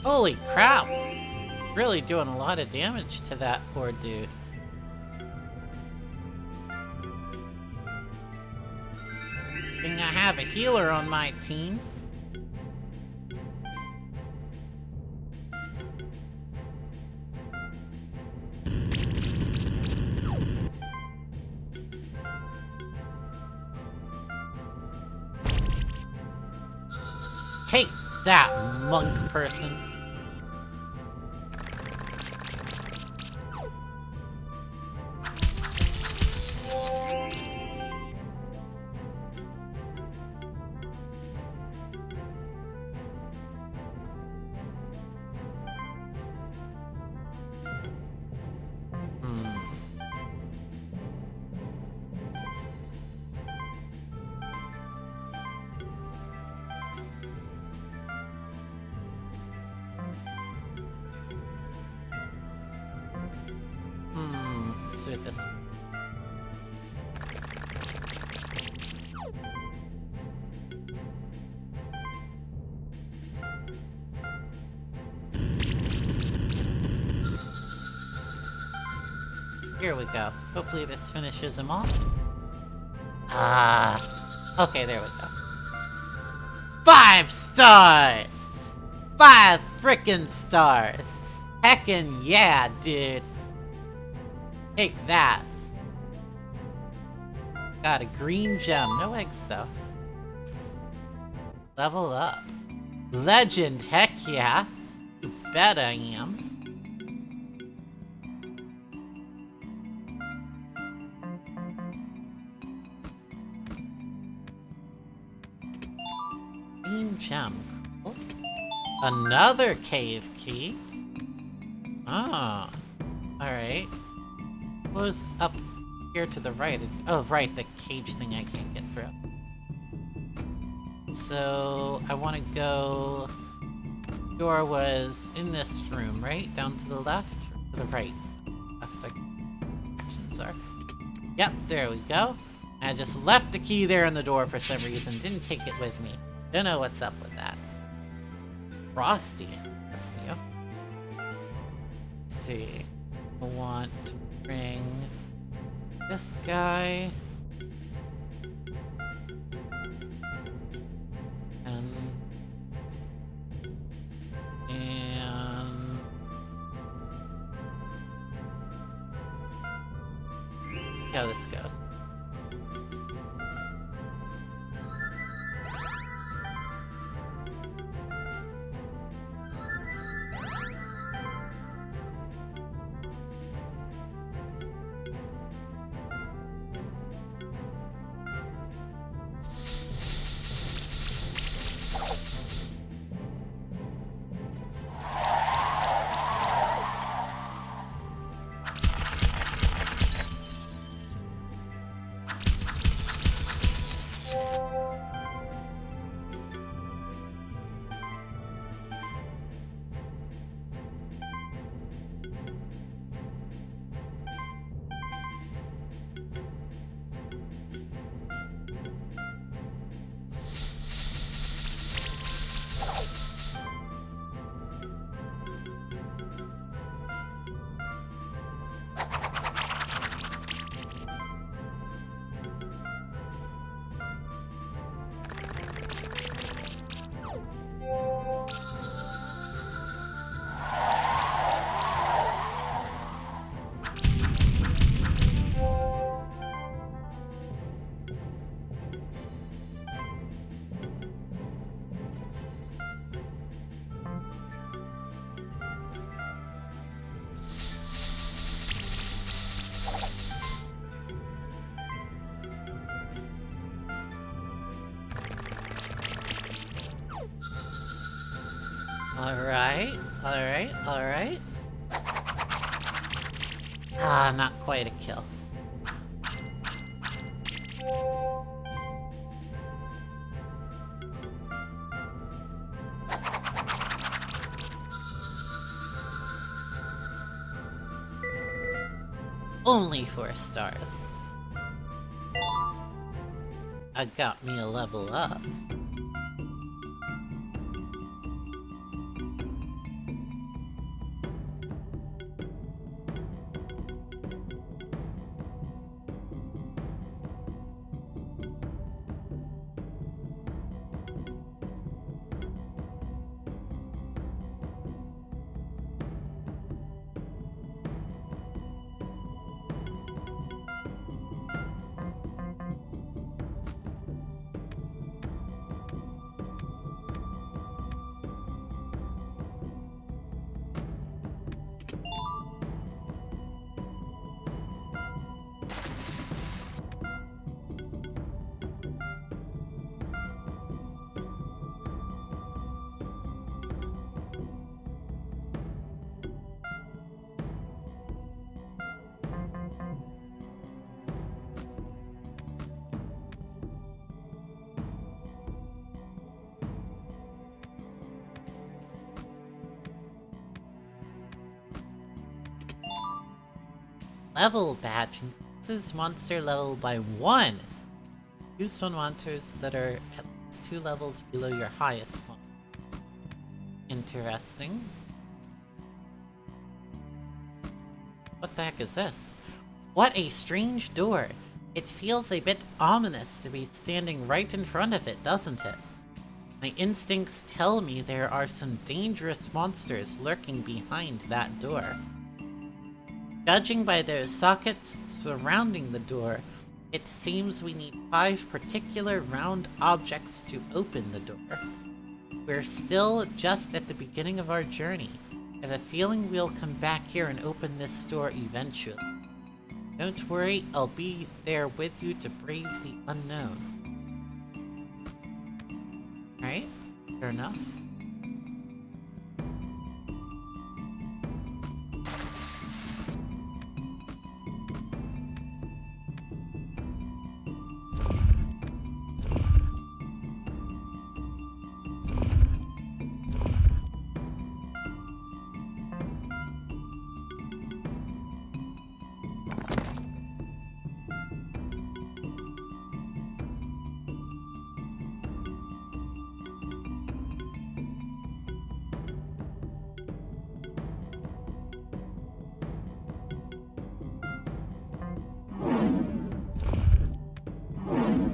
Holy crap! Really doing a lot of damage to that poor dude. Think I have a healer on my team. Take that, monk person. Let's do it this way. Here we go. Hopefully this finishes him off. Okay, there we go. 5 stars! 5 frickin' stars! Heckin' yeah, dude! Take that. Got a green gem. No eggs, though. Level up. Legend, heck yeah. You bet I am. Green gem. Cool. Another cave key. Ah. Alright. What was up here to the right? Oh, right, the cage thing I can't get through. So, I want to go... Door was in this room, right? Down to the left? Or to the right? Left, actions are. Yep, there we go. I just left the key there in the door for some reason. Didn't take it with me. Don't know what's up with that. Frosty. That's new. Let's see. I want to bring this guy. And see how this goes. Alright. Ah, not quite a kill. Only 4 stars. I got me a level up. Level badge increases monster level by 1. Used on monsters that are at least 2 levels below your highest one. Interesting. What the heck is this? What a strange door. It feels a bit ominous to be standing right in front of it, doesn't it? My instincts tell me there are some dangerous monsters lurking behind that door. Judging by those sockets surrounding the door, It seems we need 5 particular round objects to open the door. We're still just at the beginning of our journey. I have a feeling we'll come back here and open this door eventually. Don't worry, I'll be there with you to brave the unknown. Alright, fair enough.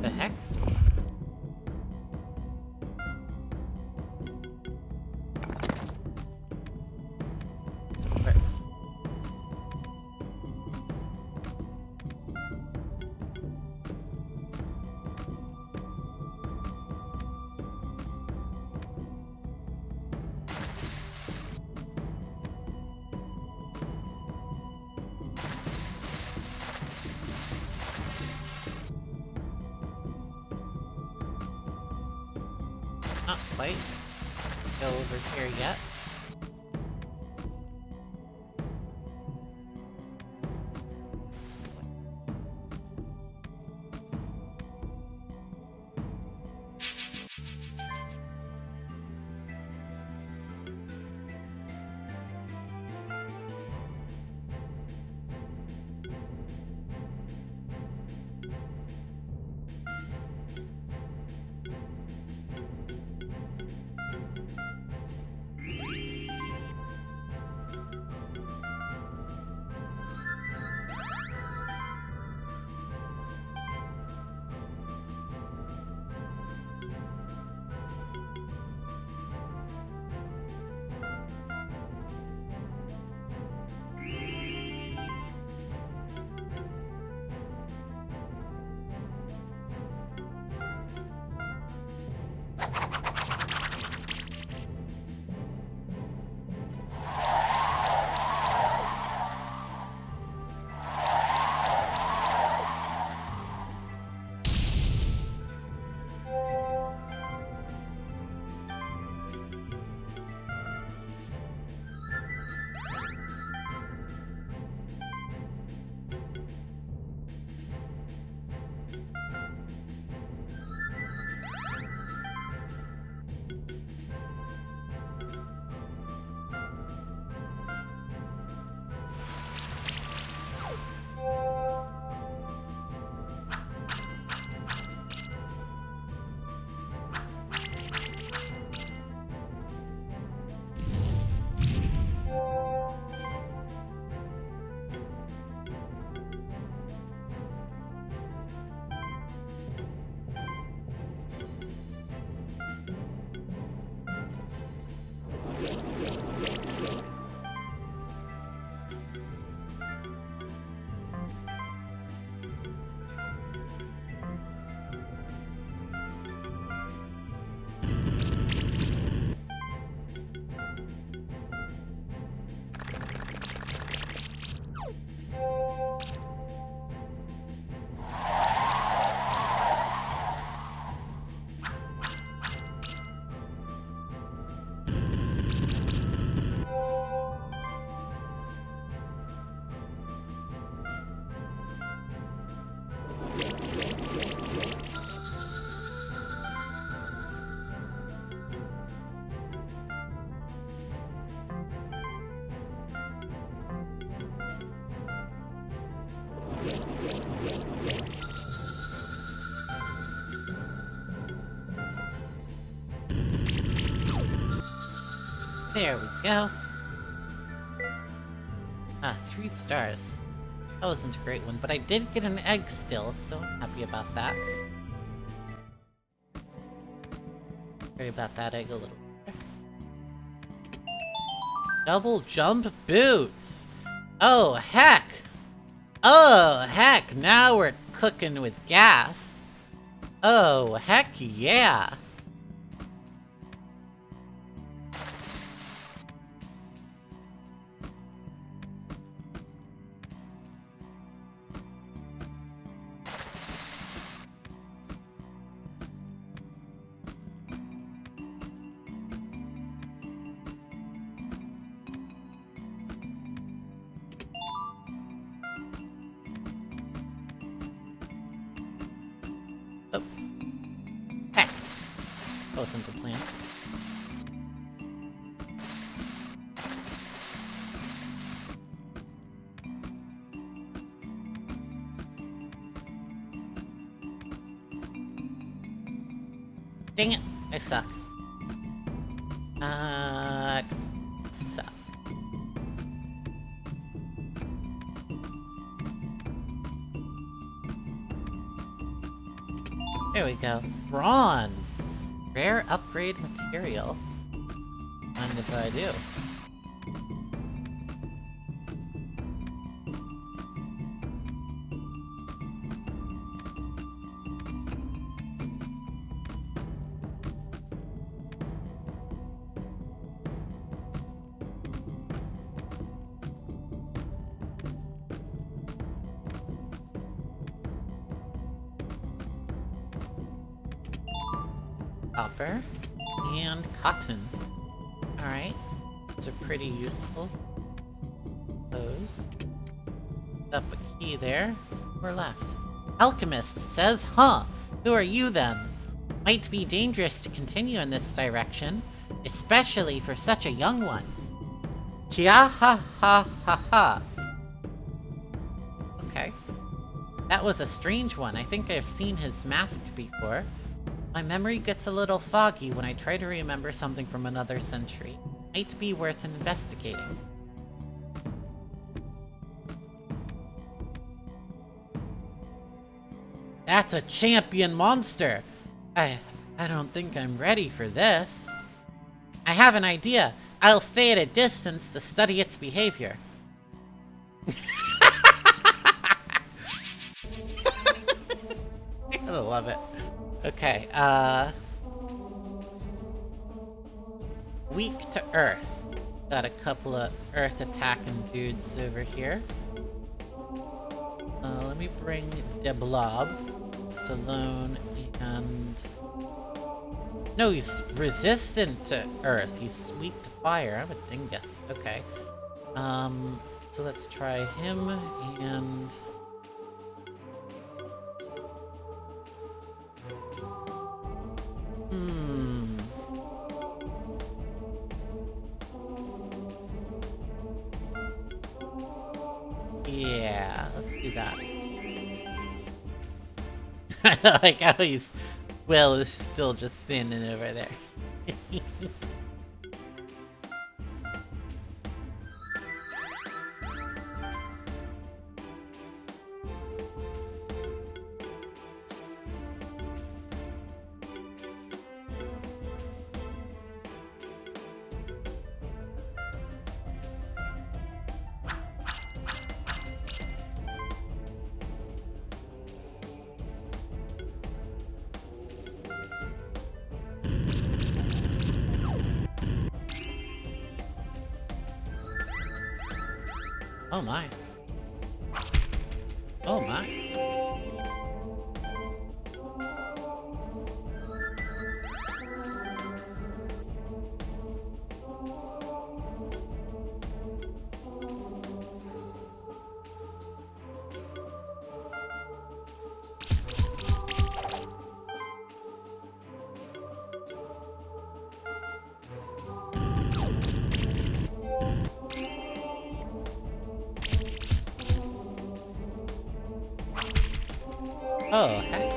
The heck? Works. Not quite. Go over here yet. There we go. 3 stars. That wasn't a great one, but I did get an egg still, so I'm happy about that. Worry about that egg a little bit. Double jump boots! Oh, heck! Oh, heck! Now we're cooking with gas. Oh, heck yeah. Oh. Heck. Wasn't the plan. Dang it! I suck. Suck. There we go. Bronze! Rare upgrade material. Mind if I do? Copper and cotton. Alright. Those are pretty useful. Those. Up a key there. We're left. Alchemist says, huh? Who are you then? Might be dangerous to continue in this direction, especially for such a young one. Chia ha ha ha ha. Okay. That was a strange one. I think I've seen his mask before. My memory gets a little foggy when I try to remember something from another century. Might be worth investigating. That's a champion monster! I don't think I'm ready for this. I have an idea. I'll stay at a distance to study its behavior. I love it. Okay, weak to earth. Got a couple of earth attacking dudes over here. Let me bring the blob, Stallone, and... No, he's resistant to earth. He's weak to fire. I'm a dingus. Okay. So let's try him, and... Yeah, let's do that. I like how Will is still just standing over there. Oh my. Oh my. Oh, heck.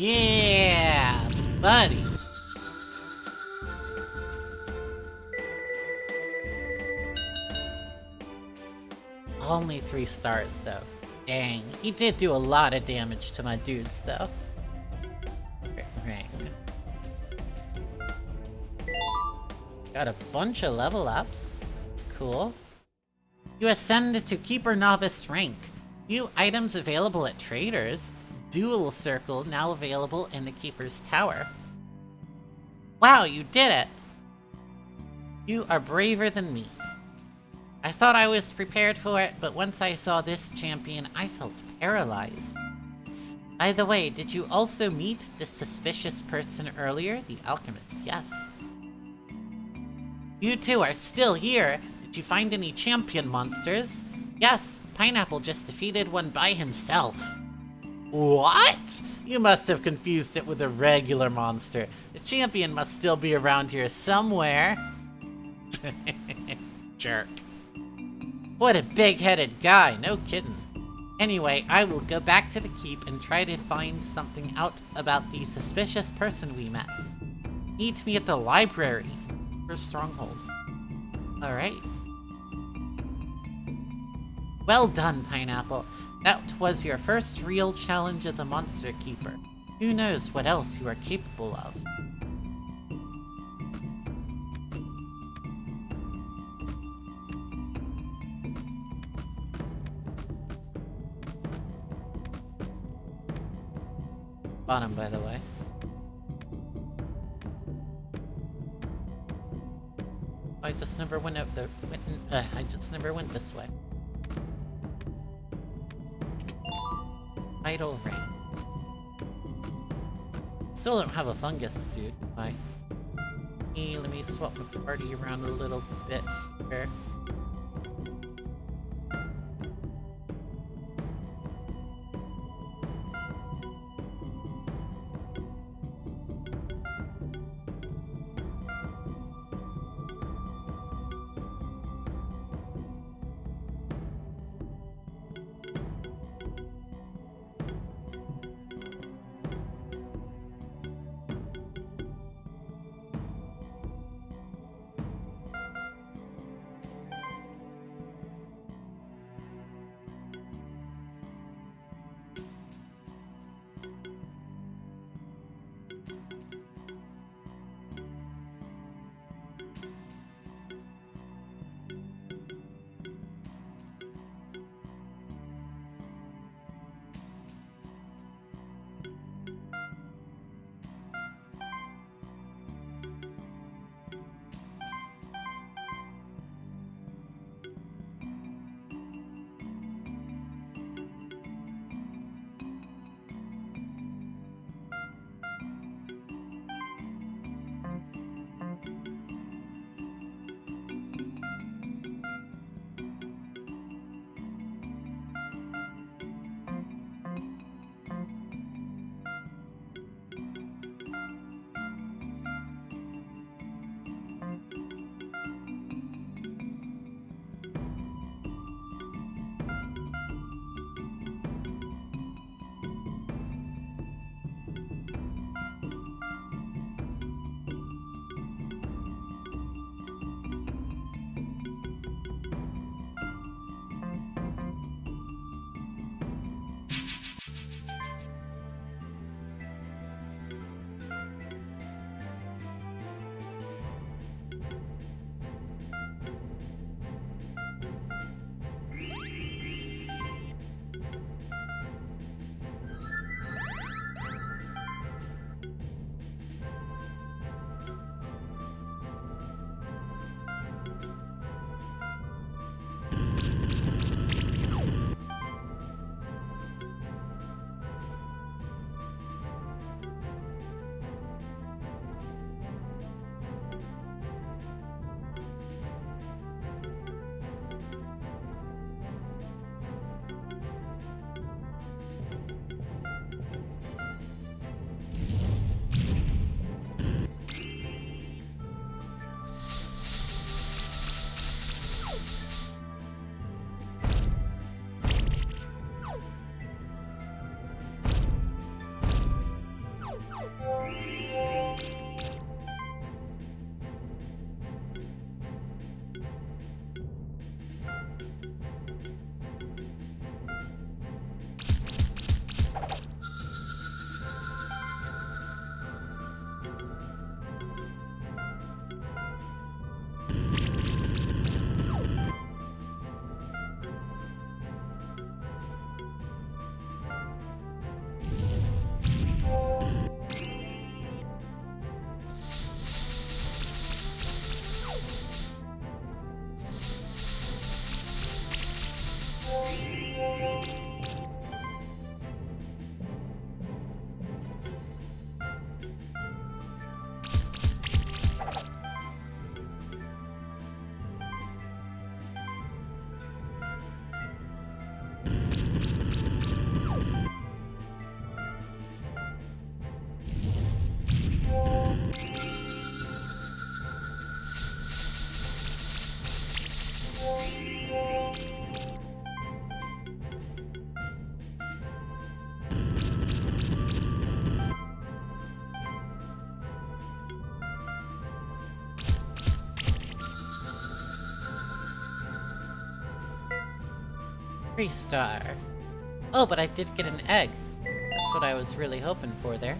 Yeah, buddy. Only 3 stars, though. Dang, he did do a lot of damage to my dudes, though. Ring. Got a bunch of level ups. That's cool. You ascend to Keeper Novice rank. New items available at traders. Dual Circle now available in the Keeper's Tower. Wow, you did it! You are braver than me. I thought I was prepared for it, but once I saw this champion, I felt paralyzed. By the way, did you also meet this suspicious person earlier? The alchemist, yes. You two are still here. Did you find any champion monsters? Yes, Pineapple just defeated one by himself. What? You must have confused it with a regular monster. The champion must still be around here somewhere. Jerk. What a big-headed guy, no kidding. Anyway, I will go back to the keep and try to find something out about the suspicious person we met. Meet me at the library for Stronghold. Alright. Well done, Pineapple. That was your first real challenge as a monster keeper. Who knows what else you are capable of? Bottom, by the way. I just never went up the. I just never went this way. Idle ring. Still don't have a fungus, dude. Bye. Let me swap the party around a little bit here. 3-star. Oh, but I did get an egg. That's what I was really hoping for there.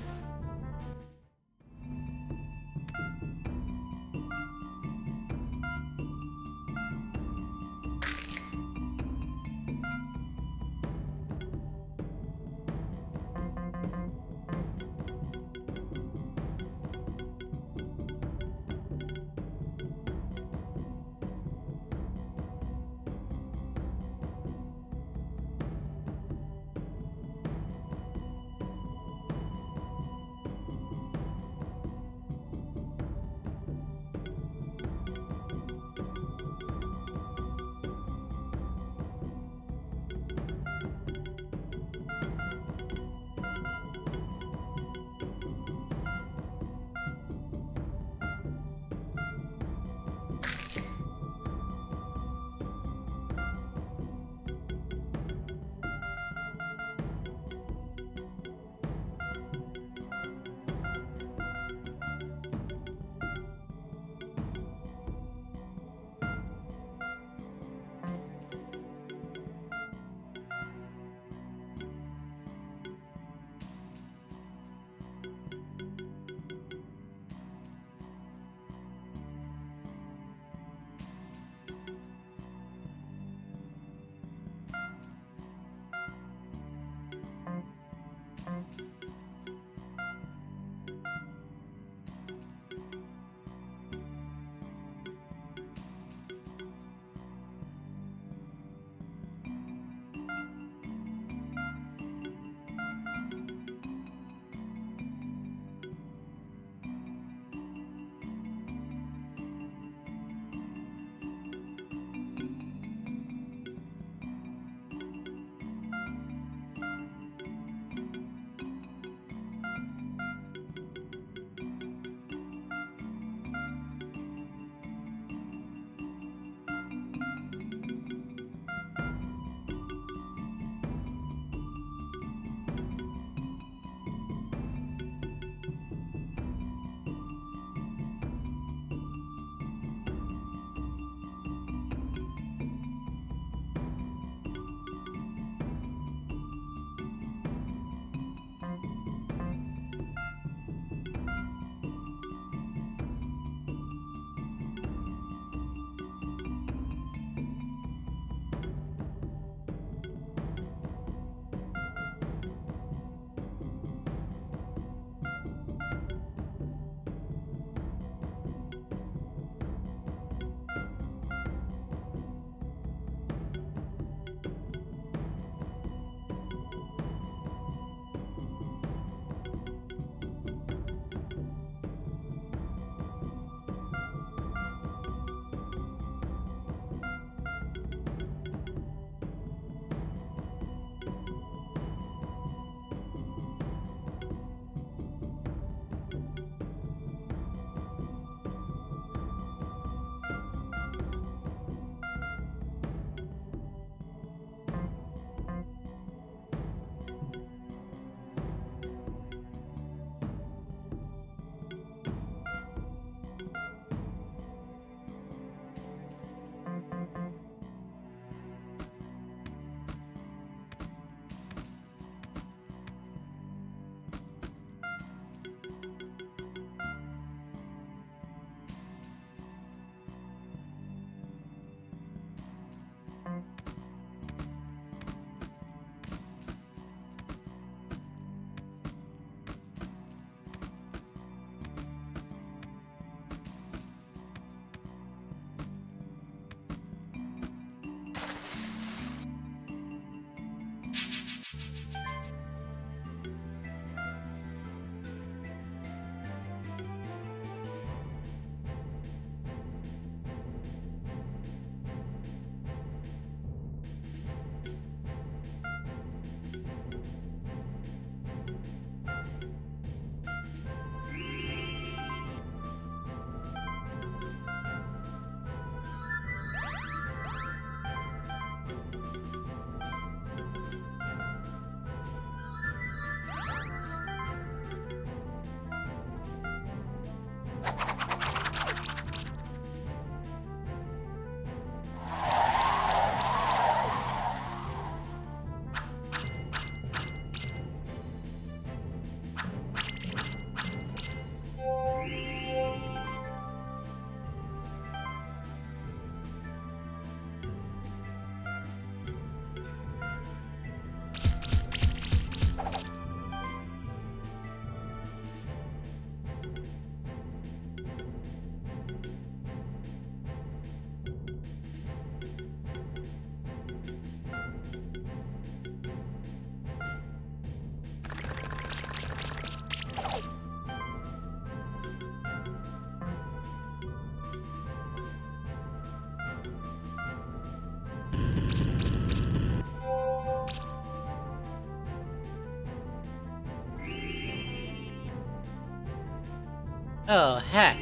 Oh, heck.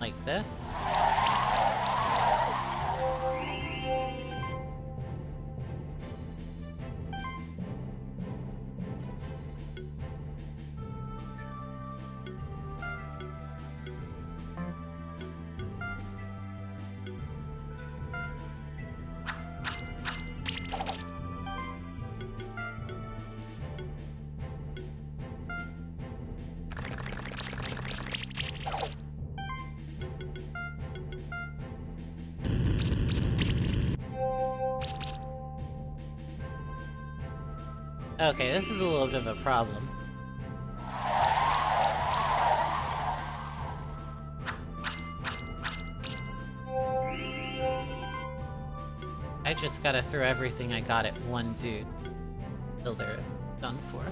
Like this? Okay, this is a little bit of a problem. I just gotta throw everything I got at one dude till they're done for.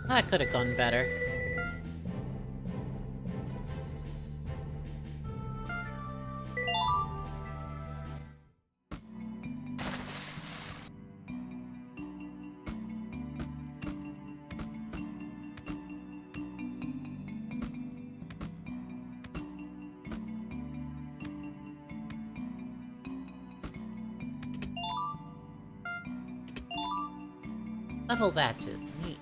That could have gone better. Level badges, neat.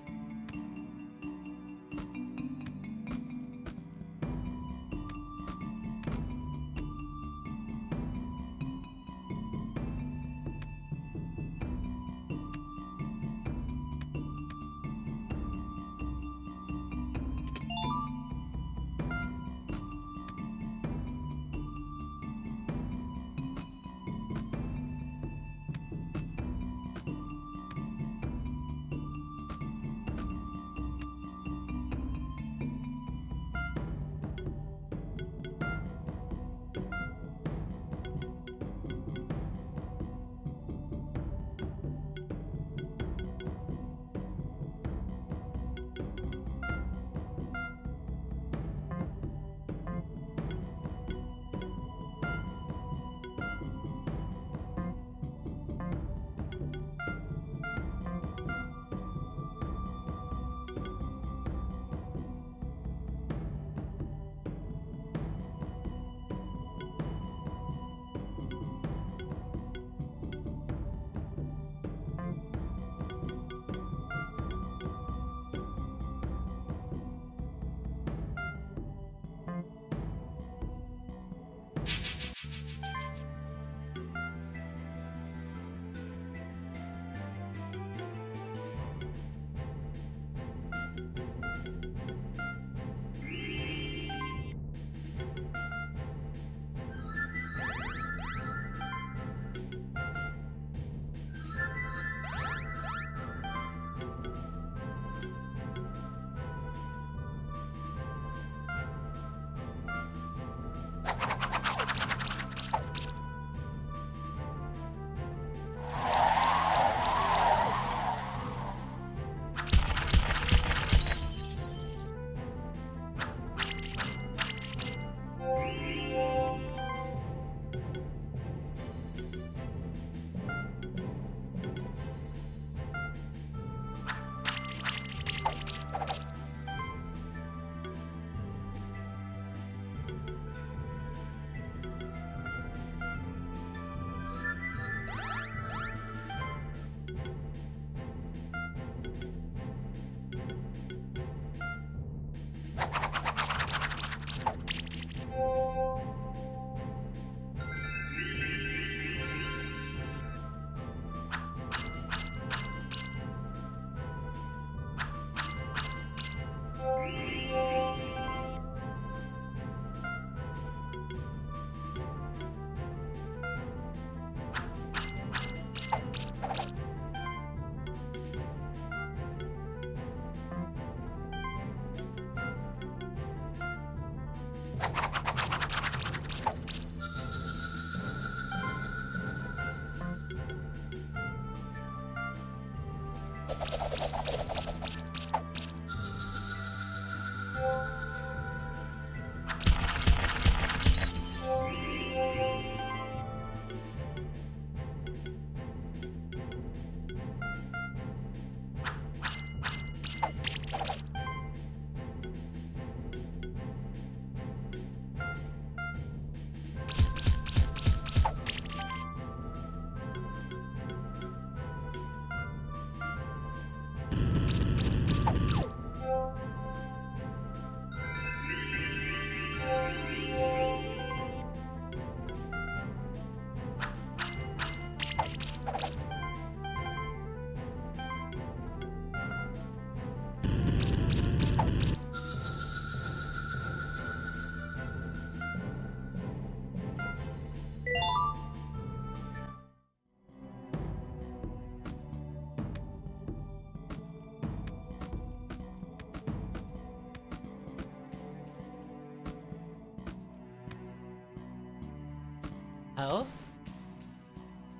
Oh?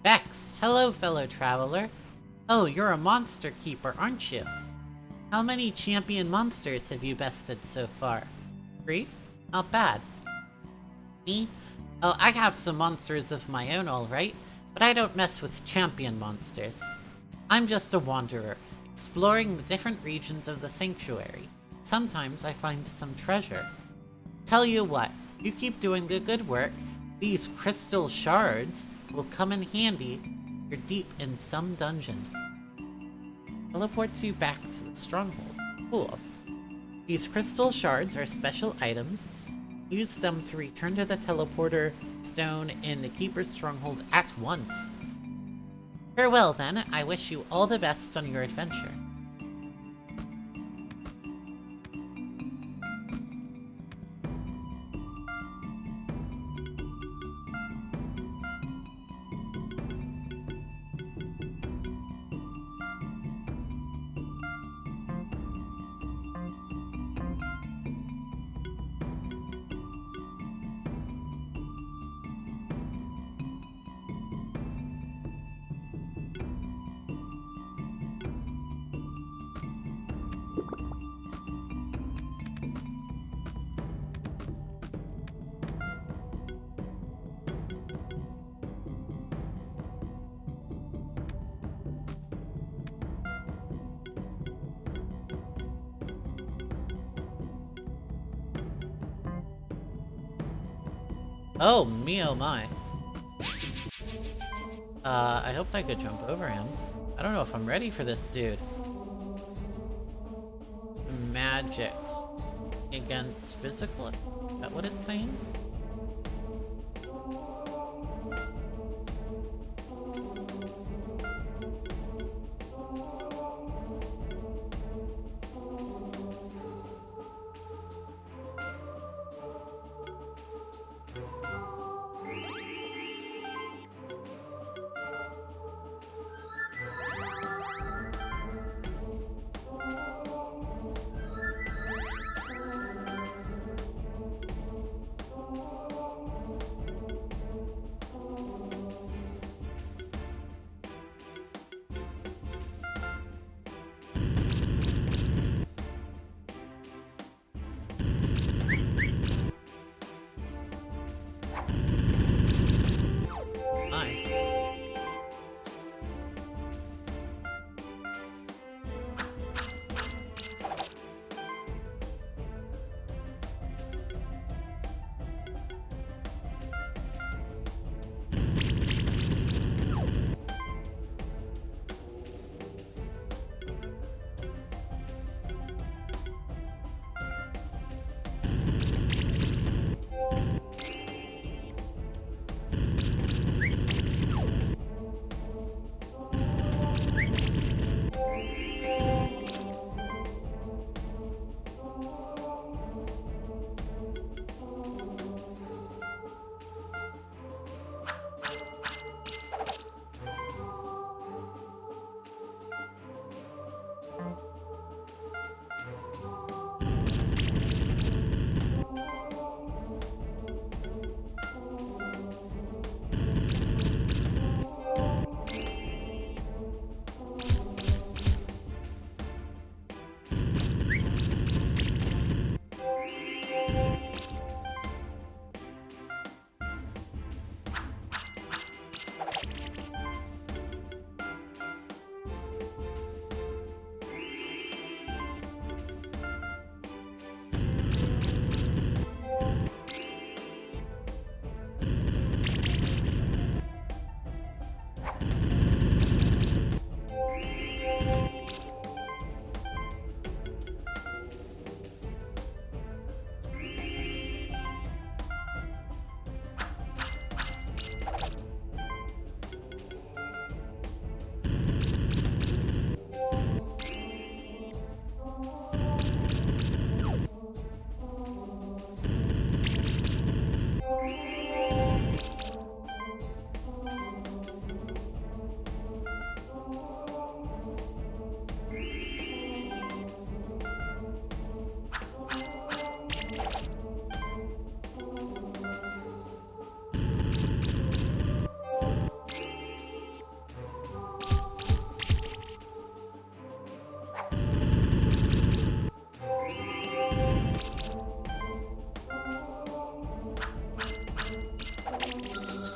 Bex, hello fellow traveler. Oh, you're a monster keeper, aren't you? How many champion monsters have you bested so far? 3? Not bad. Me? Oh, I have some monsters of my own, alright, but I don't mess with champion monsters. I'm just a wanderer, exploring the different regions of the sanctuary. Sometimes I find some treasure. Tell you what, you keep doing the good work, these crystal shards will come in handy if you're deep in some dungeon. Teleports you back to the Stronghold. Cool. These crystal shards are special items. Use them to return to the teleporter stone in the Keeper's Stronghold at once. Farewell then, I wish you all the best on your adventure. Oh, me oh my. I hoped I could jump over him. I don't know if I'm ready for this dude. Magic against physical? Is that what it's saying?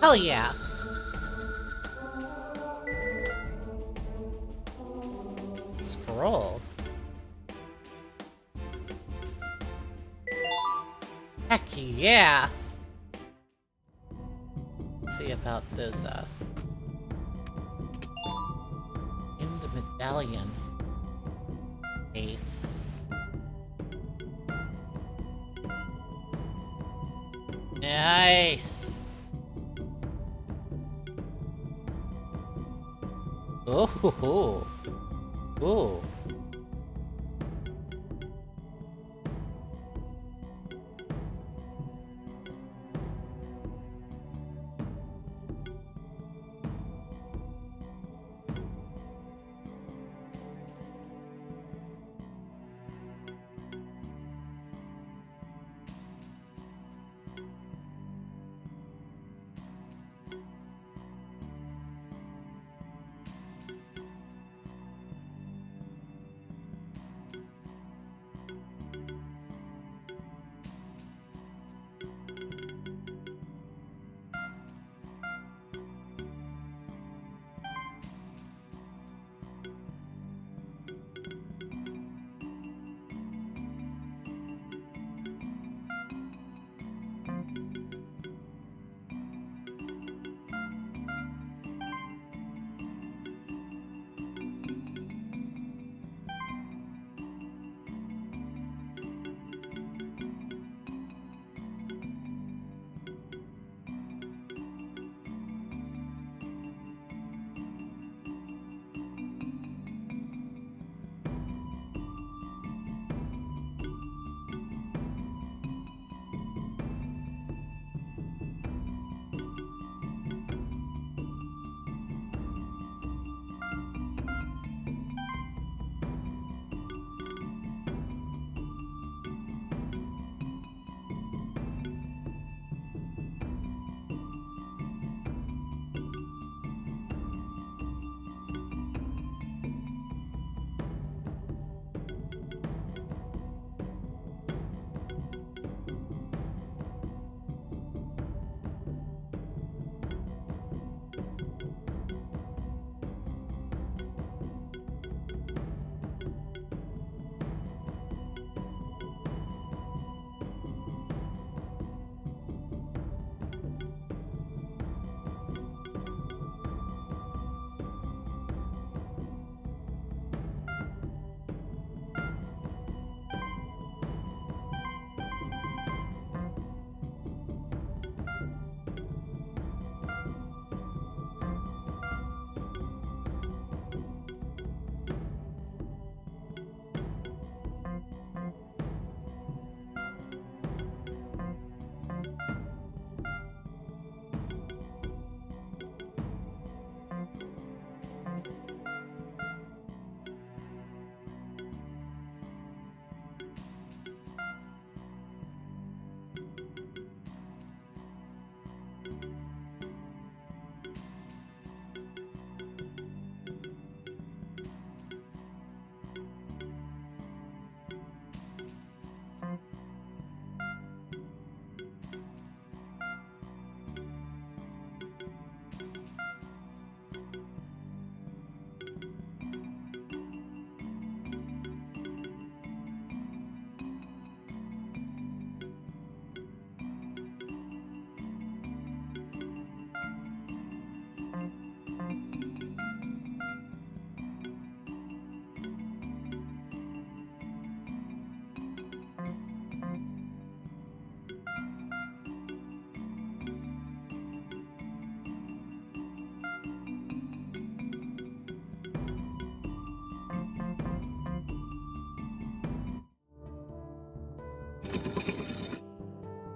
Hell yeah. Scroll. Heck yeah. Let's see about those, End medallion. Ace. Nice. Oh, ooh.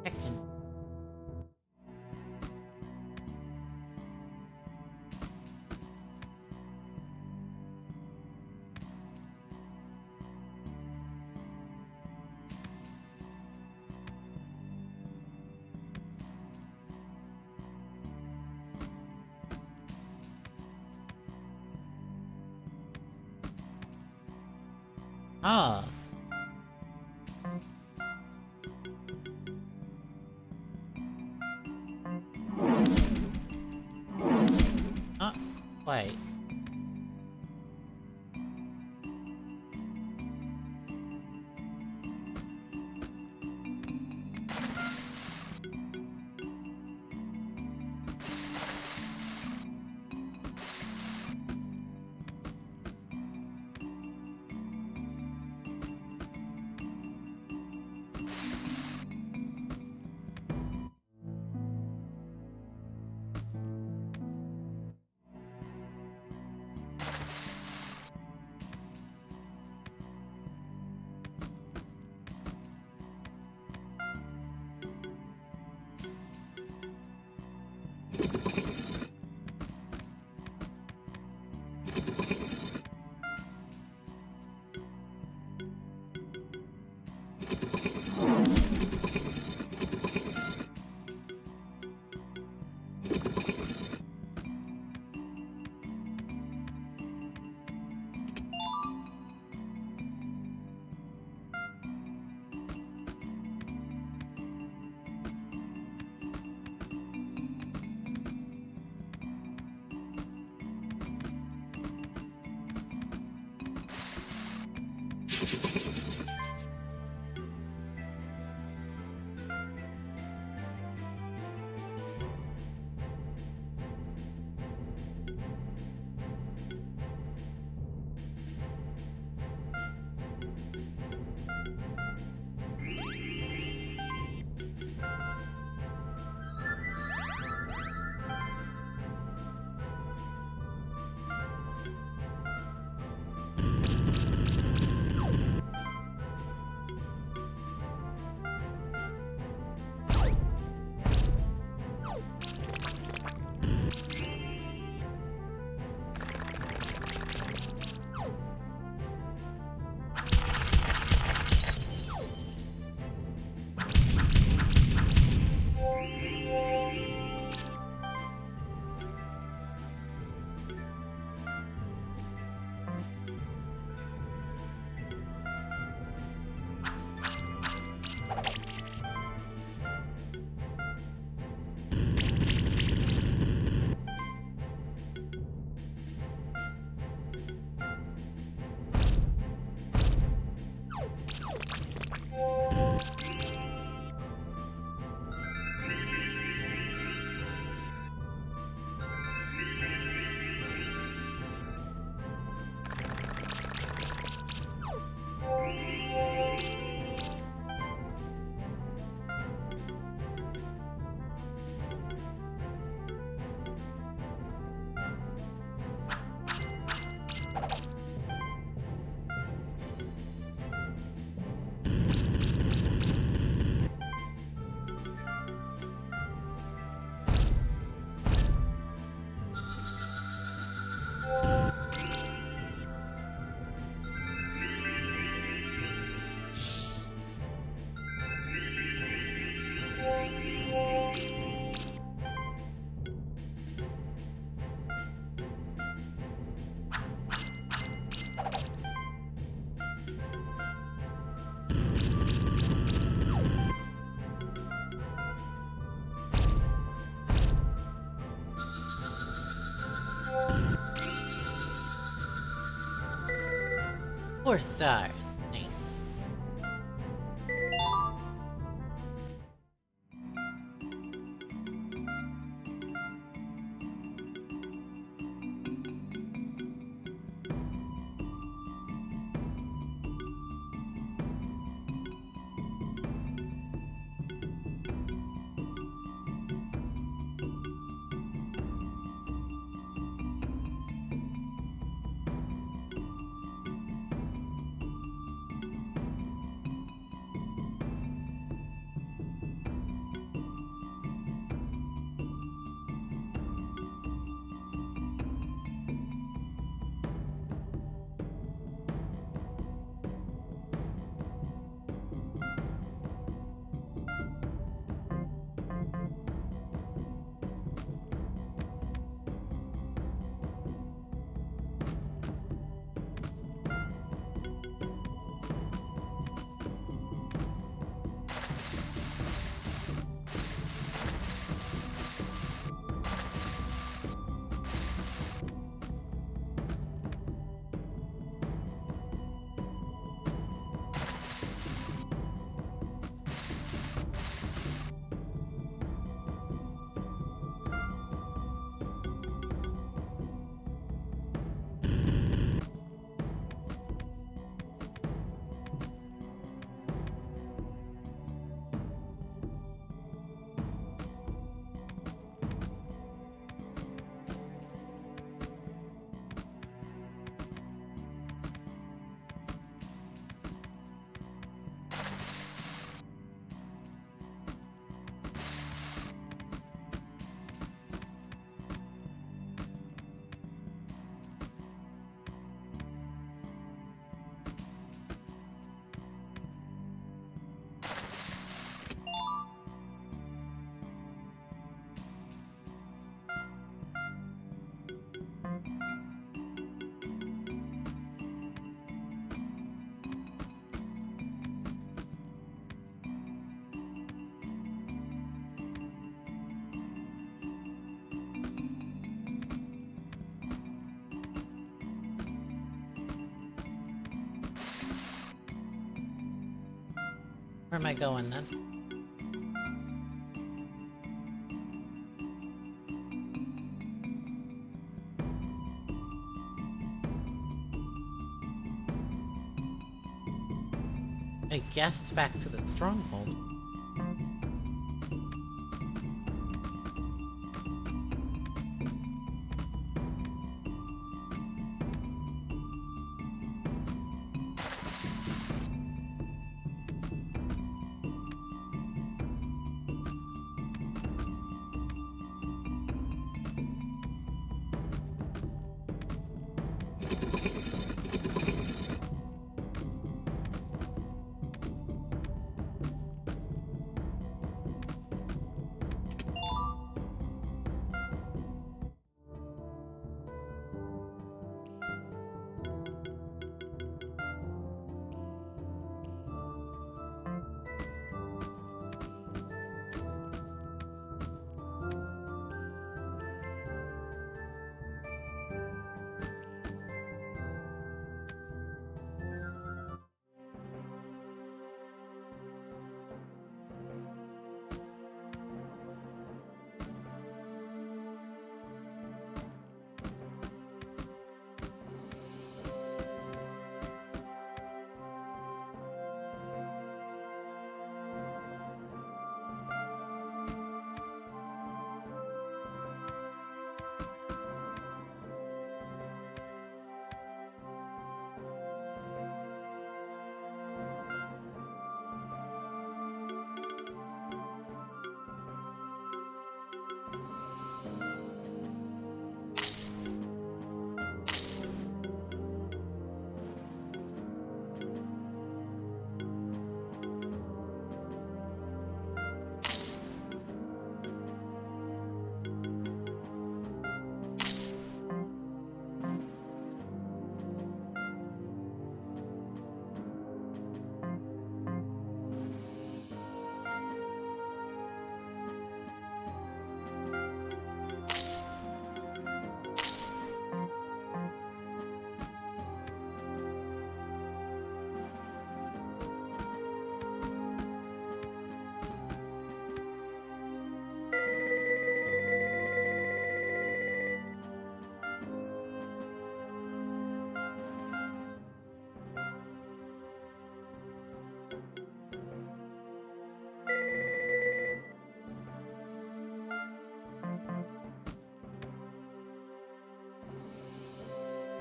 Heckin'. Ah. Wait. Four stars. Nice. Where am I going then? I guess back to the Stronghold.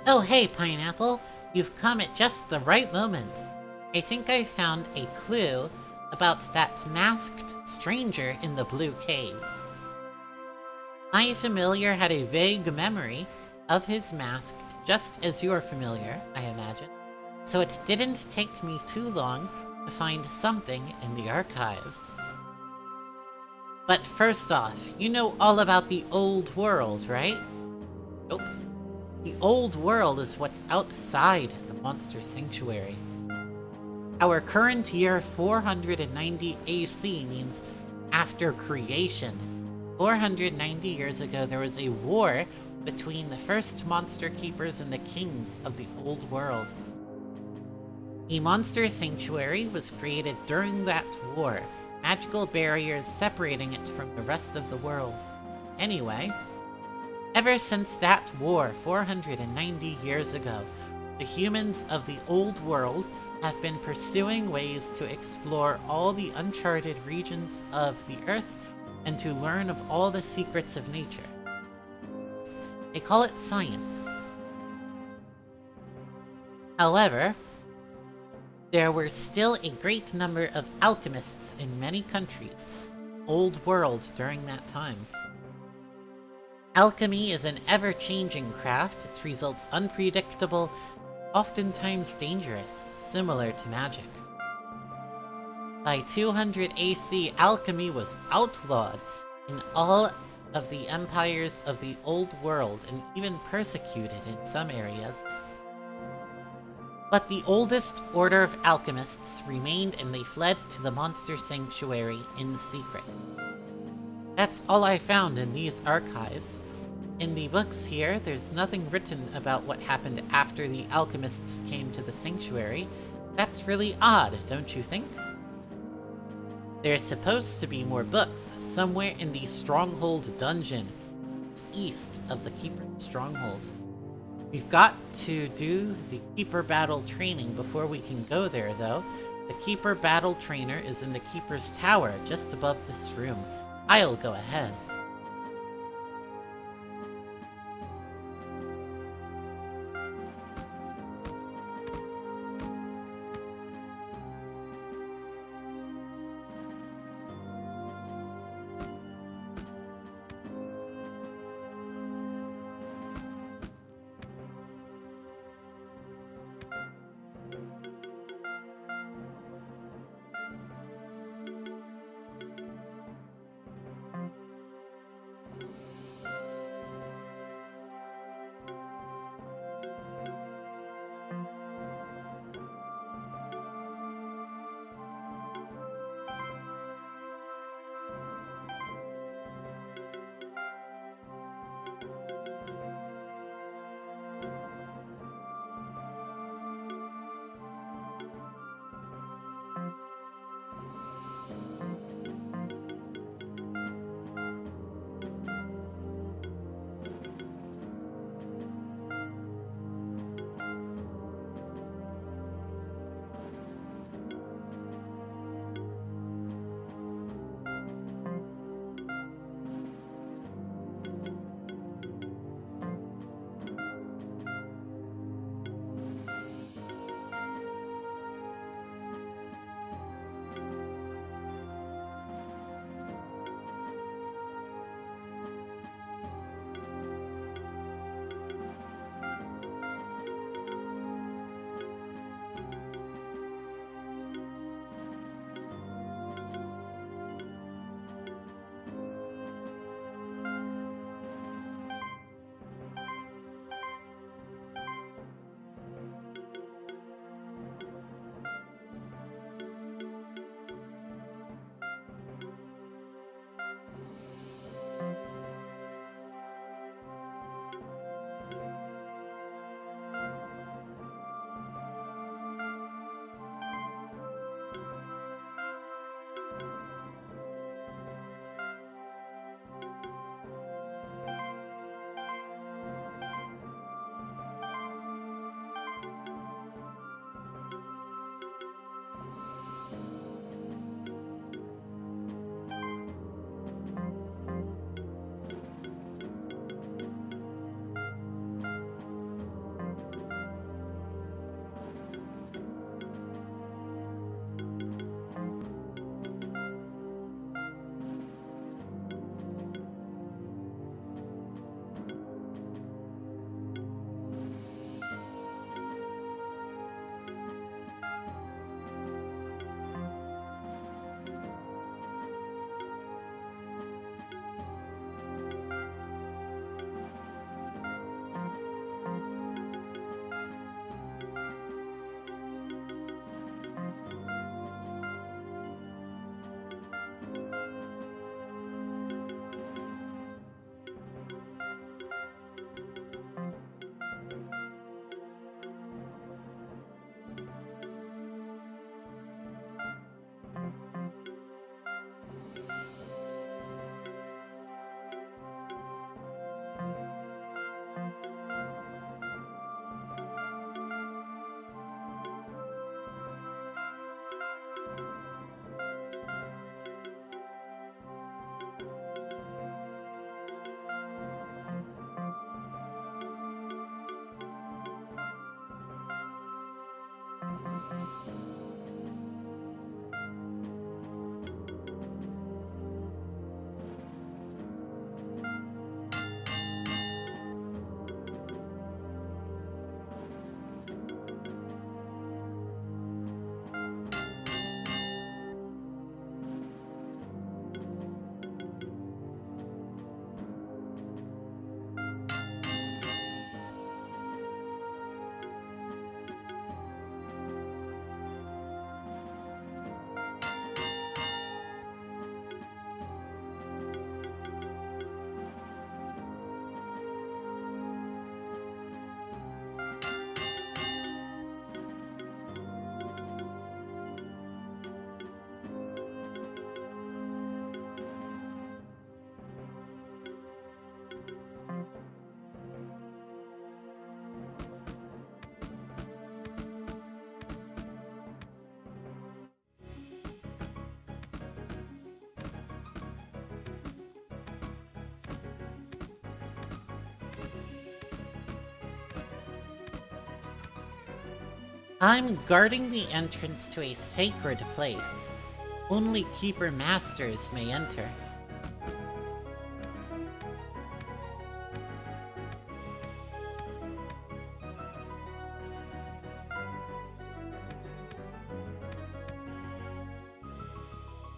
Oh hey, Pineapple! You've come at just the right moment. I think I found a clue about that masked stranger in the Blue Caves. My familiar had a vague memory of his mask, just as your familiar, I imagine, so it didn't take me too long to find something in the archives. But first off, you know all about the old world, right? Nope. The old world is what's outside the monster sanctuary. Our current year 490 AC means after creation. 490 years ago there was a war between the first monster keepers and the kings of the old world. The monster sanctuary was created during that war, magical barriers separating it from the rest of the world. Anyway, ever since that war 490 years ago, the humans of the old world have been pursuing ways to explore all the uncharted regions of the earth and to learn of all the secrets of nature. They call it science. However, there were still a great number of alchemists in many countries, old world during that time. Alchemy is an ever-changing craft, its results unpredictable, oftentimes dangerous, similar to magic. By 200 AC, alchemy was outlawed in all of the empires of the old world and even persecuted in some areas. But the oldest order of alchemists remained and they fled to the monster sanctuary in secret. That's all I found in these archives. In the books here, there's nothing written about what happened after the alchemists came to the sanctuary. That's really odd, don't you think? There's supposed to be more books, somewhere in the Stronghold dungeon. It's east of the Keeper's Stronghold. We've got to do the Keeper Battle training before we can go there, though. The Keeper Battle Trainer is in the Keeper's Tower, just above this room. I'll go ahead. I'm guarding the entrance to a sacred place. Only Keeper Masters may enter.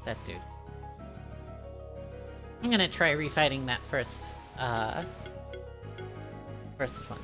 That dude. I'm gonna try refighting that first one.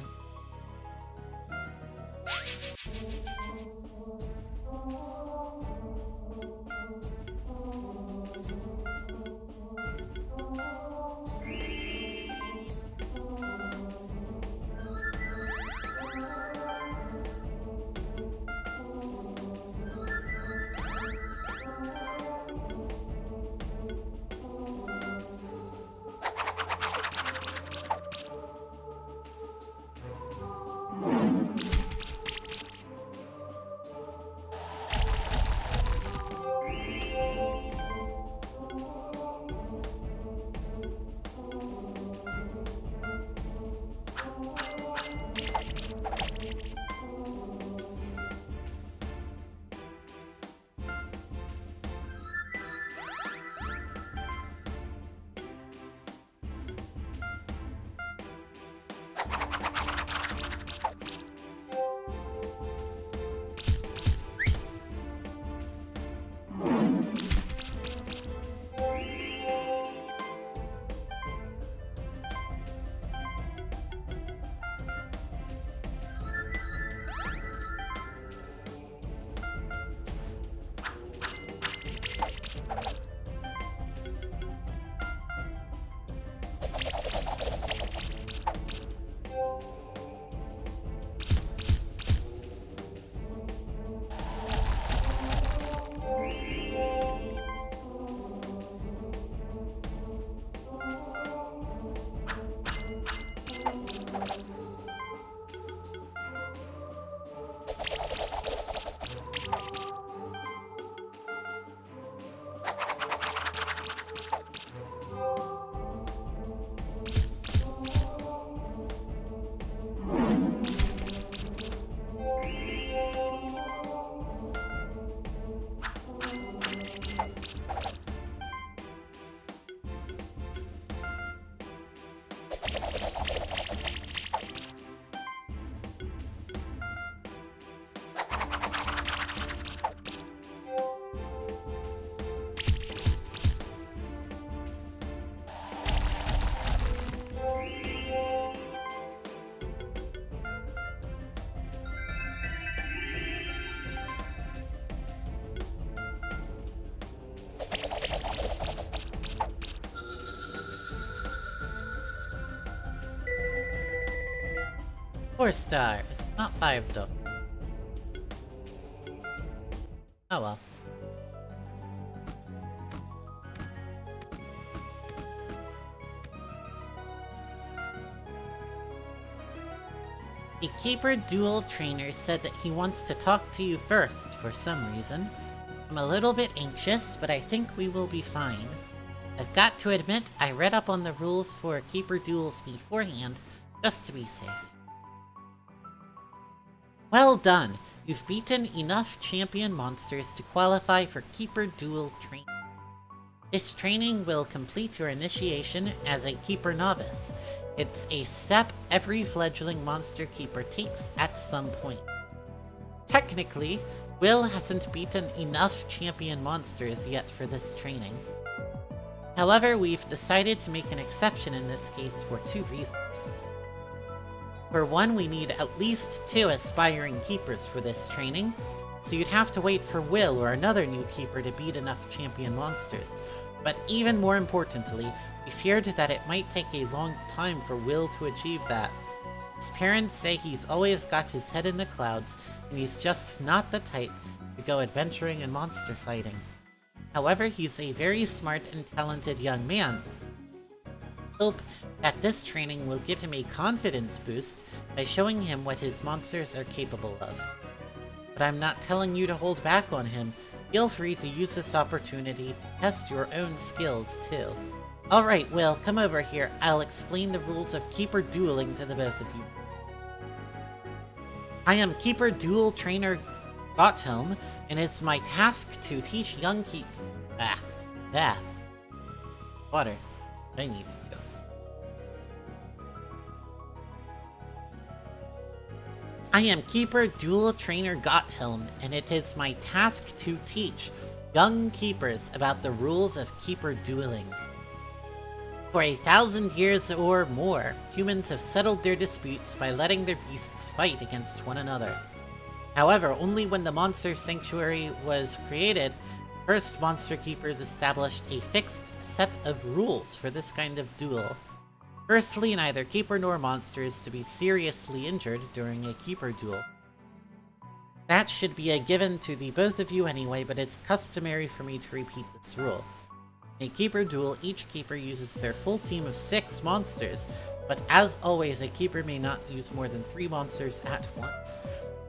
Four stars, not 5 though. Oh well. A Keeper Duel trainer said that he wants to talk to you first for some reason. I'm a little bit anxious, but I think we will be fine. I've got to admit, I read up on the rules for Keeper Duels beforehand, just to be safe. Well done! You've beaten enough champion monsters to qualify for Keeper Duel training. This training will complete your initiation as a Keeper Novice. It's a step every fledgling monster keeper takes at some point. Technically, Will hasn't beaten enough champion monsters yet for this training. However, we've decided to make an exception in this case for 2 reasons. For one, we need at least 2 aspiring keepers for this training, so you'd have to wait for Will or another new keeper to beat enough champion monsters. But even more importantly, we feared that it might take a long time for Will to achieve that. His parents say he's always got his head in the clouds, and he's just not the type to go adventuring and monster fighting. However, he's a very smart and talented young man. Hope that this training will give him a confidence boost by showing him what his monsters are capable of. But I'm not telling you to hold back on him. Feel free to use this opportunity to test your own skills too. Alright, Will, come over here. I'll explain the rules of Keeper Dueling to the both of you. I am Keeper Duel Trainer Gothelm, and it's my task to teach young water. I need to. I am Keeper Dual Trainer Gothelm, and it is my task to teach young keepers about the rules of keeper dueling. For 1,000 years or more, humans have settled their disputes by letting their beasts fight against one another. However, only when the Monster Sanctuary was created, first monster keepers established a fixed set of rules for this kind of duel. Firstly, neither keeper nor monster is to be seriously injured during a keeper duel. That should be a given to the both of you anyway, but it's customary for me to repeat this rule. In a keeper duel, each keeper uses their full team of 6 monsters, but as always, a keeper may not use more than 3 monsters at once.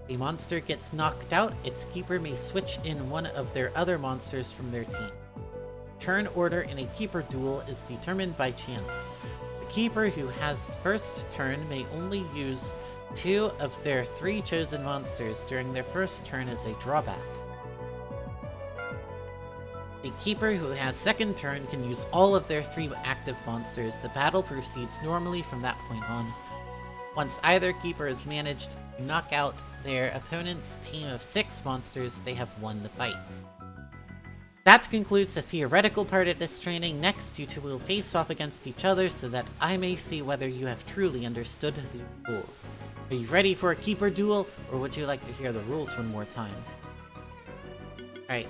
If a monster gets knocked out, its keeper may switch in one of their other monsters from their team. Turn order in a keeper duel is determined by chance. The keeper who has first turn may only use 2 of their 3 chosen monsters during their first turn as a drawback. A keeper who has second turn can use all of their 3 active monsters. The battle proceeds normally from that point on. Once either keeper has managed to knock out their opponent's team of 6 monsters, they have won the fight. That concludes the theoretical part of this training. Next, you two will face off against each other so that I may see whether you have truly understood the rules. Are you ready for a keeper duel, or would you like to hear the rules one more time? Alright,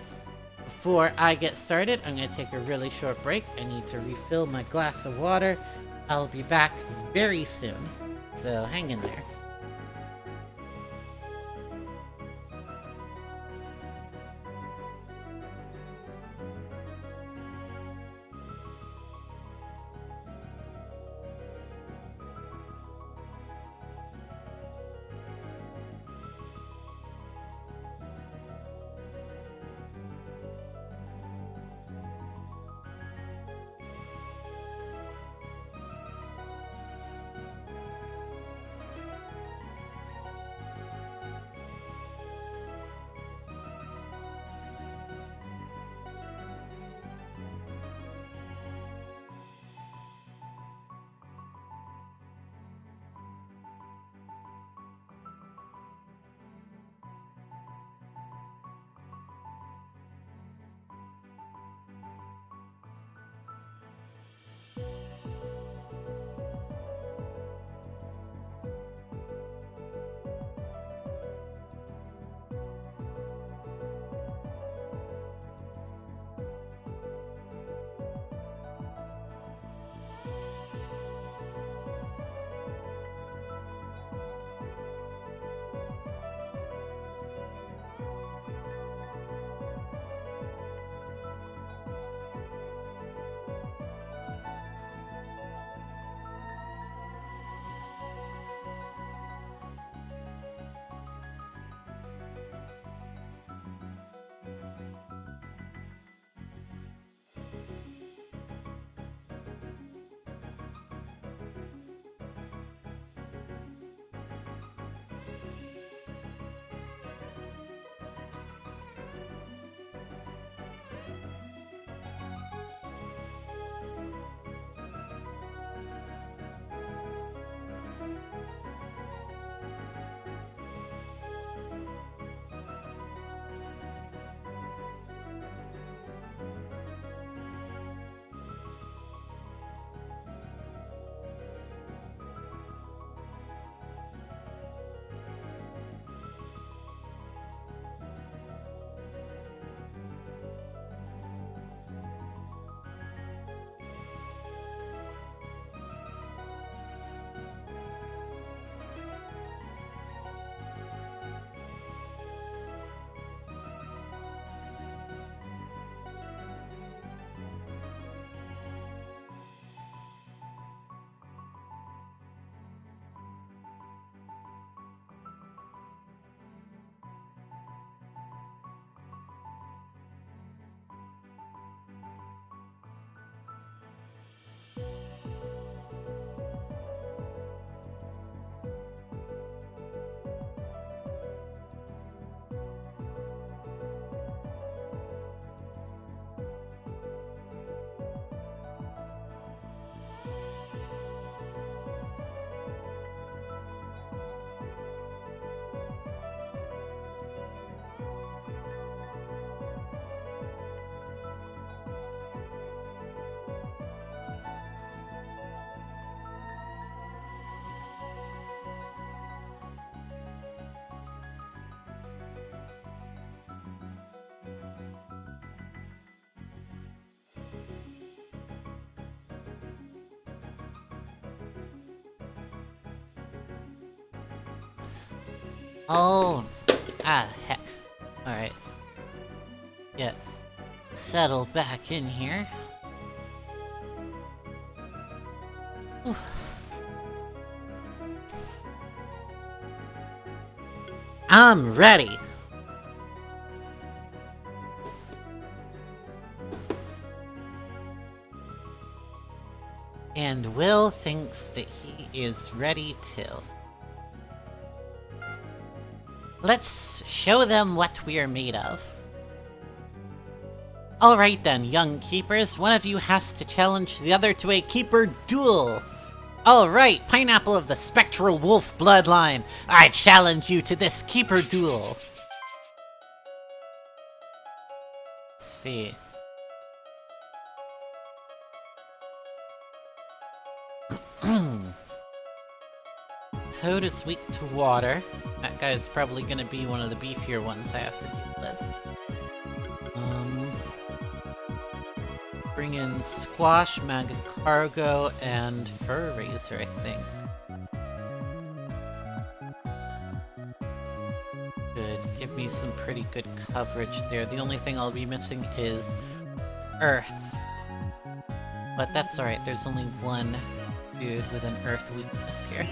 before I get started, I'm going to take a really short break. I need to refill my glass of water. I'll be back very soon, so hang in there. Oh. Ah, heck. Alright. Get settled back in here. Whew. I'm ready! And Will thinks that he is ready too. Let's show them what we're made of. Alright then, young keepers, one of you has to challenge the other to a keeper duel. Alright, Pineapple of the Spectral Wolf bloodline, I challenge you to this keeper duel. Let's see. Toad is weak to water. That guy's probably gonna be one of the beefier ones I have to deal with. Bring in Squash, Mega Cargo, and Fur Razor, I think. Good. Give me some pretty good coverage there. The only thing I'll be missing is Earth. But that's alright, there's only one dude with an Earth weakness here.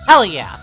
Hell yeah!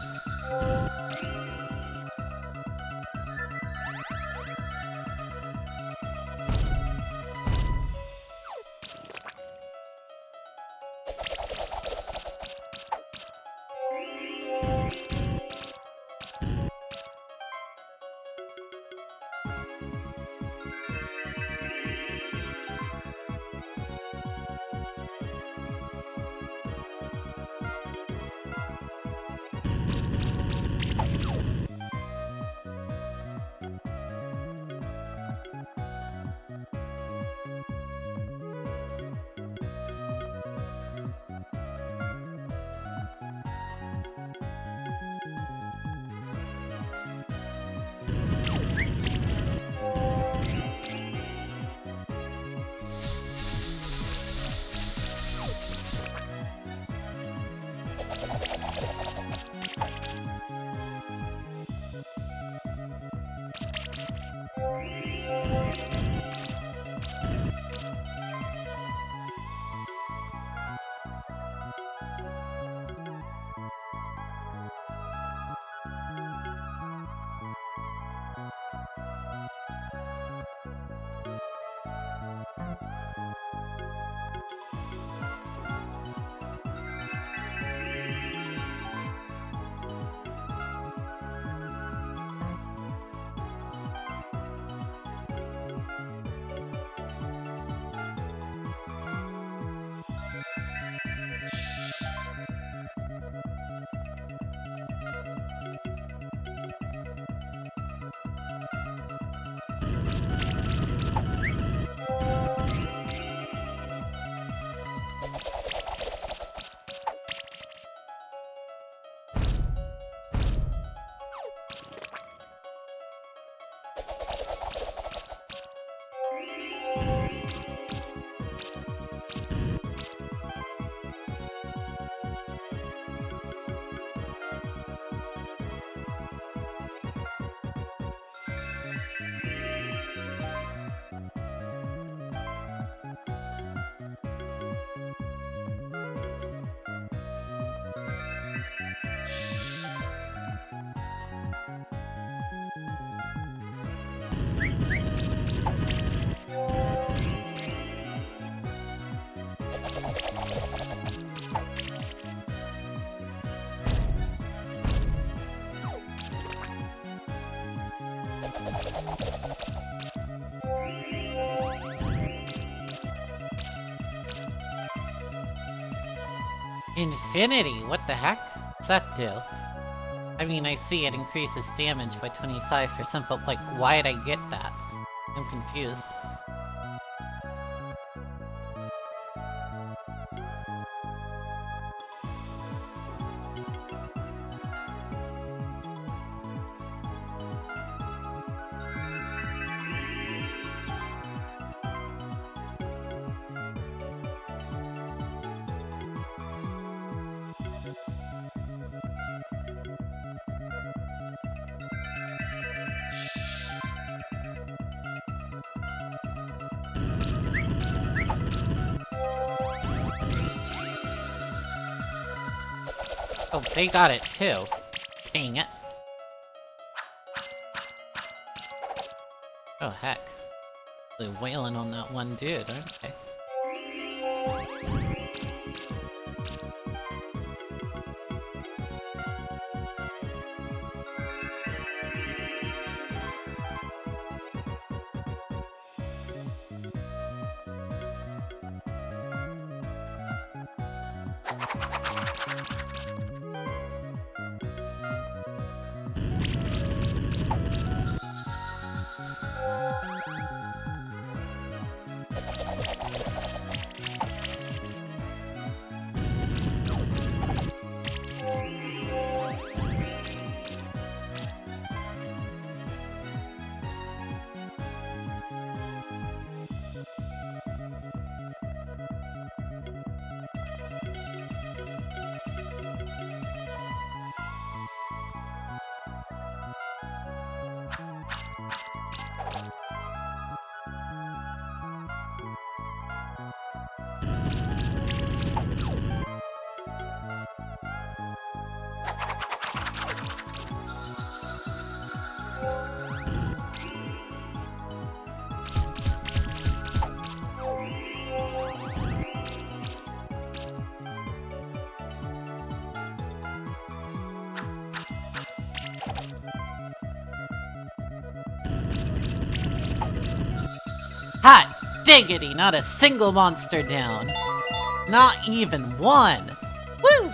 Infinity? What the heck? What's that do? I mean, I see it increases damage by 25%, but like, why'd I get that? I'm confused. Oh, they got it too. Dang it. Oh, heck. They're wailing on that one dude, aren't they? diggity, not a single monster down. Not even one. Woo!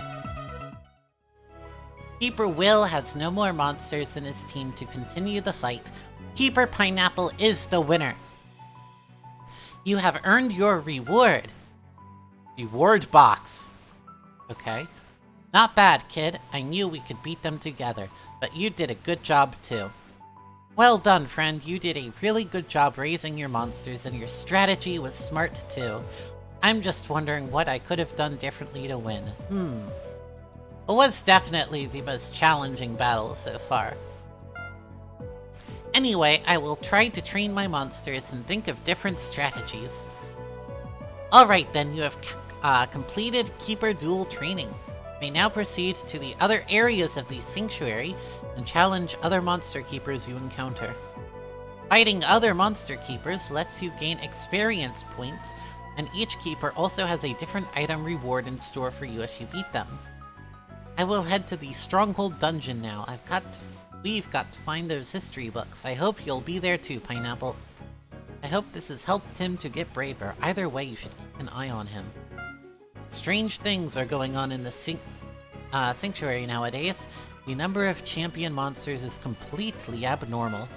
Keeper Will has no more monsters in his team to continue the fight. Keeper Pineapple is the winner. You have earned your reward. Reward box. Okay. Not bad, kid. I knew we could beat them together, but you did a good job too. Well done, friend. You did a really good job raising your monsters, and your strategy was smart too. I'm just wondering what I could have done differently to win. It was definitely the most challenging battle so far. Anyway, I will try to train my monsters and think of different strategies. Alright then, you have completed Keeper Duel training. You may now proceed to the other areas of the Sanctuary and challenge other monster keepers you encounter. Fighting other monster keepers lets you gain experience points, and each keeper also has a different item reward in store for you if you beat them. I will head to the Stronghold dungeon now. We've got to find those history books. I hope you'll be there too, Pineapple. I hope this has helped him to get braver. Either way, you should keep an eye on him. Strange things are going on in the Sanctuary nowadays. The number of champion monsters is completely abnormal.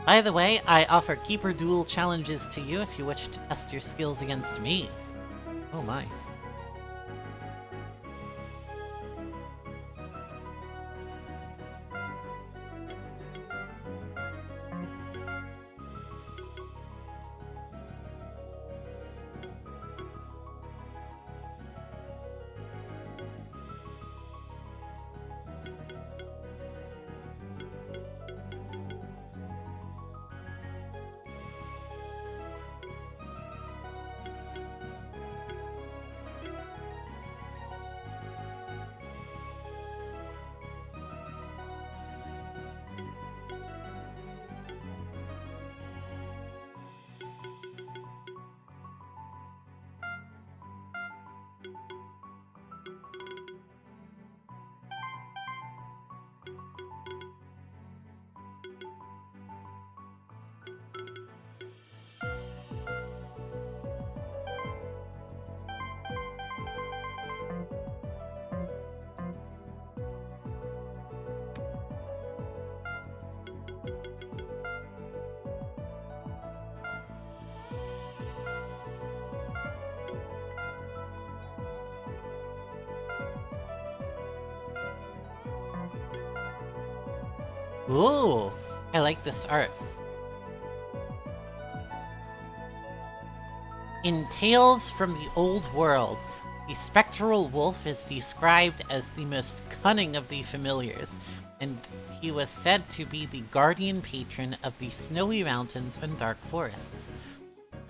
By the way, I offer Keeper Duel challenges to you if you wish to test your skills against me. Oh my. Ooh, I like this art. In Tales from the Old World, the Spectral Wolf is described as the most cunning of the familiars, and he was said to be the guardian patron of the snowy mountains and dark forests.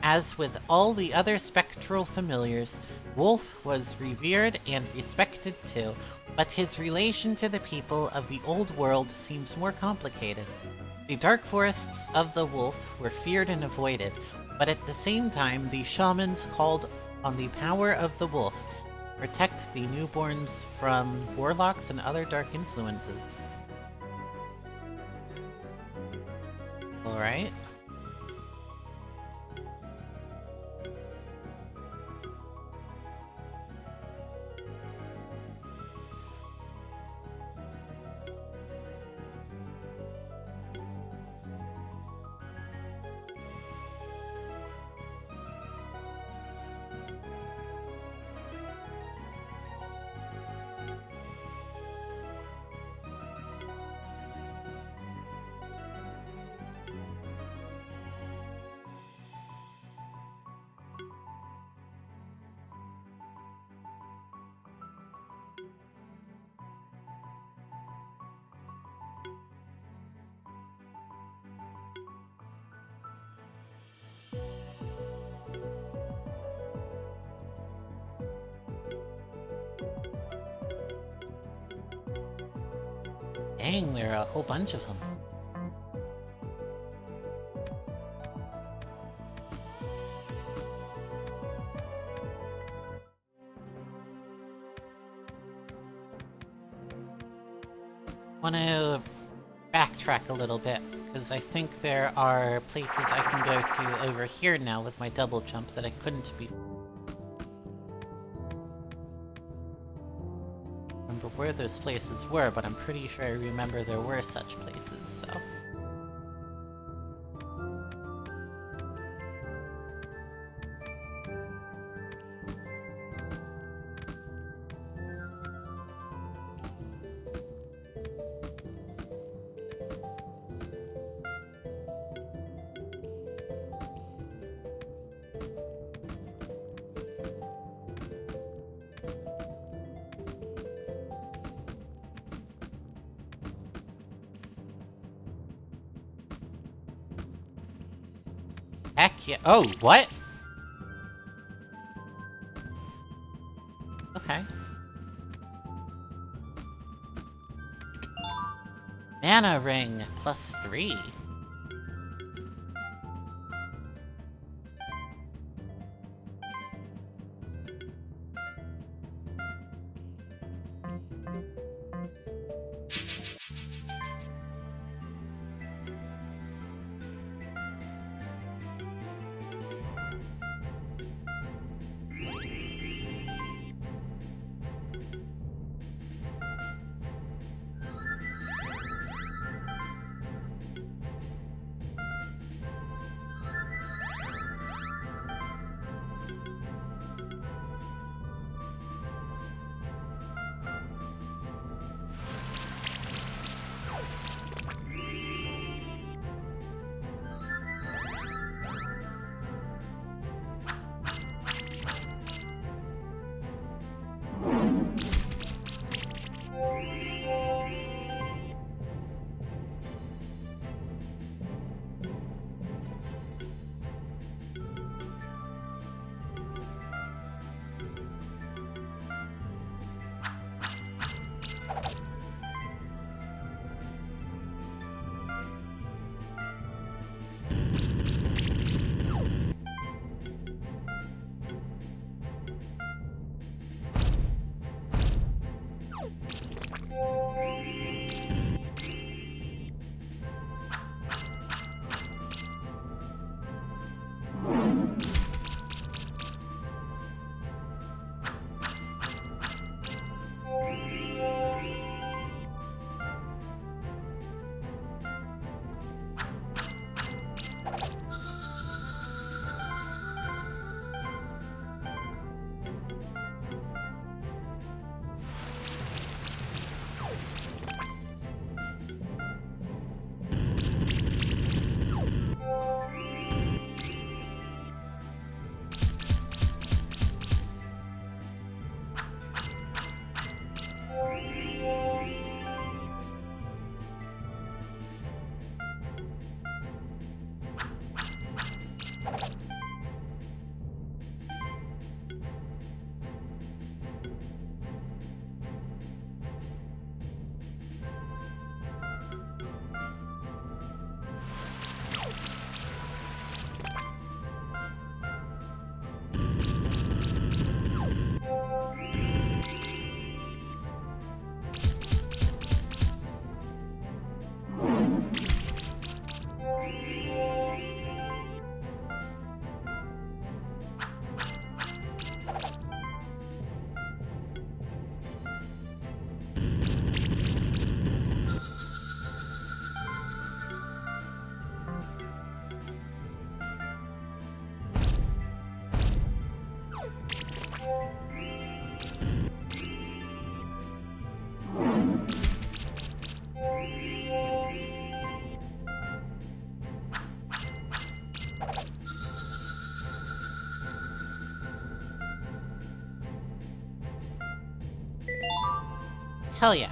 As with all the other spectral familiars, Wolf was revered and respected too, but his relation to the people of the old world seems more complicated. The dark forests of the wolf were feared and avoided, but at the same time the shamans called on the power of the wolf to protect the newborns from warlocks and other dark influences. Alright. Dang, there are a whole bunch of them. Want to back backtrack a little bit, because I think there are places I can go to over here now with my double jump that I couldn't before. Remember where those places were, but I'm pretty sure I remember there were such places, so... Heck yeah. Oh, what? Okay. Mana ring, +3. Hell yeah.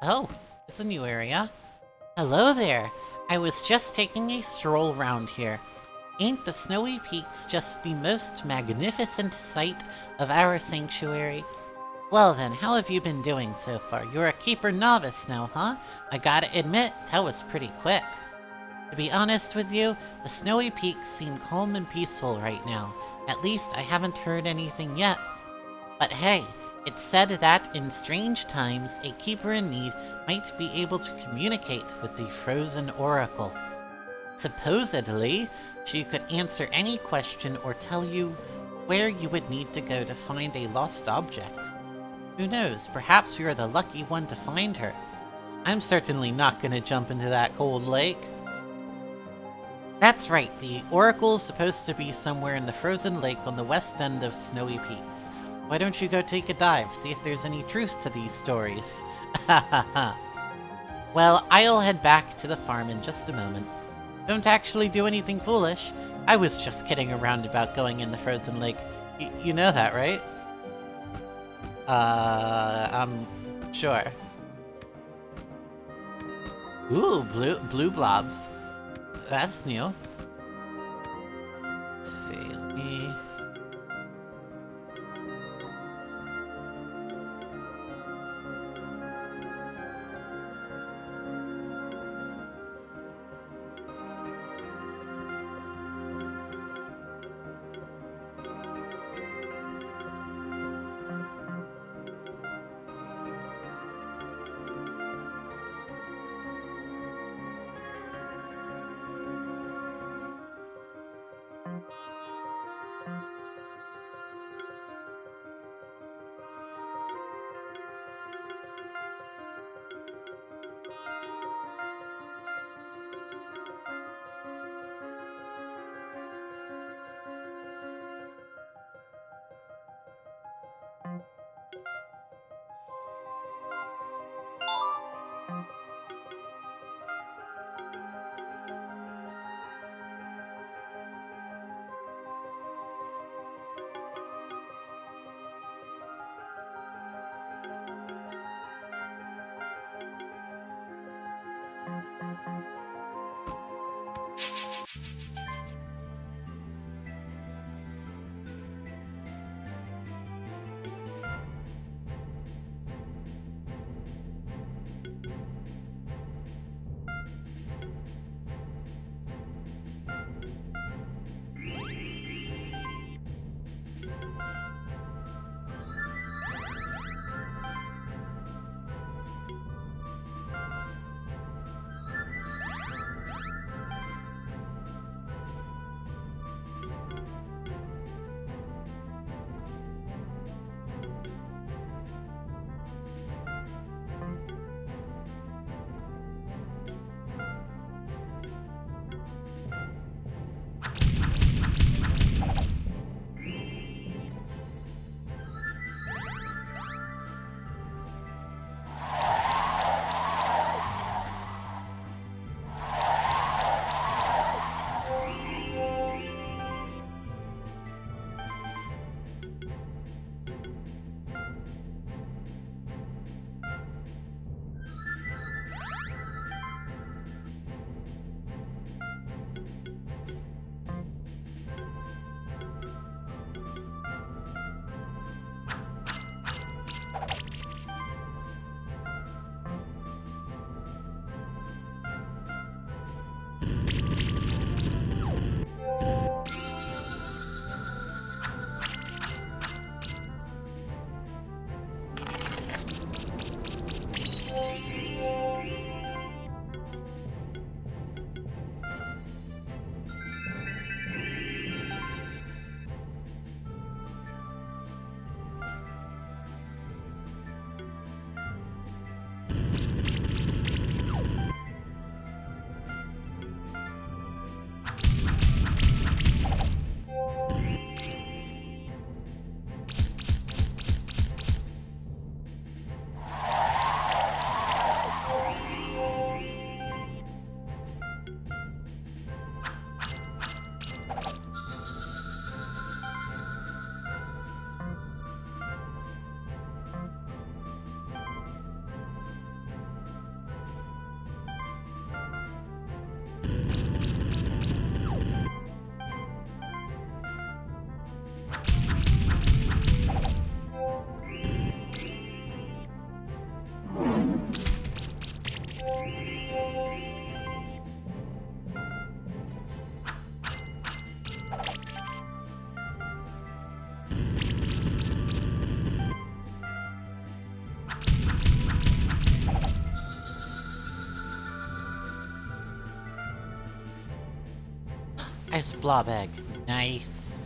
Oh, it's a new area. Hello there. I was just taking a stroll round here. Ain't the snowy peaks just the most magnificent sight of our sanctuary? Well then, how have you been doing so far? You're a keeper novice now, huh? I gotta admit, that was pretty quick. To be honest with you, the snowy peaks seem calm and peaceful right now. At least I haven't heard anything yet. But hey, it's said that in strange times, a keeper in need might be able to communicate with the frozen oracle. Supposedly, she could answer any question or tell you where you would need to go to find a lost object. Who knows, perhaps you're the lucky one to find her. I'm certainly not gonna jump into that cold lake. That's right, the oracle's supposed to be somewhere in the frozen lake on the west end of Snowy Peaks. Why don't you go take a dive, see if there's any truth to these stories? Ha ha ha. Well, I'll head back to the farm in just a moment. Don't actually do anything foolish. I was just kidding around about going in the frozen lake. You know that, right? I'm sure. Ooh, blue blobs. That's new. Let's see, let me... Ice blob egg. Nice.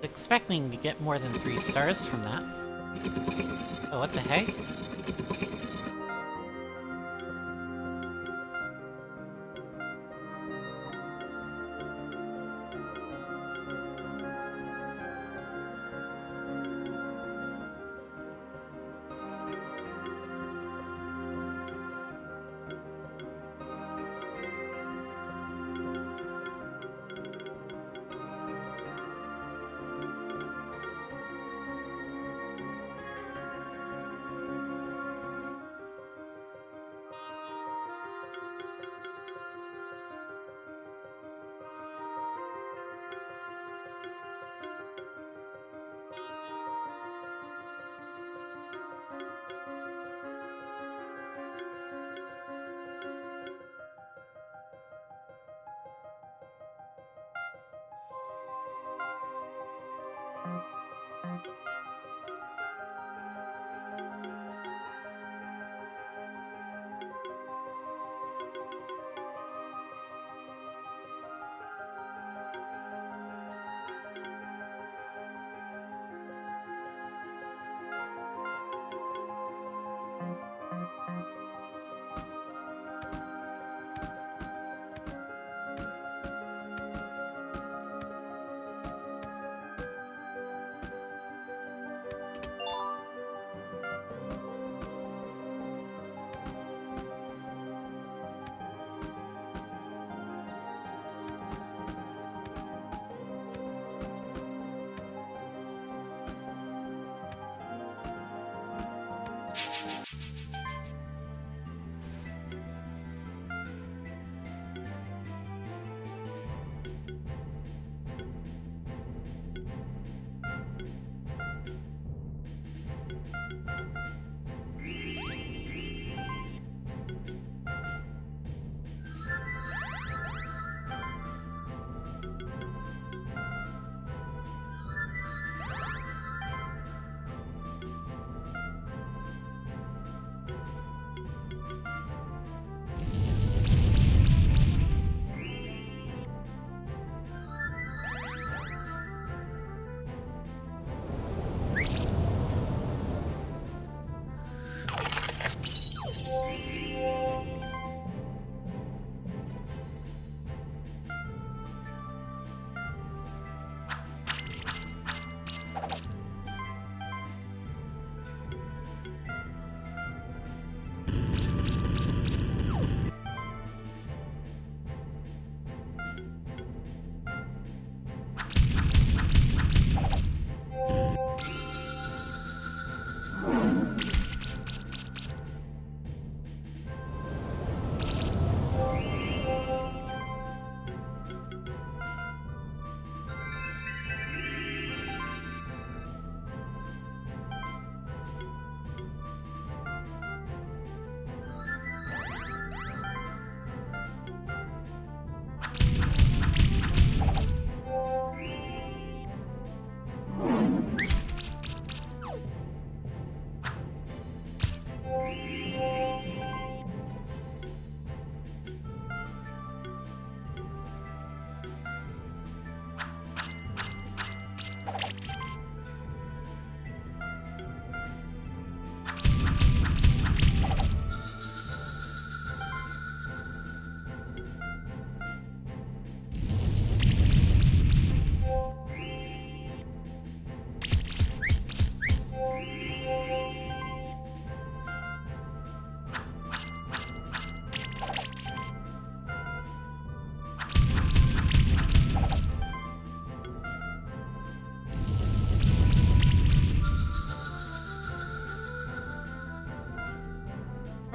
Expecting to get more than 3 stars from that. Oh, what the heck?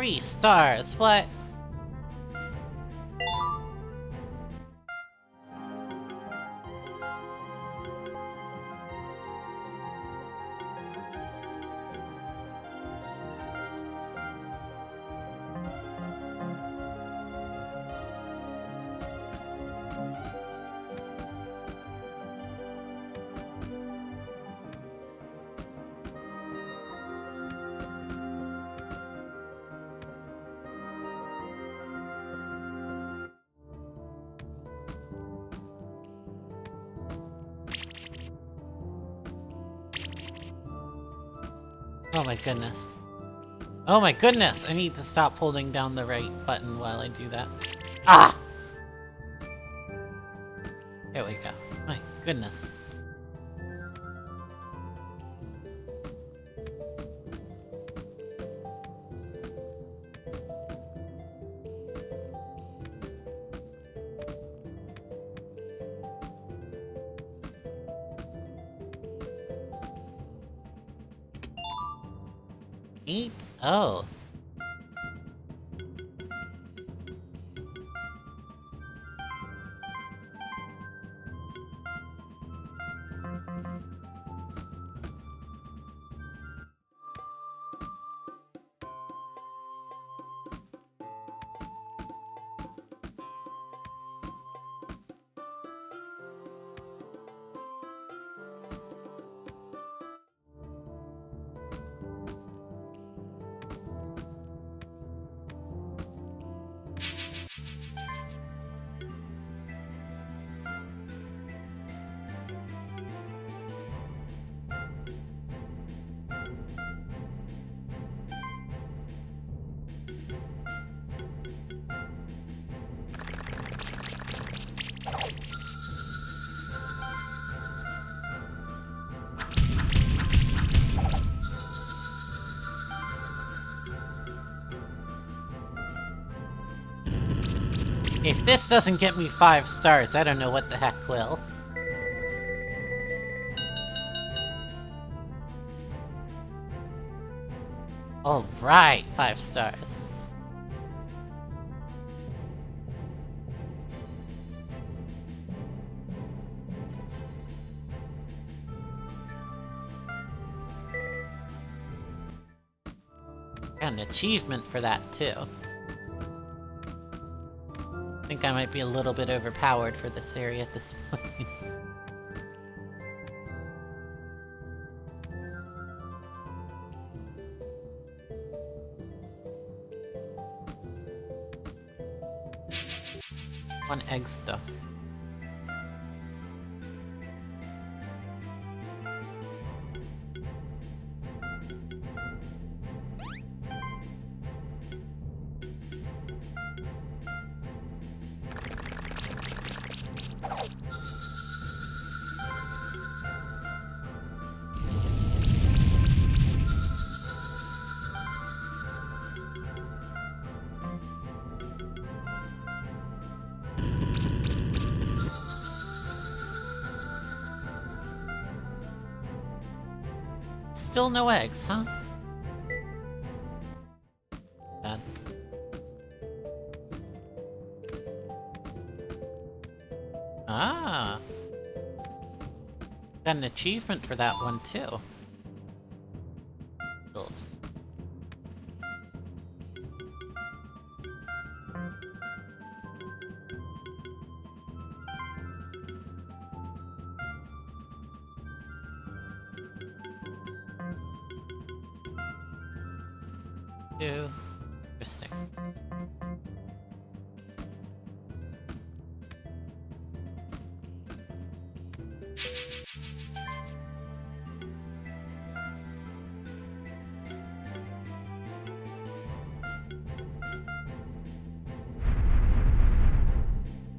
3 stars, what? Oh my goodness. Oh my goodness! I need to stop holding down the right button while I do that. Ah! There we go. My goodness. Eat? Oh. If this doesn't get me 5 stars, I don't know what the heck will. Alright, 5 stars. Got an achievement for that, too. I think I might be a little bit overpowered for this area at this point. One egg stuff. Still no eggs, huh? Bad. Ah. Got an achievement for that one, too. Build. Interesting.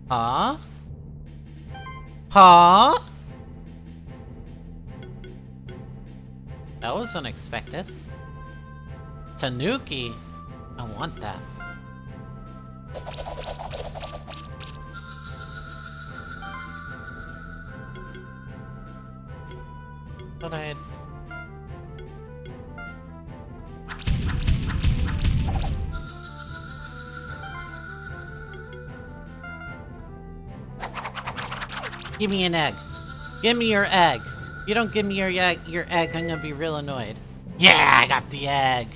Huh? Huh? That was unexpected. Tanuki? I want that. Thought I had... Give me an egg. Give me your egg. If you don't give me your egg, I'm gonna be real annoyed. Yeah, I got the egg.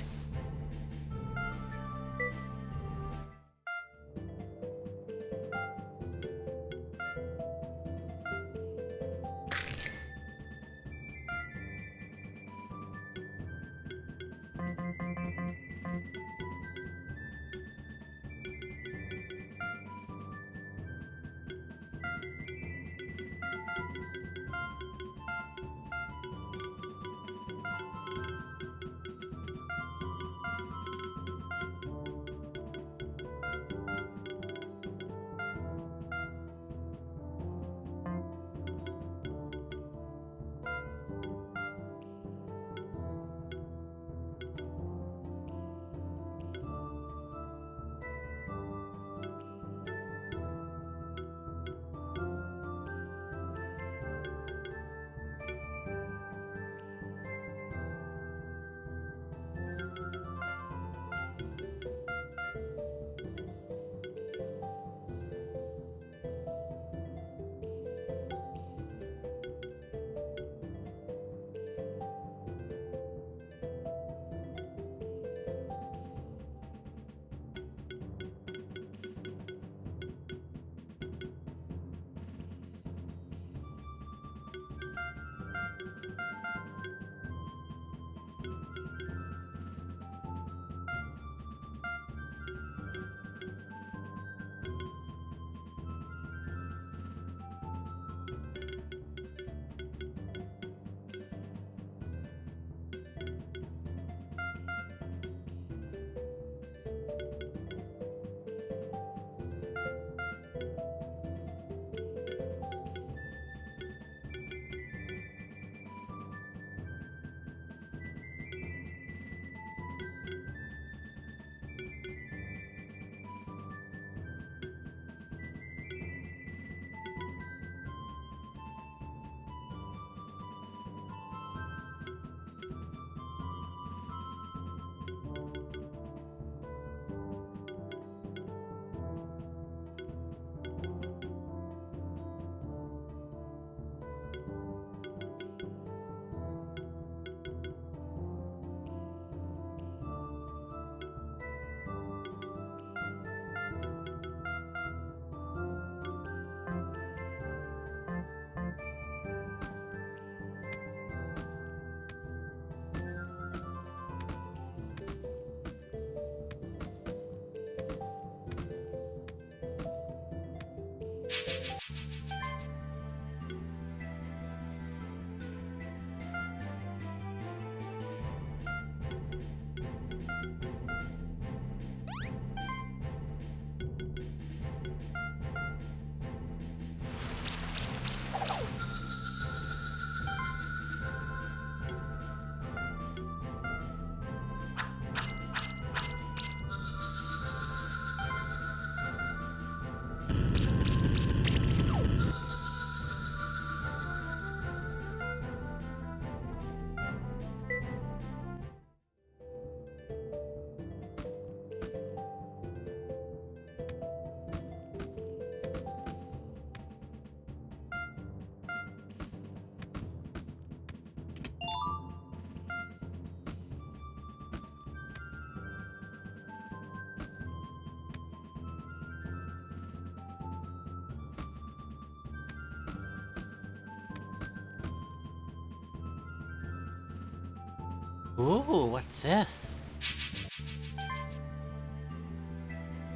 Ooh, what's this?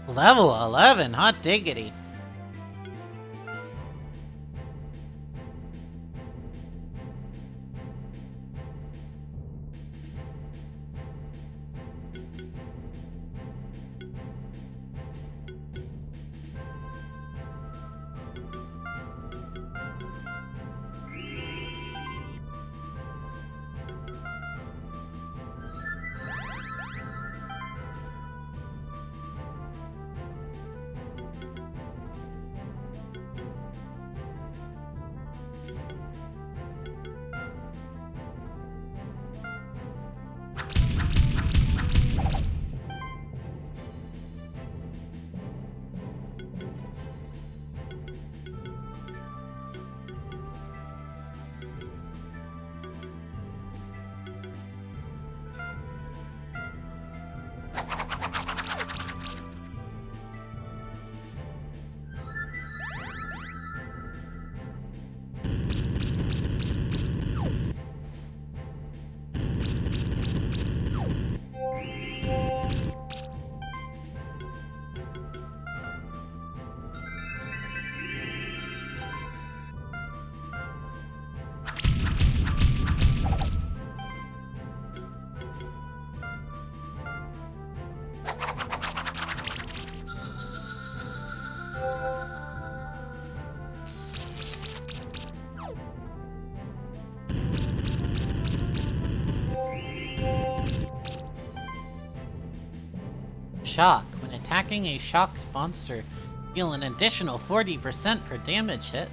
Level 11, hot diggity. shock. When attacking a shocked monster, deal an additional 40% per damage hit.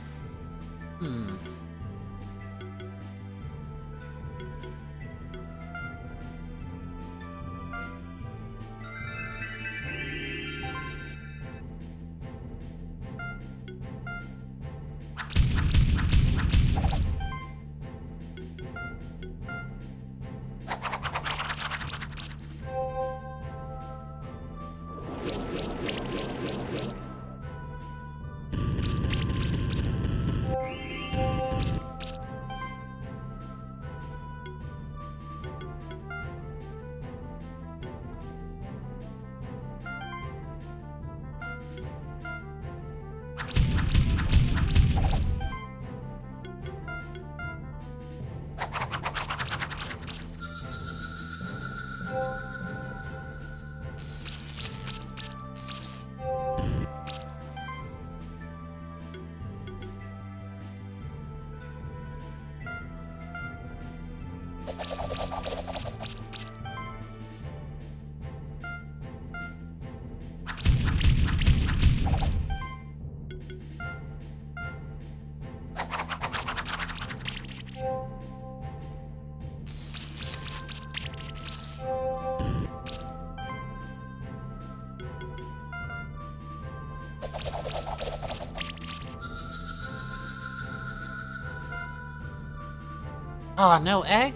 Aw, no egg?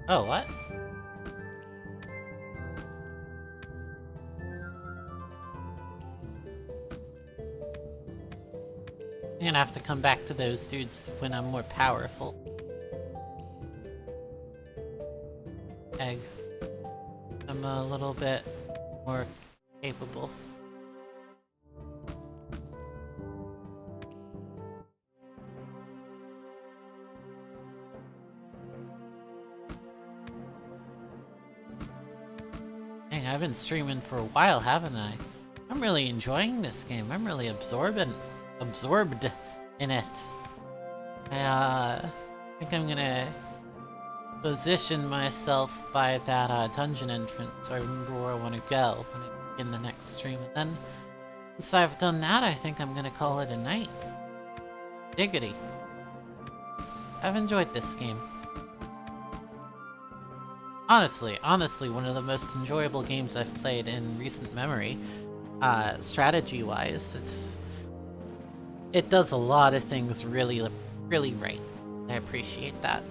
Oh, what? I'm gonna have to come back to those dudes when I'm more powerful. Egg. I'm a little bit more capable. Dang, I've been streaming for a while, haven't I? I'm really enjoying this game. I'm really absorbed in it. I think I'm gonna position myself by that dungeon entrance so I remember where I want to go when I begin the next stream. And then, once I've done that, I think I'm gonna call it a night. Diggity. I've enjoyed this game. Honestly, one of the most enjoyable games I've played in recent memory. Strategy-wise, it does a lot of things really right. I appreciate that.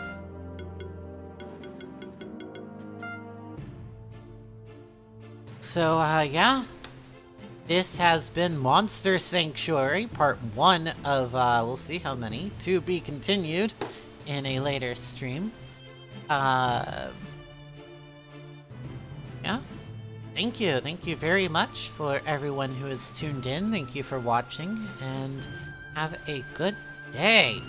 So, yeah. This has been Monster Sanctuary, part 1 of, we'll see how many, to be continued in a later stream. Yeah. Thank you very much for everyone who has tuned in. Thank you for watching, and have a good day.